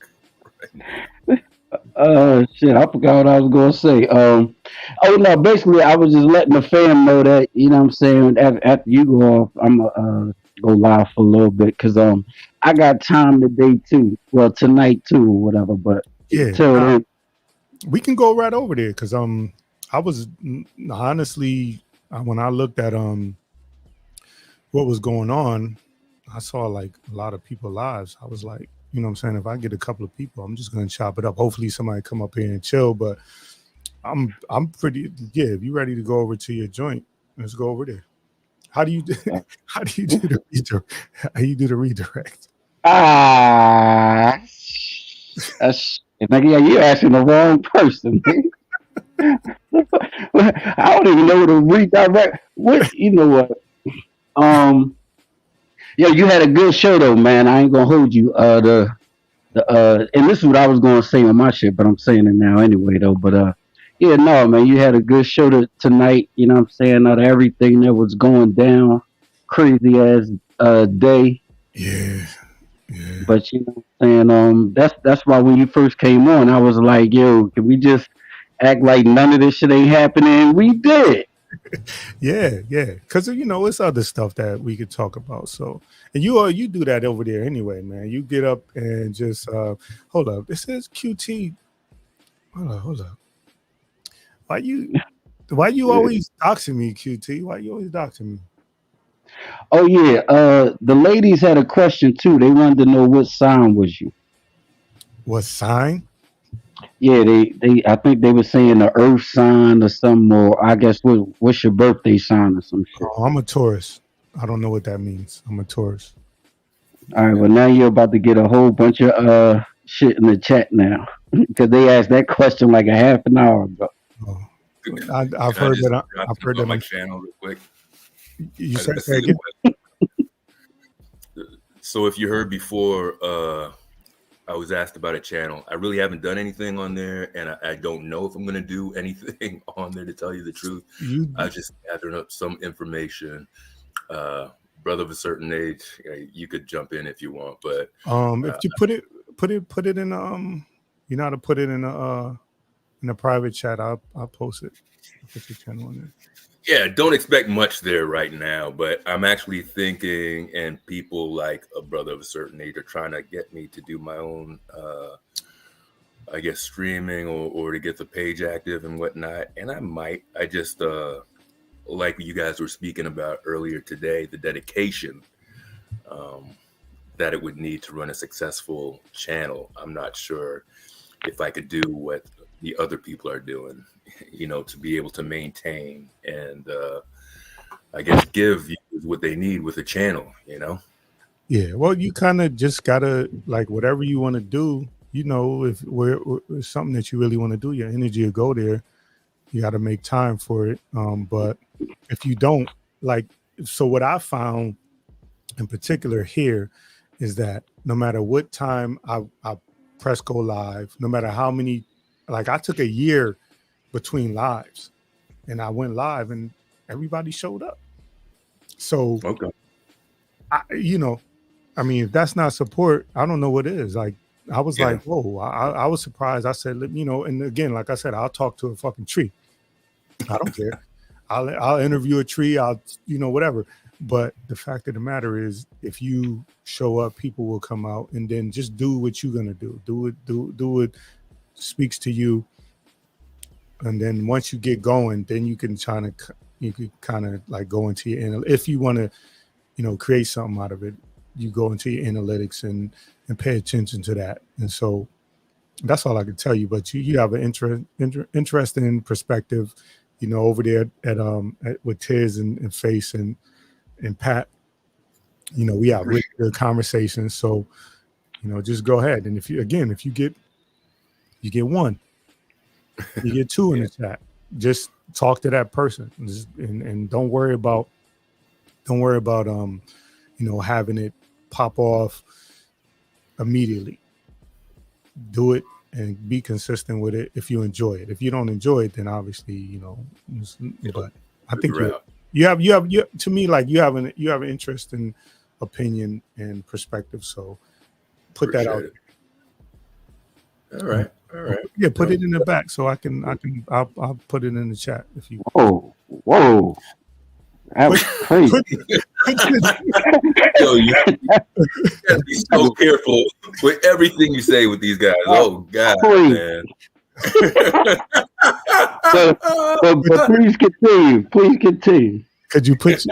Shit, I forgot what I was gonna say. No, basically, I was just letting the fam know that what I'm saying. After you go off, I'm go live for a little bit because I got time today too. Well, tonight too, or whatever. But Yeah, till then, we can go right over there because I was honestly when I looked at what was going on, I saw like a lot of people lives. I was like, you know what I'm saying? If I get a couple of people, I'm just gonna chop it up. Hopefully somebody come up here and chill. But I'm pretty if you ready to go over to your joint, let's go over there. How do you do how do you do the redirect? How you do the redirect? ah, nigga, yeah, you're asking the wrong person. I don't even know what to redirect. What you know what? Um, yeah, you had a good show though, man. I ain't gonna hold you. And this is what I was gonna say on my shit, but I'm saying it now anyway though. But yeah, no, man, you had a good show tonight. You know what I'm saying? Out of everything that was going down, crazy ass day. Yeah. But you know what I'm saying? That's why when you first came on, I was like, yo, can we just act like none of this shit ain't happening? We did. Yeah, because you know it's other stuff that we could talk about. So, and you do that over there anyway, man. You get up and just hold up. It says QT. Hold up. Why you always doxing me, QT? Why you always doxing me? Oh yeah, the ladies had a question too. They wanted to know what sign was you. What sign? Yeah, they I think they were saying the Earth sign or something, or I guess what's your birthday sign or some shit. Oh, I'm a Taurus. I don't know what that means. I'm a Taurus. All right, well now you're about to get a whole bunch of shit in the chat now because they asked that question like a half an hour ago. Oh, I've heard that. I've heard that on my channel real quick. You said again. So if you heard before, I was asked about a channel. I really haven't done anything on there, and I don't know if I'm going to do anything on there, to tell you the truth. I just gathered up some information. Brother of a certain age, you could jump in if you want, but if you put it in you know how to put it in a private chat, I'll post it. I'll put your channel on there. Yeah, don't expect much there right now, but I'm actually thinking, and people like a brother of a certain age are trying to get me to do my own, I guess, streaming or to get the page active and whatnot. And I just, like you guys were speaking about earlier today, the dedication that it would need to run a successful channel. I'm not sure if I could do what the other people are doing, to be able to maintain and I guess give viewers what they need with a channel, Yeah, well, you kind of just gotta like whatever you want to do. If it's something that you really want to do, your energy will go there. You got to make time for it. But if you don't, so what I found in particular here is that no matter what time I press go live, no matter how many, I took a year between lives and I went live and everybody showed up. So, okay. If that's not support, I don't know what is. I was like, whoa, I was surprised. I said, and again, like I said, I'll talk to a fucking tree. I don't care. I'll interview a tree. I'll, whatever. But the fact of the matter is, if you show up, people will come out, and then just do what you're gonna do. Do what speaks to you, and then once you get going, then you can kind of go into your if you want to, create something out of it. You go into your analytics and pay attention to that. And so that's all I can tell you. But you have an interesting perspective, over there at with Tiz and Face and Pat. We have really good conversations. So, just go ahead. And if you get one, you get two in the chat. Just talk to that person and don't worry about having it pop off immediately. Do it and be consistent with it if you enjoy it. If you don't enjoy it, then obviously, but I think you have to me, you have an interesting opinion and perspective. So put that out there. All right. Yeah, put it in the back so I'll put it in the chat if you Whoa. That was crazy. Yo, you gotta be so careful with everything you say with these guys. Oh God, man. but please continue. Please continue. Could you please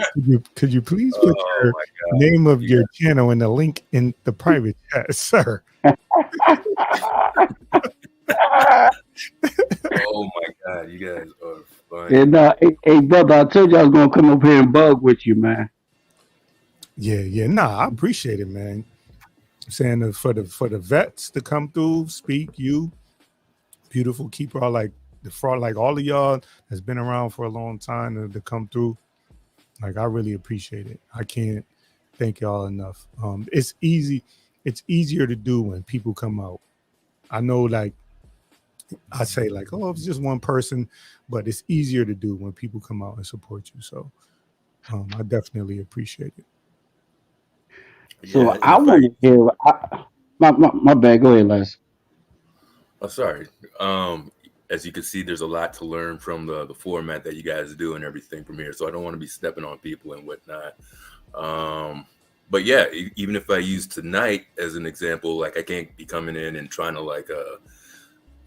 put your name of your channel and the link in the private chat, sir? Oh my God, you guys are funny. And hey brother, I told you I was gonna come up here and bug with you, man. Yeah. Nah, I appreciate it, man. I'm saying that for the vets to come through, speak, you beautiful keeper, like the fraud, like all of y'all that's been around for a long time to come through. Like, I really appreciate it. I can't thank y'all enough. It's easier to do when people come out. I know, like, I say, like, oh, it's just one person, but it's easier to do when people come out and support you. So I definitely appreciate it. So I want to hear. My bad. Go ahead, Les. Oh, sorry. As you can see, there's a lot to learn from the format that you guys do and everything from here. So I don't want to be stepping on people and whatnot. But yeah, even if I use tonight as an example, like I can't be coming in and trying to like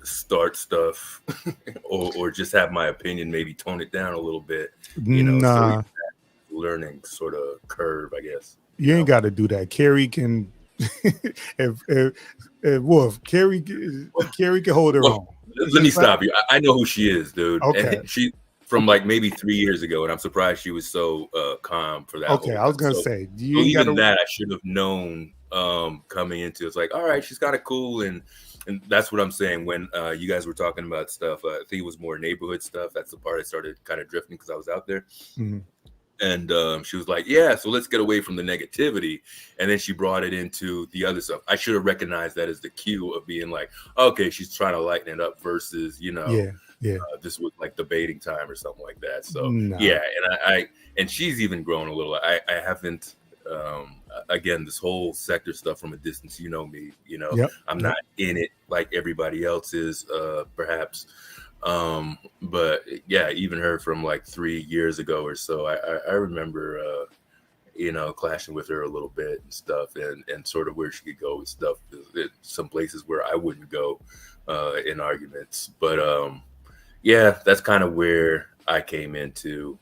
start stuff or just have my opinion, maybe tone it down a little bit. You know, nah. so learning sort of curve, I guess. You ain't got to do that. Carrie can, if Wolf, Carrie can hold her own. Let me stop you. I know who she is, dude. Okay. And she from like maybe 3 years ago, and I'm surprised she was so calm for that. Okay, I was gonna say, so even that I should have known coming into. It's like, all right, she's kind of cool, and that's what I'm saying. When you guys were talking about stuff, I think it was more neighborhood stuff. That's the part I started kind of drifting because I was out there. Mm-hmm. And she was like, yeah, so let's get away from the negativity. And then she brought it into the other stuff. I should have recognized that as the cue of being like, okay, she's trying to lighten it up versus, you know, this was like debating time or something like that. So, yeah. And and she's even grown a little. I haven't, again, this whole sector stuff from a distance, you know me, you know, I'm not in it like everybody else is, perhaps. But yeah, even her from like 3 years ago or so, I remember, you know, clashing with her a little bit and stuff and sort of where she could go with stuff. Some places where I wouldn't go, in arguments, but, yeah, that's kind of where I came into,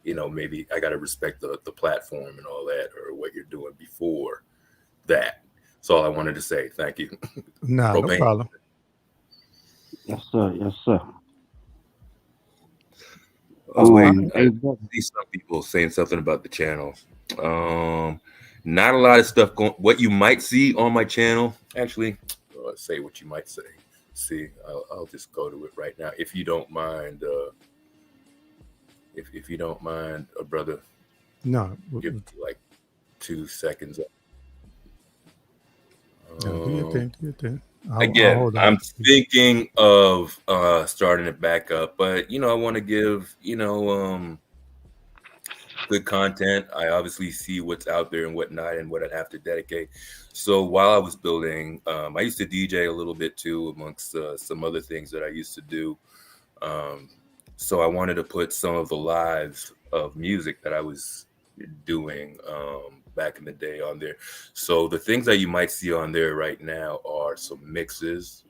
you know, maybe I got to respect the platform and all that, or what you're doing before that. That's all I wanted to say. Thank you. Nah, no problem. Yes, sir. Yes, sir. Oh, wait. I see some people saying something about the channel. Not a lot of stuff going. What you might see on my channel, actually, say what you might say. See, I'll just go to it right now, if you don't mind. If you don't mind, brother. No, give me like 2 seconds. Do your thing. Again, I'm thinking of starting it back up, but you know, I want to give, you know, good content. I obviously see what's out there and whatnot and what I'd have to dedicate. So while I was building, I used to DJ a little bit too, amongst some other things that I used to do. So I wanted to put some of the lives of music that I was doing back in the day on there. So the things that you might see on there right now are some mixes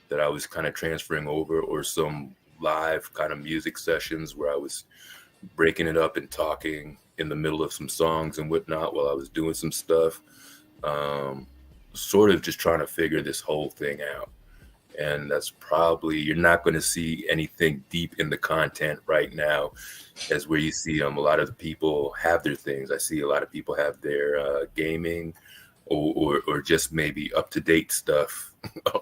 that I was kind of transferring over, or some live kind of music sessions where I was breaking it up and talking in the middle of some songs and whatnot while I was doing some stuff. Sort of just trying to figure this whole thing out. And that's probably, you're not going to see anything deep in the content right now, as where you see a lot of the people have their things. I see a lot of people have their gaming or just maybe up-to-date stuff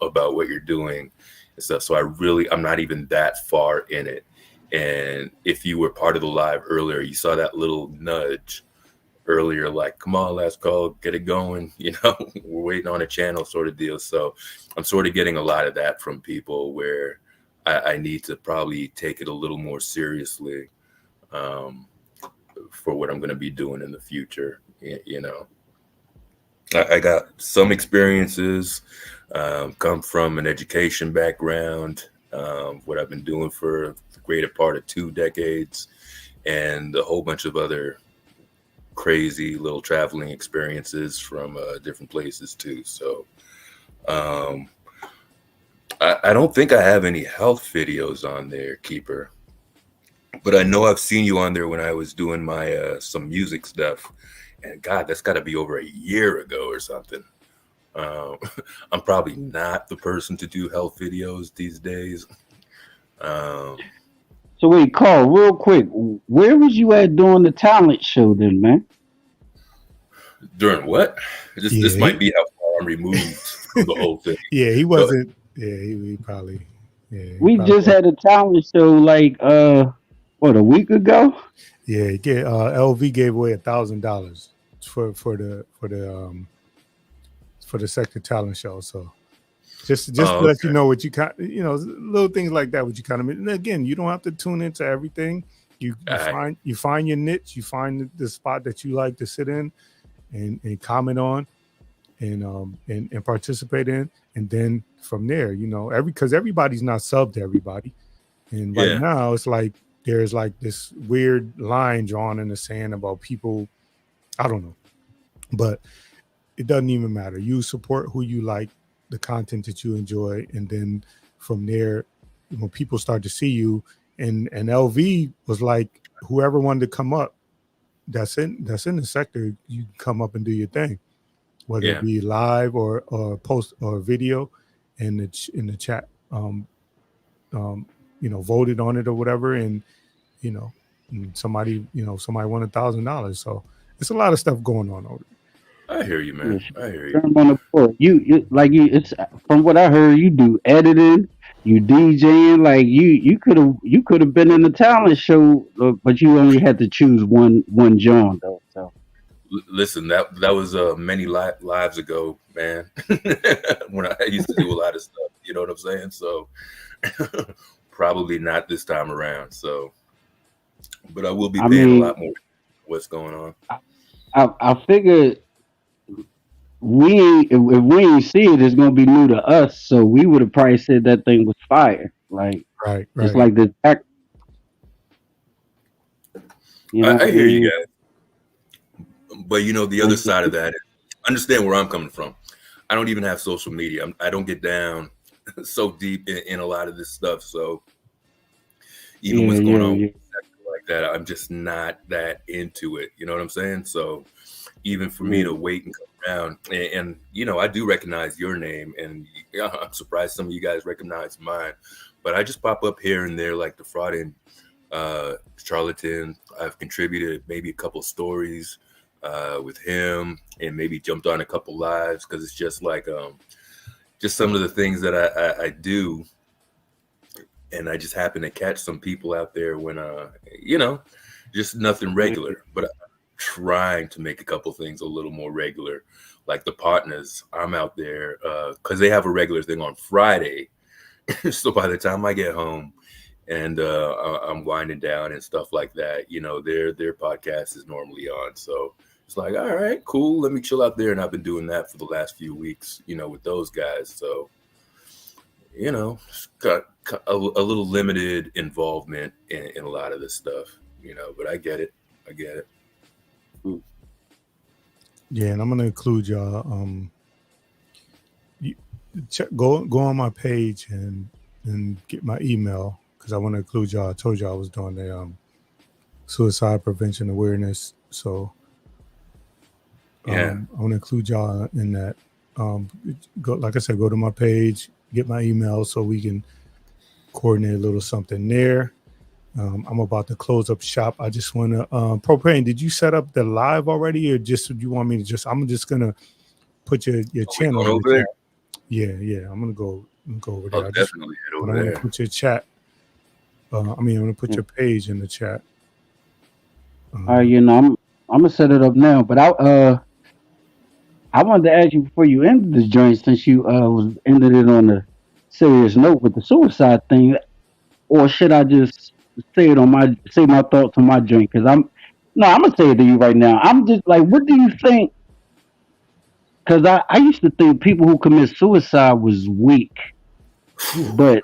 about what you're doing and stuff. So I'm not even that far in it. And if you were part of the live earlier, you saw that little nudge earlier, like, come on, let's go, get it going. You know, we're waiting on a channel sort of deal. So I'm sort of getting a lot of that from people where I need to probably take it a little more seriously for what I'm going to be doing in the future. You know, I got some experiences, come from an education background, what I've been doing for the greater part of 2 decades, and a whole bunch of other crazy little traveling experiences from different places too. So I don't think I have any health videos on there, Keeper. But I know I've seen you on there when I was doing my some music stuff. And God, that's got to be over a year ago or something. I'm probably not the person to do health videos these days. So wait, Carl, real quick, where was you at doing the talent show then, man? During what? This might be how far I'm removed from the whole thing. Yeah, he wasn't. Yeah, he probably. Yeah, We just had a talent show like what, a week ago? Yeah, LV gave away $1,000 for the sector talent show. So just to let you know what you little things like that. What you kind of, and again, you don't have to tune into everything. You find your niche. You find the spot that you like to sit in and comment on and participate in, and then from there, because everybody's not sub to everybody, and right now it's like there's like this weird line drawn in the sand about people. I don't know, but it doesn't even matter. You support who you like, the content that you enjoy, and then from there, when people start to see you, and LV was like, whoever wanted to come up, that's in the sector, you come up and do your thing, whether it be live or post or video, in the chat, voted on it or whatever, and somebody won $1,000. So it's a lot of stuff going on over there. I hear you, man. I hear you. On the board. It's from what I heard, you do editing, you DJing. Like you could have been in the talent show, but you only had to choose one John though. So listen, that was many lives ago, man. When I used to do a lot of stuff, you know what I'm saying? So probably not this time around. So, but I will be paying a lot more. What's going on? I figured. If we ain't see it, it's gonna be new to us. So we would have probably said that thing was fire. Like right. It's like the I hear you guys. But the other side of that is, understand where I'm coming from. I don't even have social media. I don't get down so deep in a lot of this stuff. So even what's going on like that, I'm just not that into it. You know what I'm saying? So even for me to wait and come around, and I do recognize your name, and I'm surprised some of you guys recognize mine, but I just pop up here and there like the fraud and charlatan. I've contributed maybe a couple stories with him, and maybe jumped on a couple lives, because it's just like just some of the things that I do, and I just happen to catch some people out there when just nothing regular, but trying to make a couple things a little more regular, like the partners. I'm out there because they have a regular thing on Friday. So by the time I get home and I'm winding down and stuff like that, their podcast is normally on. So it's like, all right, cool, let me chill out there. And I've been doing that for the last few weeks, with those guys. So got a little limited involvement in a lot of this stuff, but I get it. Yeah, and I'm gonna include y'all. Go on my page and get my email, because I want to include y'all. I told y'all I was doing the suicide prevention awareness, so I want to include y'all in that. Like I said, go to my page, get my email, so we can coordinate a little something there. I'm about to close up shop. I just want to Propane, did you set up the live already, or just you want me to I'm just gonna put your channel over there? Yeah, I'm gonna go over there. Definitely head over there. I'm gonna put your chat. I'm gonna put your page in the chat. I'm gonna set it up now, but I wanted to ask you before you ended the joint, since you ended it on a serious note with the suicide thing, or should I just say my thoughts on my joint? Because I'm gonna say it to you right now. I'm just like, what do you think? Because I used to think people who commit suicide was weak, but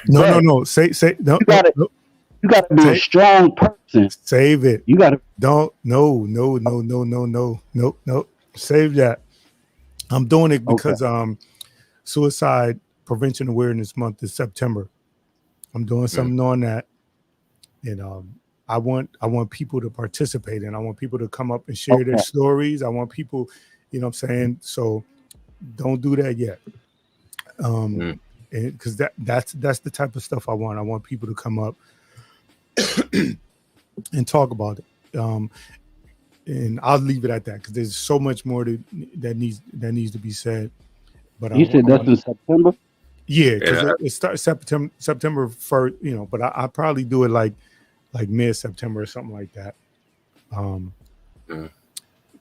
no. Say no. You got to be a strong person. Save it. You got to. Don't. No. Save that. I'm doing it because Suicide Prevention Awareness Month is September. I'm doing something on that, and I want people to participate, and I want people to come up and share their stories. I want people, you know what I'm saying? So don't do that yet. Because that's the type of stuff I want. I want people to come up and talk about it. And I'll leave it at that because there's so much more that needs to be said. But You said that's in September? Yeah, because it starts September 1st, you know, but I probably do it like mid-September or something like that.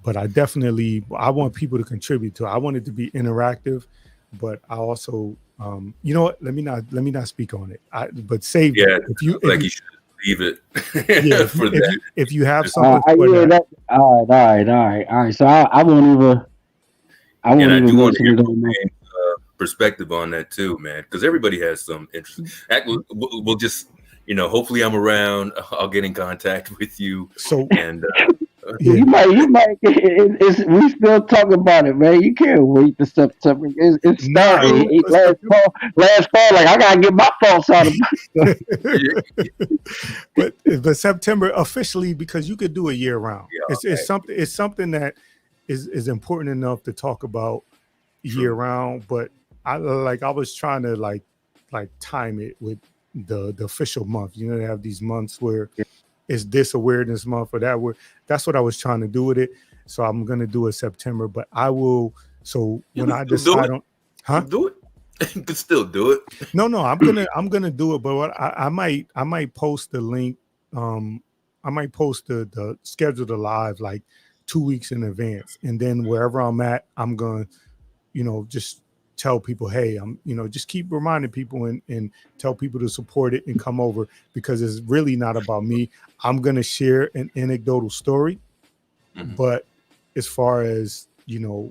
But I want people to contribute to it. I want it to be interactive, but I also you know what? Let me not speak on it. But save it. You should leave it. For that. If you have something, all right. So I won't even. I won't even want to hear perspective on that too, man, because everybody has some interest. We'll just, you know, hopefully I'm around. I'll get in contact with you. So and you might. We still talk about it, man. You can't wait to September. It's starting. Last fall, like I gotta get my thoughts out of but September officially, because you could do it year round. It's something that is important enough to talk about year round. But I was trying to like time it with the official month. You know, they have these months where it's this awareness month or that word. That's what I was trying to do with it. So I'm gonna do it September, but I will. So when I decide on, do it. You can still do it. No, I'm gonna do it. But what I might post the link. I might post the schedule the live like 2 weeks in advance, and then wherever I'm at, I'm gonna, you know, just tell people, hey, I'm, you know, just keep reminding people and tell people to support it and come over, because it's really not about me. I'm going to share an anecdotal story, but as far as, you know,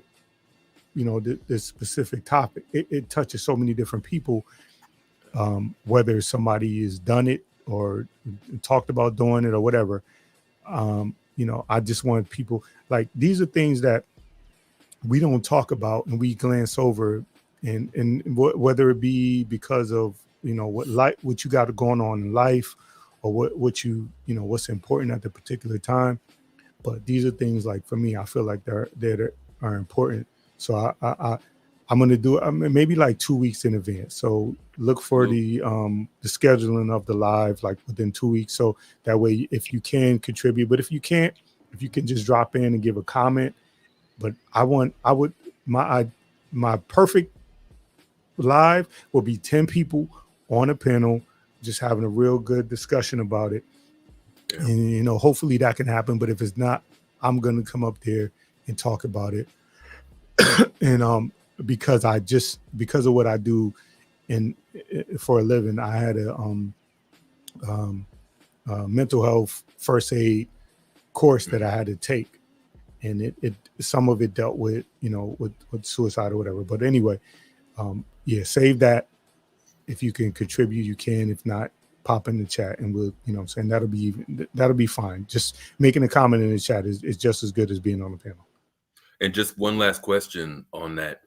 this specific topic, it touches so many different people, whether somebody has done it or talked about doing it or whatever. You know, I just want people, like, these are things that we don't talk about and we glance over, and whether it be because of, you know, what you got going on in life, or what you know, what's important at the particular time. But these are things, like, for me, I feel like they are important. So I'm going to do it maybe like 2 weeks in advance. So look for the scheduling of the live like within 2 weeks. So that way, if you can contribute, but if you can't, if you can just drop in and give a comment. But my perfect live will be 10 people on a panel, just having a real good discussion about it. And, you know, hopefully that can happen. But if it's not, I'm going to come up there and talk about it. And because of what I do for a living, I had a mental health first aid course that I had to take, and it some of it dealt with, you know, with suicide or whatever. But anyway, save that. If you can contribute, you can. If not, pop in the chat and we'll, you know what I'm saying, that'll be fine. Just making a comment in the chat is just as good as being on the panel. And just one last question on that.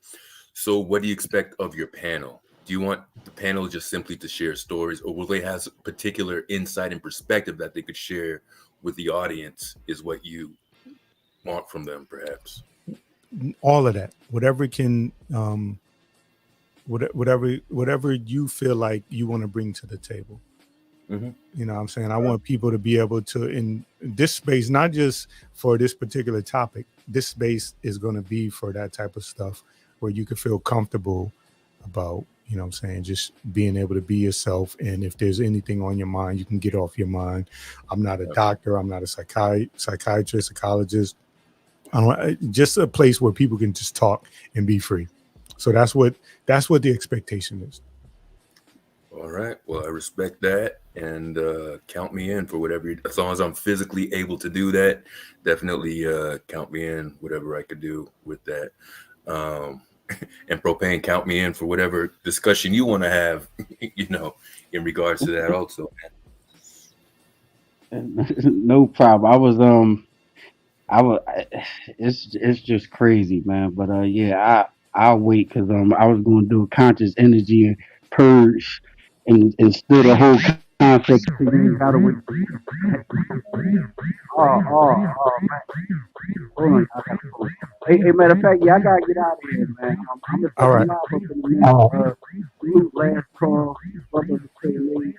So what do you expect of your panel? Do you want the panel just simply to share stories, or will they have particular insight and perspective that they could share with the audience, is what you want from them, perhaps? All of that, whatever can, whatever you feel like you want to bring to the table. You know what I'm saying? I want people to be able to, in this space, not just for this particular topic, this space is going to be for that type of stuff where you can feel comfortable about, you know what I'm saying, just being able to be yourself. And if there's anything on your mind, you can get off your mind. I'm not a doctor. I'm not a psychiatrist, psychologist. Just a place where people can just talk and be free. So that's what the expectation is. All right. Well, I respect that, and count me in for whatever. As long as I'm physically able to do that, definitely count me in, whatever I could do with that. And Propane, count me in for whatever discussion you want to have, you know, in regards to that also. No problem. It's just crazy, man. But yeah, I'll wait because I was going to do a conscious energy purge and still the whole concept. So you gotta wait. Oh, man. Hold on, I gotta go. Hey, matter of fact, yeah, I gotta get out of here, man. I'm gonna All take right. you live up in the minute. Last call. Brother, say lady.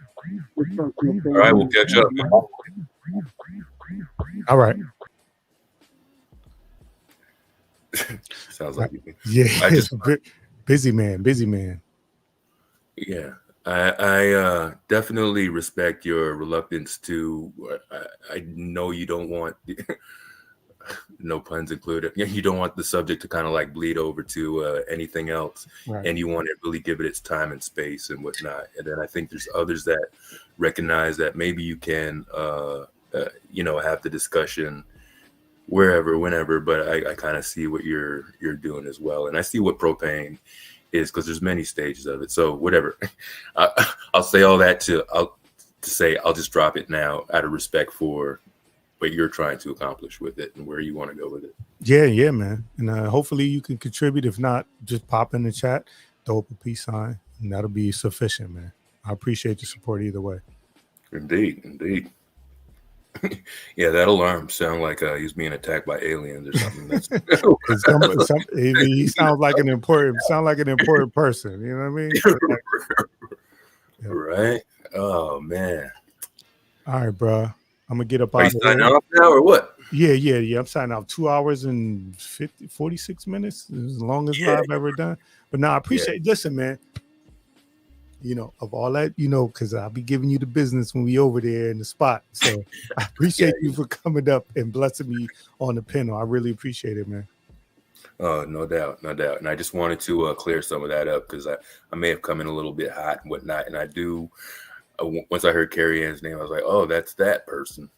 What's up, man? All right, we'll catch up. All right. Sounds like you. Yeah. I just, busy man. yeah, I definitely respect your reluctance to. I know you don't want, no puns included. You don't want the subject to kind of like bleed over to anything else, Right. and you want to really give it its time and space and whatnot. And then I think there's others that recognize that maybe you can, have the discussion wherever, whenever, but I kind of see what you're doing as well. And I see what propane is because there's many stages of it. So whatever, I'll say all that to say I'll just drop it now out of respect for what you're trying to accomplish with it and where you want to go with it. Yeah, man. And hopefully you can contribute. If not, just pop in the chat, throw up a peace sign, and that'll be sufficient, man. I appreciate the support either way. Indeed. Yeah, that alarm sound like he's being attacked by aliens or something. That's he sounds like an important person. You know what I mean? Yeah. Right. Oh man. All right, bro. I'm gonna get up Are out you of signing here. off now or what? Yeah. I'm signing off 2 hours and 46 minutes. As long as I've ever done. But no, I appreciate. Listen, man. Of all that, because I'll be giving you the business when we over there in the spot. So I appreciate you for coming up and blessing me on the panel. I really appreciate it, man. Oh, no doubt. And I just wanted to clear some of that up because I may have come in a little bit hot and whatnot. And I do, once I heard Carrie Ann's name, I was like, oh, that's that person,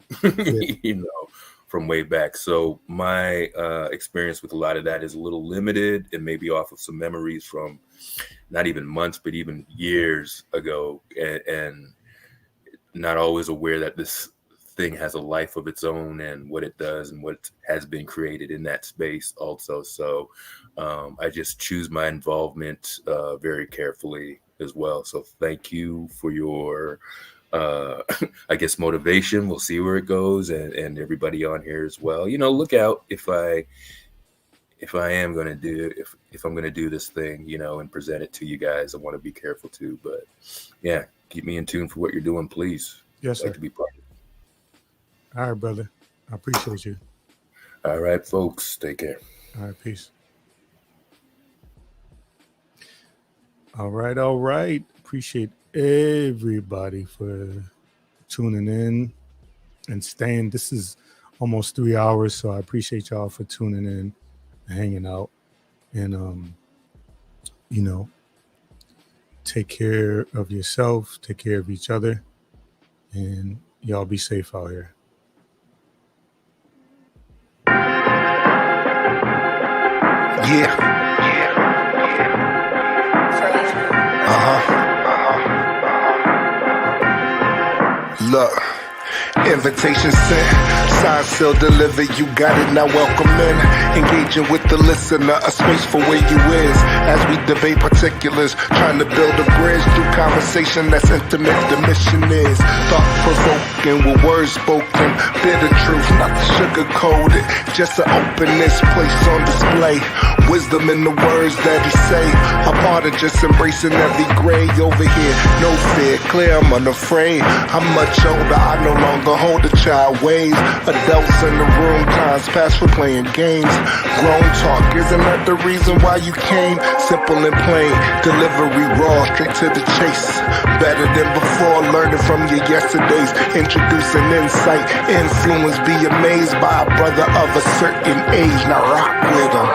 from way back. So my experience with a lot of that is a little limited and maybe off of some memories from not even months, but even years ago, and not always aware that this thing has a life of its own and what it does and what has been created in that space also. So I just choose my involvement very carefully as well. So thank you for your, I guess, motivation. We'll see where it goes, and everybody on here as well. Look out if I'm going to do this thing, and present it to you guys. I want to be careful too, but yeah, keep me in tune for what you're doing, please. Yes, sir. Like to be part of it. All right, brother. I appreciate you. All right, folks. Take care. All right, peace. All right. Appreciate everybody for tuning in and staying. This is almost 3 hours, so I appreciate y'all for tuning in, hanging out, and take care of yourself, take care of each other, and y'all be safe out here. Yeah. Look, invitation sent, sign still delivered, you got it, now welcome in. Engaging with the listener, a space for where you is. As we debate particulars, trying to build a bridge through conversation that's intimate. The mission is thought-provoking with words spoken. Bitter truth, not sugar-coated, just an openness placed on display. Wisdom in the words that he say, a part of just embracing every gray over here. No fear, clear, I'm unafraid. I'm much older, I no longer hold a child ways. Adults in the room, times past for playing games. Grown talk, isn't that the reason why you came? Simple and plain, delivery raw, straight to the chase. Better than before, learning from your yesterdays. Introducing insight, influence, be amazed by a brother of a certain age. Now rock with him.